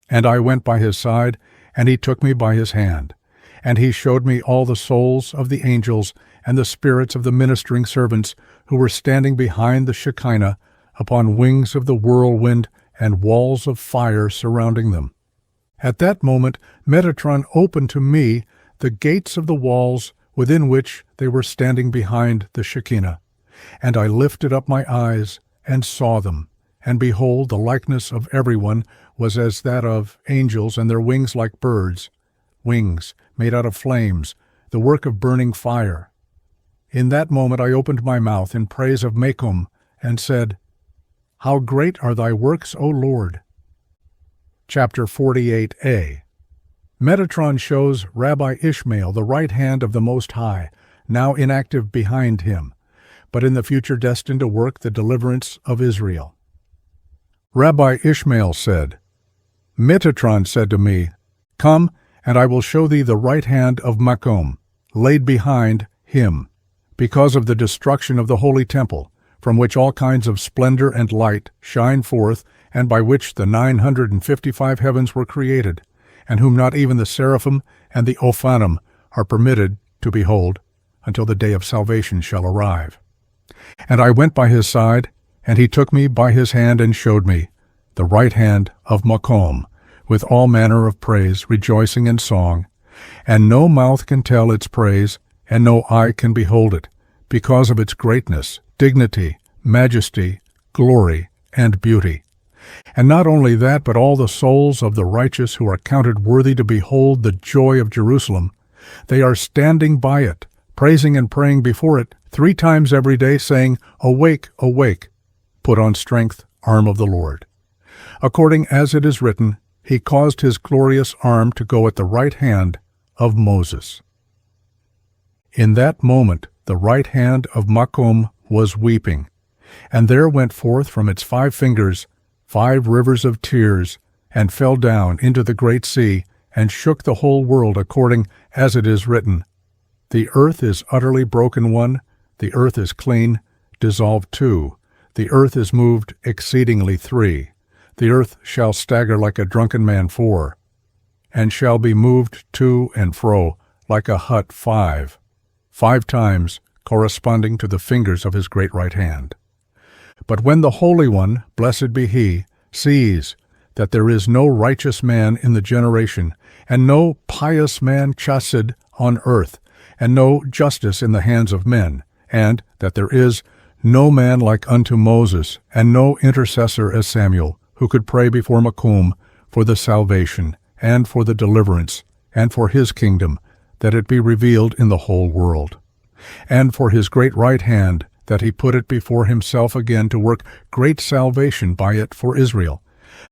And I went by his side, and he took me by his hand. And he showed me all the souls of the angels and the spirits of the ministering servants who were standing behind the Shekinah upon wings of the whirlwind and walls of fire surrounding them. At that moment Metatron opened to me the gates of the walls within which they were standing behind the Shekinah. And I lifted up my eyes and saw them, and behold, the likeness of everyone was as that of angels, and their wings like birds, wings made out of flames, the work of burning fire. In that moment I opened my mouth in praise of Makom, and said, How great are thy works, O Lord! Chapter 48a. Metatron shows Rabbi Ishmael the right hand of the Most High, now inactive behind him, but in the future destined to work the deliverance of Israel. Rabbi Ishmael said, Metatron said to me, Come, and I will show thee the right hand of Makom, laid behind him, because of the destruction of the holy temple, from which all kinds of splendor and light shine forth, and by which the 955 heavens were created, and whom not even the seraphim and the Ophanim are permitted to behold, until the day of salvation shall arrive. And I went by his side, and he took me by his hand and showed me the right hand of Makom, with all manner of praise, rejoicing and song, and no mouth can tell its praise, and no eye can behold it, because of its greatness, dignity, majesty, glory, and beauty. And not only that, but all the souls of the righteous who are counted worthy to behold the joy of Jerusalem, they are standing by it, praising and praying before it 3 times every day, saying, Awake, awake, put on strength, arm of the Lord. According as it is written, He caused His glorious arm to go at the right hand of Moses. In that moment the right hand of Makom was weeping, and there went forth from its 5 fingers 5 rivers of tears, and fell down into the great sea, and shook the whole world according as it is written. The earth is utterly broken one, the earth is clean, dissolved two, the earth is moved exceedingly three, the earth shall stagger like a drunken man four, and shall be moved to and fro like a hut five times, corresponding to the fingers of his great right hand. But when the Holy One, blessed be he, sees that there is no righteous man in the generation, and no pious man chased on earth, and no justice in the hands of men, and that there is no man like unto Moses, and no intercessor as Samuel, who could pray before Macomb for the salvation, and for the deliverance, and for his kingdom, that it be revealed in the whole world. And for his great right hand, that he put it before himself again to work great salvation by it for Israel.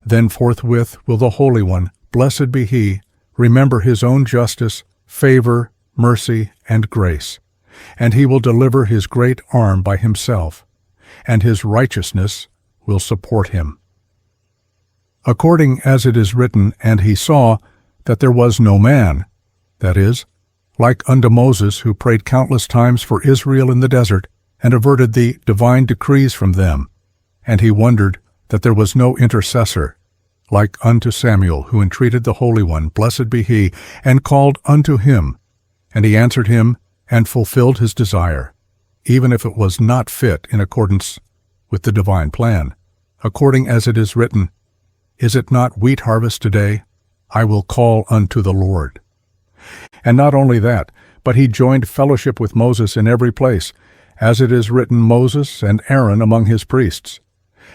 Then forthwith will the Holy One, blessed be he, remember his own justice, favor, mercy, and grace. And he will deliver his great arm by himself, and his righteousness will support him. According as it is written, and he saw that there was no man, that is, like unto Moses, who prayed countless times for Israel in the desert, and averted the divine decrees from them. And he wondered that there was no intercessor, like unto Samuel, who entreated the Holy One, blessed be he, and called unto him. And he answered him, and fulfilled his desire, even if it was not fit in accordance with the divine plan. According as it is written, Is it not wheat harvest today? I will call unto the Lord. And not only that, but he joined fellowship with Moses in every place, as it is written, Moses and Aaron among his priests.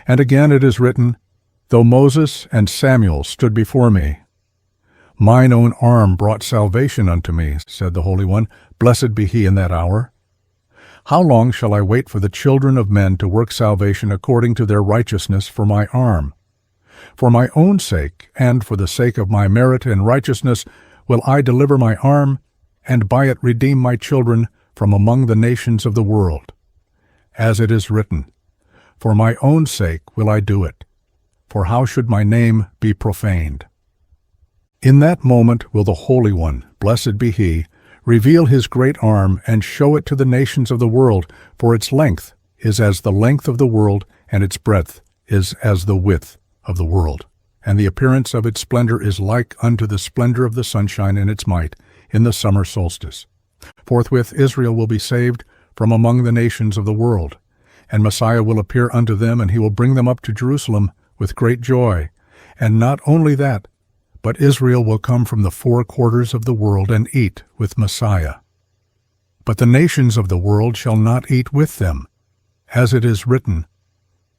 And again it is written, Though Moses and Samuel stood before me, mine own arm brought salvation unto me, said the Holy One, blessed be he in that hour. How long shall I wait for the children of men to work salvation according to their righteousness for my arm? For my own sake, and for the sake of my merit and righteousness, will I deliver my arm, and by it redeem my children from among the nations of the world. As it is written, For my own sake will I do it, for how should my name be profaned? In that moment will the Holy One, blessed be he, reveal his great arm, and show it to the nations of the world, for its length is as the length of the world, and its breadth is as the width of the world. And the appearance of its splendor is like unto the splendor of the sunshine in its might, in the summer solstice. Forthwith Israel will be saved from among the nations of the world, and Messiah will appear unto them, and he will bring them up to Jerusalem with great joy. And not only that, but Israel will come from the four quarters of the world and eat with Messiah. But the nations of the world shall not eat with them, as it is written,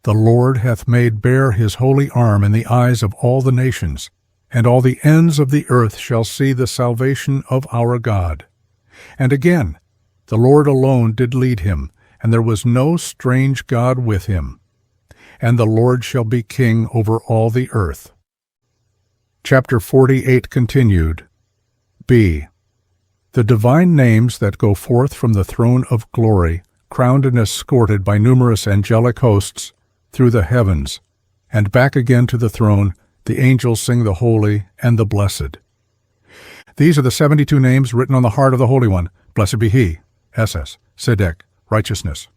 The Lord hath made bare his holy arm in the eyes of all the nations, and all the ends of the earth shall see the salvation of our God. And again, the Lord alone did lead him, and there was no strange God with him. And the Lord shall be king over all the earth. Chapter 48 continued. B. The divine names that go forth from the throne of glory, crowned and escorted by numerous angelic hosts, through the heavens, and back again to the throne, the angels sing the holy and the blessed. These are the 72 names written on the heart of the Holy One. Blessed be he, SS, Sedek, righteousness,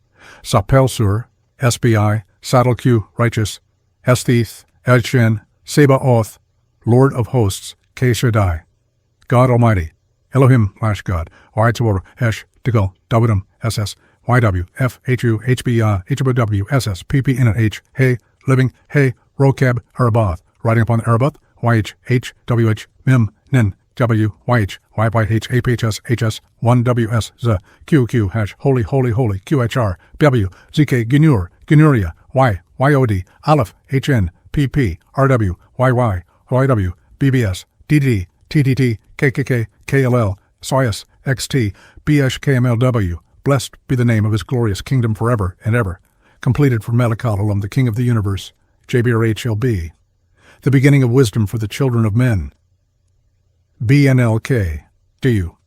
Sapelsur, SBI, Sadalq, righteous, Estheth, Elchen, Sebaoth, Lord of hosts, K Shaddai, God Almighty, Elohim / God, Oitzor, Hesh, Tigal, Davidum, SS, YW, F, HU, HBI, HW, SS, PP, in H, Hey, living, Hey, Rokeb, Arabath, riding upon the Arabath, YH, H, WH, Mim, Nin, W, YH, YH, APHS, HS, 1WS, Z, QQ, hash, holy, holy, holy, QHR, W, ZK, Gnur, Gnuria, Y, YOD, Aleph, HN, PP, RW, YY, YW, BBS, DD, TTT, KKK, KLL, Soyas, XT, BSKMLW, blessed be the name of his glorious kingdom forever and ever, completed for Melech-Olam, the King of the universe, JBRHLB, the beginning of wisdom for the children of men, BNLK, DU,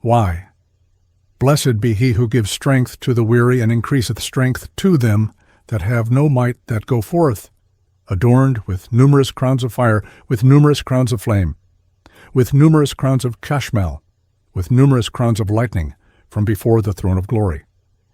Y. Blessed be he who gives strength to the weary and increaseth strength to them that have no might that go forth, adorned with numerous crowns of fire, with numerous crowns of flame. with numerous crowns of chashmal, with numerous crowns of lightning, from before the throne of glory.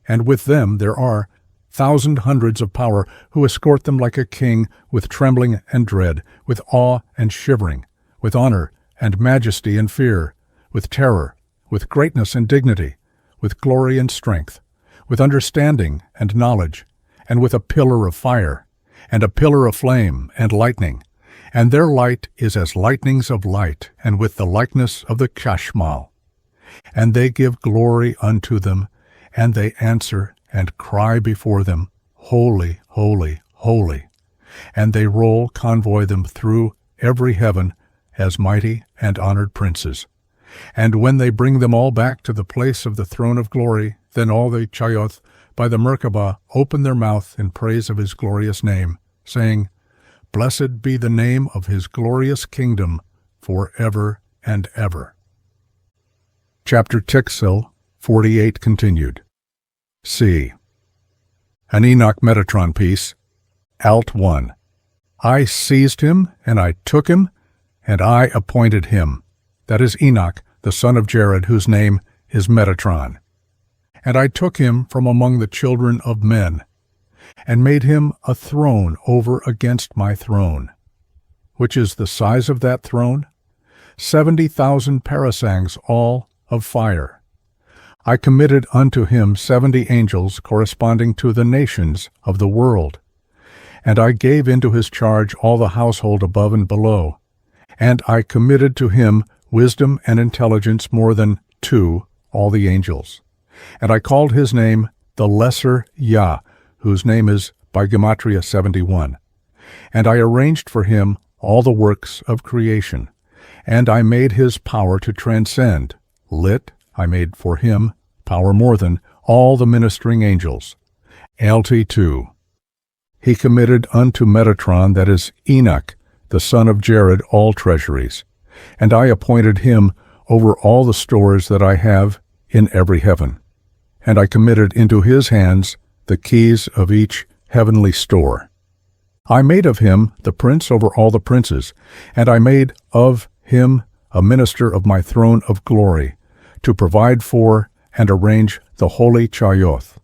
And with them there are 1,000 hundreds of power, who escort them like a king, with trembling and dread, with awe and shivering, with honor and majesty and fear, with terror, with greatness and dignity, with glory and strength, with understanding and knowledge, and with a pillar of fire, and a pillar of flame and lightning. And their light is as lightnings of light, and with the likeness of the chashmal. And they give glory unto them, and they answer and cry before them, Holy, holy, holy. And they convoy them through every heaven as mighty and honored princes. And when they bring them all back to the place of the throne of glory, then all the Chayoth by the Merkabah open their mouth in praise of his glorious name, saying, Blessed be the name of his glorious kingdom for ever and ever. Chapter Tixil 48 continued. C. An Enoch Metatron piece, Alt 1. I seized him, and I took him, and I appointed him. That is Enoch, the son of Jared, whose name is Metatron. And I took him from among the children of men, and made him a throne over against my throne. Which is the size of that throne? 70,000 parasangs, all of fire. I committed unto him 70 angels corresponding to the nations of the world. And I gave into his charge all the household above and below. And I committed to him wisdom and intelligence more than to all the angels. And I called his name the Lesser Yah, whose name is by Gematria 71. And I arranged for him all the works of creation. And I made his power to transcend. I made for him power more than all the ministering angels. LT2. He committed unto Metatron, that is Enoch, the son of Jared, all treasuries. And I appointed him over all the stores that I have in every heaven. And I committed into his hands the keys of each heavenly store. I made of him the prince over all the princes, and I made of him a minister of my throne of glory, to provide for and arrange the holy Chayoth,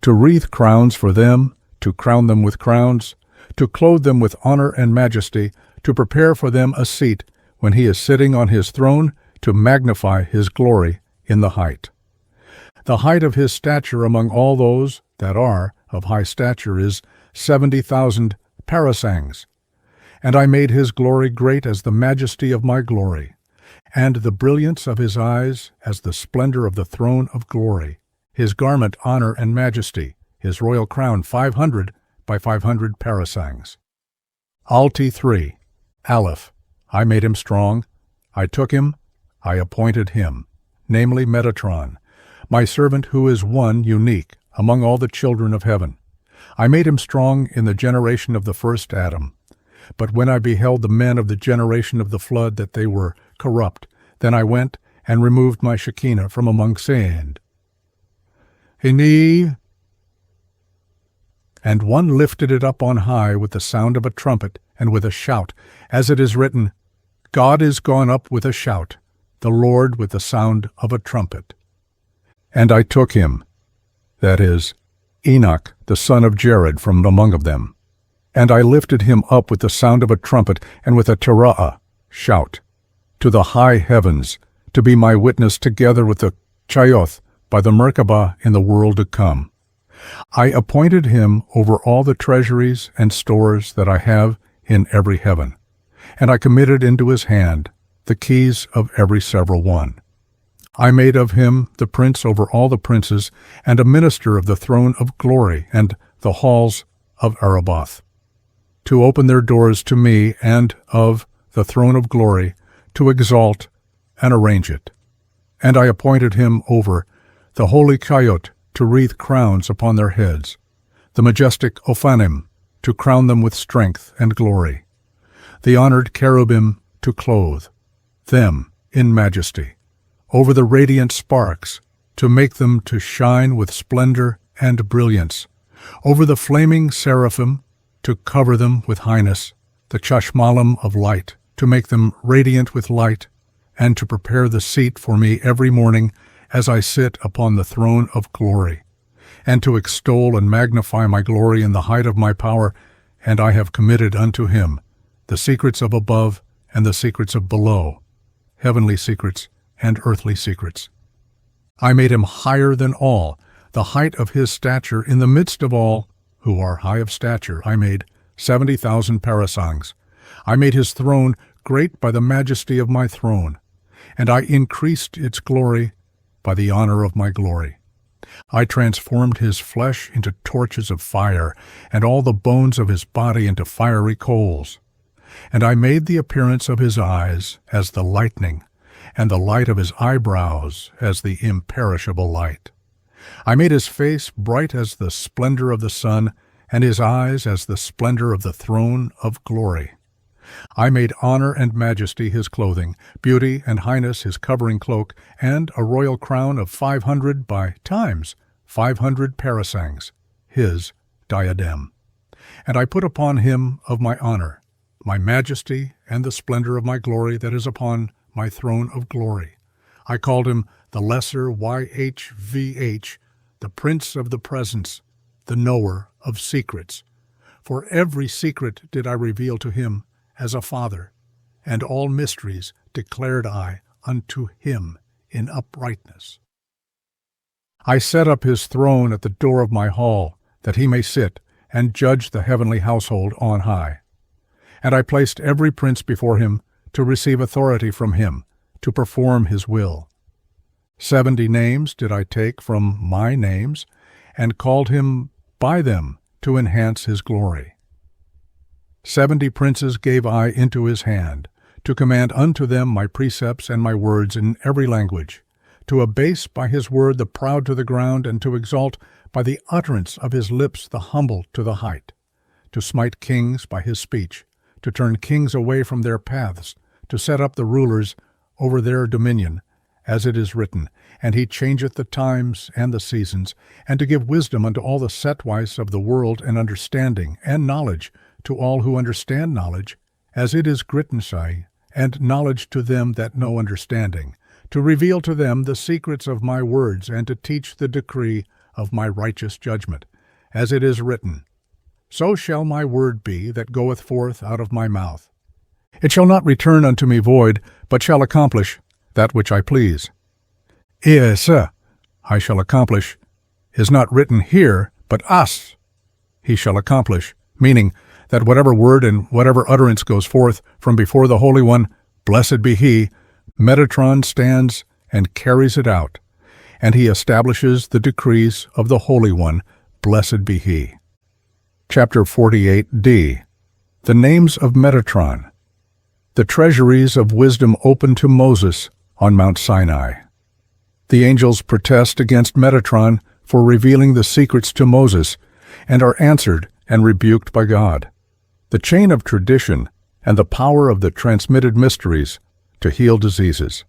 to wreathe crowns for them, to crown them with crowns, to clothe them with honor and majesty, to prepare for them a seat when he is sitting on his throne, to magnify his glory in the height. The height of his stature among all those that are of high stature is 70,000 parasangs. And I made his glory great as the majesty of my glory, and the brilliance of his eyes as the splendor of the throne of glory, his garment honor and majesty, his royal crown 500 by 500 parasangs. Alti 3, Aleph. I made him strong. I took him. I appointed him, namely Metatron, my servant who is one unique among all the children of heaven. I made him strong in the generation of the first Adam. But when I beheld the men of the generation of the flood that they were corrupt, then I went and removed my Shekinah from among sand. And one lifted it up on high with the sound of a trumpet and with a shout, as it is written, God is gone up with a shout, the Lord with the sound of a trumpet. And I took him, that is, Enoch, the son of Jared, from among them. And I lifted him up with the sound of a trumpet and with a tera'ah, shout, to the high heavens, to be my witness together with the Chayoth by the Merkabah in the world to come. I appointed him over all the treasuries and stores that I have in every heaven, and I committed into his hand the keys of every several one. I made of him the prince over all the princes, and a minister of the throne of glory and the halls of Araboth, to open their doors to me, and of the throne of glory, to exalt and arrange it. And I appointed him over the holy Chayot, to wreathe crowns upon their heads, the majestic ha-Panim, to crown them with strength and glory, the honored cherubim to clothe them in majesty, over the radiant sparks, to make them to shine with splendor and brilliance, over the flaming seraphim, to cover them with highness, the chashmalim of light, to make them radiant with light, and to prepare the seat for me every morning as I sit upon the throne of glory, and to extol and magnify my glory in the height of my power, and I have committed unto him the secrets of above and the secrets of below, heavenly secrets and earthly secrets. I made him higher than all, the height of his stature in the midst of all who are high of stature. I made 70,000 parasangs. I made his throne great by the majesty of my throne, and I increased its glory by the honor of my glory. I transformed his flesh into torches of fire, and all the bones of his body into fiery coals. And I made the appearance of his eyes as the lightning, and the light of his eyebrows as the imperishable light. I made his face bright as the splendor of the sun, and his eyes as the splendor of the throne of glory. I made honor and majesty his clothing, beauty and highness his covering cloak, and a royal crown of 500 by times 500 parasangs, his diadem. And I put upon him of my honor, my majesty, and the splendor of my glory that is upon my throne of glory. I called him the lesser YHVH, the prince of the presence, the knower of secrets. For every secret did I reveal to him as a father, and all mysteries declared I unto him in uprightness. I set up his throne at the door of my hall, that he may sit and judge the heavenly household on high. And I placed every prince before him to receive authority from him, to perform his will. 70 names did I take from my names, and called him by them to enhance his glory. 70 princes gave I into his hand, to command unto them my precepts and my words in every language, to abase by his word the proud to the ground, and to exalt by the utterance of his lips the humble to the height, to smite kings by his speech, to turn kings away from their paths, to set up the rulers over their dominion, as it is written, and he changeth the times and the seasons, and to give wisdom unto all the setwise of the world, and understanding and knowledge to all who understand knowledge, as it is written, and knowledge to them that know understanding, to reveal to them the secrets of my words, and to teach the decree of my righteous judgment, as it is written, so shall my word be that goeth forth out of my mouth. It shall not return unto me void, but shall accomplish that which I please. Esa, I shall accomplish, is not written here, but us, he shall accomplish, meaning that whatever word and whatever utterance goes forth from before the Holy One, blessed be he, Metatron stands and carries it out, and he establishes the decrees of the Holy One, blessed be he. Chapter 48d. The names of Metatron. The treasuries of wisdom opened to Moses on Mount Sinai. The angels protest against Metatron for revealing the secrets to Moses, and are answered and rebuked by God. The chain of tradition and the power of the transmitted mysteries to heal diseases.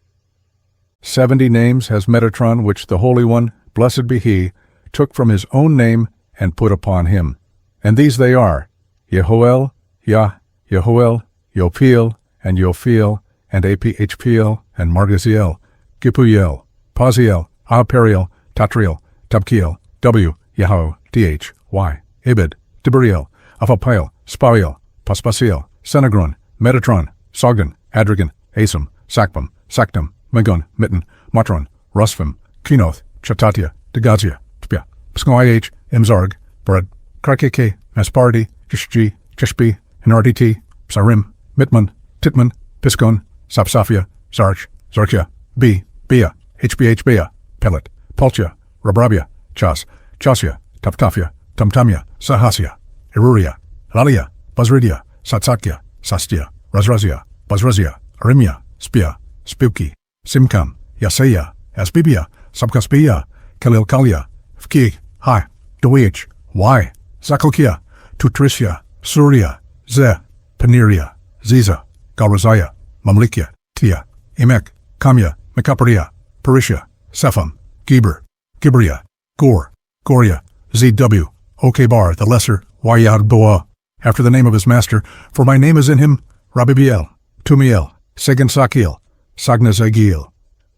70 names has Metatron, which the Holy One, blessed be he, took from his own name and put upon him. And these they are, Yehoel, Yah, Yehoel, Yopiel, and Yophiel, and Aphpiel, and Margaziel, Gipuyel, Paziel, Ahperiel, Tatriel, Tabkiel, W, Yahoo, DH, Y, Abed, Tiberiel, Aphapiel, Spariel, Paspasiel, Senagron, Metatron, Sogdan, Adragan, Asam, Sakpam, Saktam, Megon, Mitten, Matron, Rusfim, Kinoth, Chatatia, Degazia, Tpia, Pskoih, Imzarg, Barad, Karkeke, Maspardi, Jishji, Jeshbi, Hinarditi, Psarim, Mitman, Titman, Piskon, Sapsafia, Zarch, Zarkia, B, Bia, HBH Bea, Pellet, Pulcha, Rabrabia, Chas, Chasia, Taptafia, Tamtamia, Sahasia, Iruria, Lalia, Bazridia, Satsakya, Sastia, Razrazia, Bazrazia, Arimia, Spia, Spooky, Simkam, Yasaya, Asbibia, Sabkaspia, Kalilkalia, Fki, Hai, Doich, Y, Zakalkia, Tutrisia, Surya, Ze, Paneria, Ziza, Galrazaya, Mamlikia, Tia, Emek, Kamya, Mekaparia, Parisha, Sepham, Geber, Gibria, Gor, Goria, ZW, Okebar, the Lesser, Wayad Boa, after the name of his master, for my name is in him, Rabbi Biel, Tumiel, Segensakiel, Sagnazagil,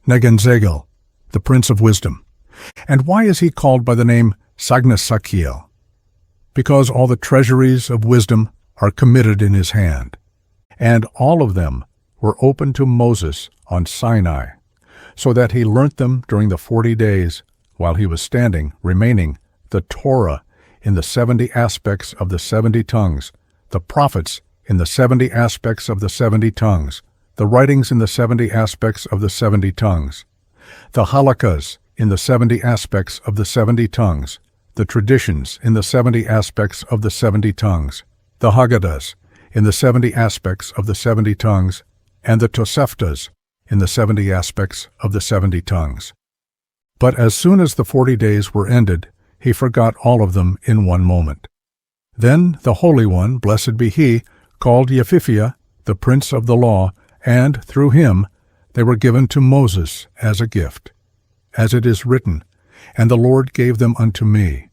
Negenzegel, the Prince of Wisdom. And why is he called by the name Sagnasakiel? Because all the treasuries of wisdom are committed in his hand, and all of them were open to Moses on Sinai, so that he learnt them during the 40 days while he was remaining, the Torah in the 70 aspects of the 70 tongues, the prophets in the 70 aspects of the 70 tongues, the writings in the 70 aspects of the 70 tongues, the halakas in the 70 aspects of the 70 tongues, the traditions in the 70 aspects of the 70 tongues, the Haggadahs in the 70 aspects of the 70 tongues, and the Toseftas in the 70 aspects of the 70 tongues. But as soon as the 40 days were ended, he forgot all of them in one moment. Then the Holy One, blessed be he, called Yefifia, the Prince of the Law, and through him they were given to Moses as a gift. As it is written, "And the Lord gave them unto me."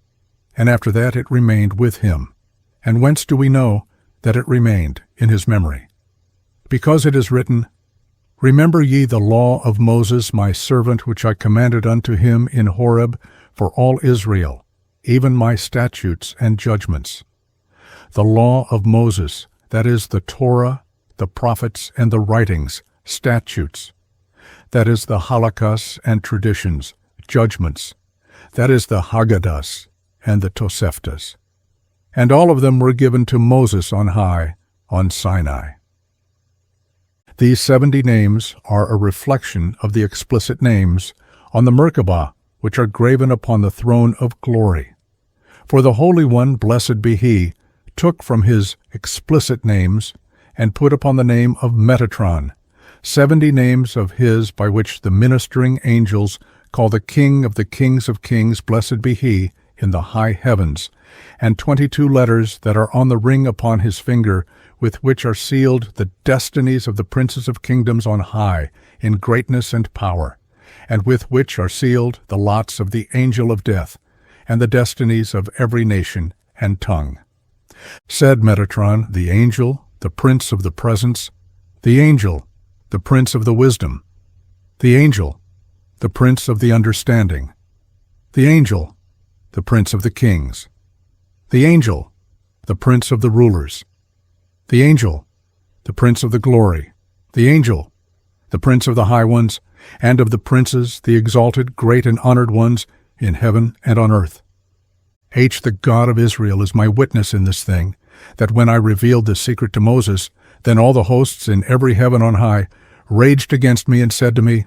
And after that it remained with him. And whence do we know that it remained in his memory? Because it is written, "Remember ye the law of Moses my servant, which I commanded unto him in Horeb for all Israel, even my statutes and judgments." The law of Moses, that is the Torah, the prophets, and the writings, statutes. That is the halakas and traditions, judgments. That is the Haggadahs and the Toseftas. And all of them were given to Moses on high, on Sinai. These 70 names are a reflection of the explicit names on the Merkabah, which are graven upon the throne of glory. For the Holy One, blessed be he, took from his explicit names and put upon the name of Metatron 70 names of his by which the ministering angels call the King of the kings of kings, blessed be he, in the high heavens, and 22 letters that are on the ring upon his finger, with which are sealed the destinies of the princes of kingdoms on high, in greatness and power, and with which are sealed the lots of the angel of death, and the destinies of every nation and tongue. Said Metatron, the angel, the prince of the presence, the angel, the prince of the wisdom, the angel, the prince of the understanding, the angel, the prince of the kings, the angel, the prince of the rulers, the angel, the prince of the glory, the angel, the prince of the high ones, and of the princes, the exalted, great, and honored ones in heaven and on earth. The God of Israel is my witness in this thing, that when I revealed this secret to Moses, then all the hosts in every heaven on high raged against me and said to me,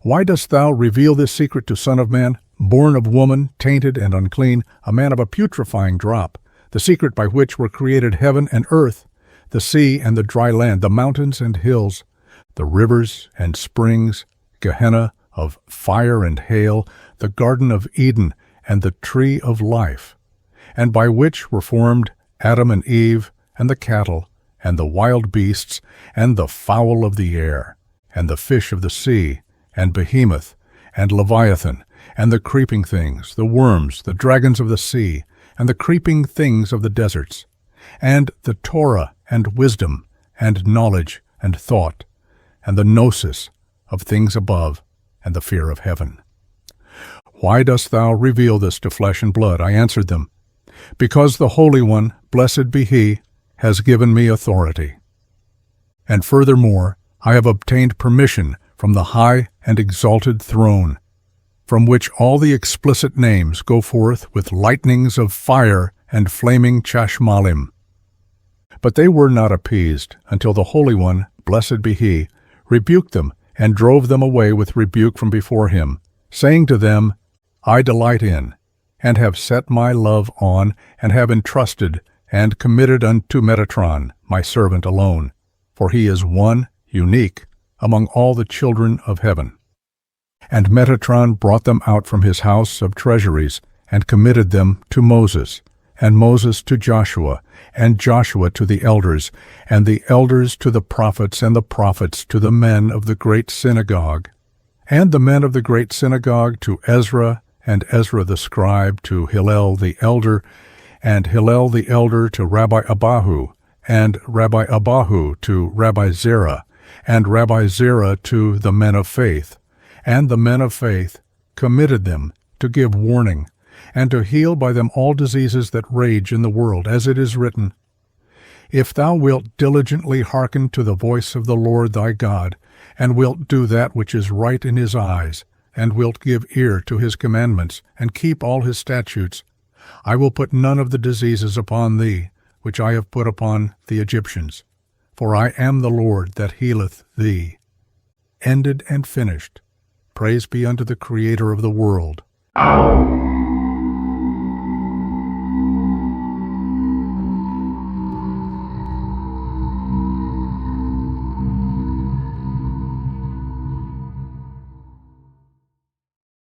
Why dost thou reveal this secret to Son of Man, born of woman, tainted and unclean, a man of a putrefying drop, the secret by which were created heaven and earth, the sea and the dry land, the mountains and hills, the rivers and springs, Gehenna of fire and hail, the Garden of Eden, and the tree of life, and by which were formed Adam and Eve, and the cattle, and the wild beasts, and the fowl of the air, and the fish of the sea, and behemoth, and Leviathan, and the creeping things, the worms, the dragons of the sea, and the creeping things of the deserts, and the Torah, and wisdom, and knowledge, and thought, and the gnosis of things above, and the fear of heaven. Why dost thou reveal this to flesh and blood? I answered them, Because the Holy One, blessed be he, has given me authority. And furthermore, I have obtained permission from the high and exalted throne, from which all the explicit names go forth with lightnings of fire and flaming chashmalim. But they were not appeased until the Holy One, blessed be he, rebuked them and drove them away with rebuke from before him, saying to them, I delight in, and have set my love on, and have entrusted and committed unto Metatron, my servant alone, for he is one, unique, among all the children of heaven. And Metatron brought them out from his house of treasuries, and committed them to Moses, and Moses to Joshua, and Joshua to the elders, and the elders to the prophets, and the prophets to the men of the great synagogue, and the men of the great synagogue to Ezra, and Ezra the scribe to Hillel the elder, and Hillel the elder to Rabbi Abahu, and Rabbi Abahu to Rabbi Zerah, and Rabbi Zerah to the men of faith. And the men of faith committed them to give warning, and to heal by them all diseases that rage in the world, as it is written, If thou wilt diligently hearken to the voice of the Lord thy God, and wilt do that which is right in his eyes, and wilt give ear to his commandments, and keep all his statutes, I will put none of the diseases upon thee, which I have put upon the Egyptians. For I am the Lord that healeth thee. Ended and finished. Praise be unto the Creator of the world.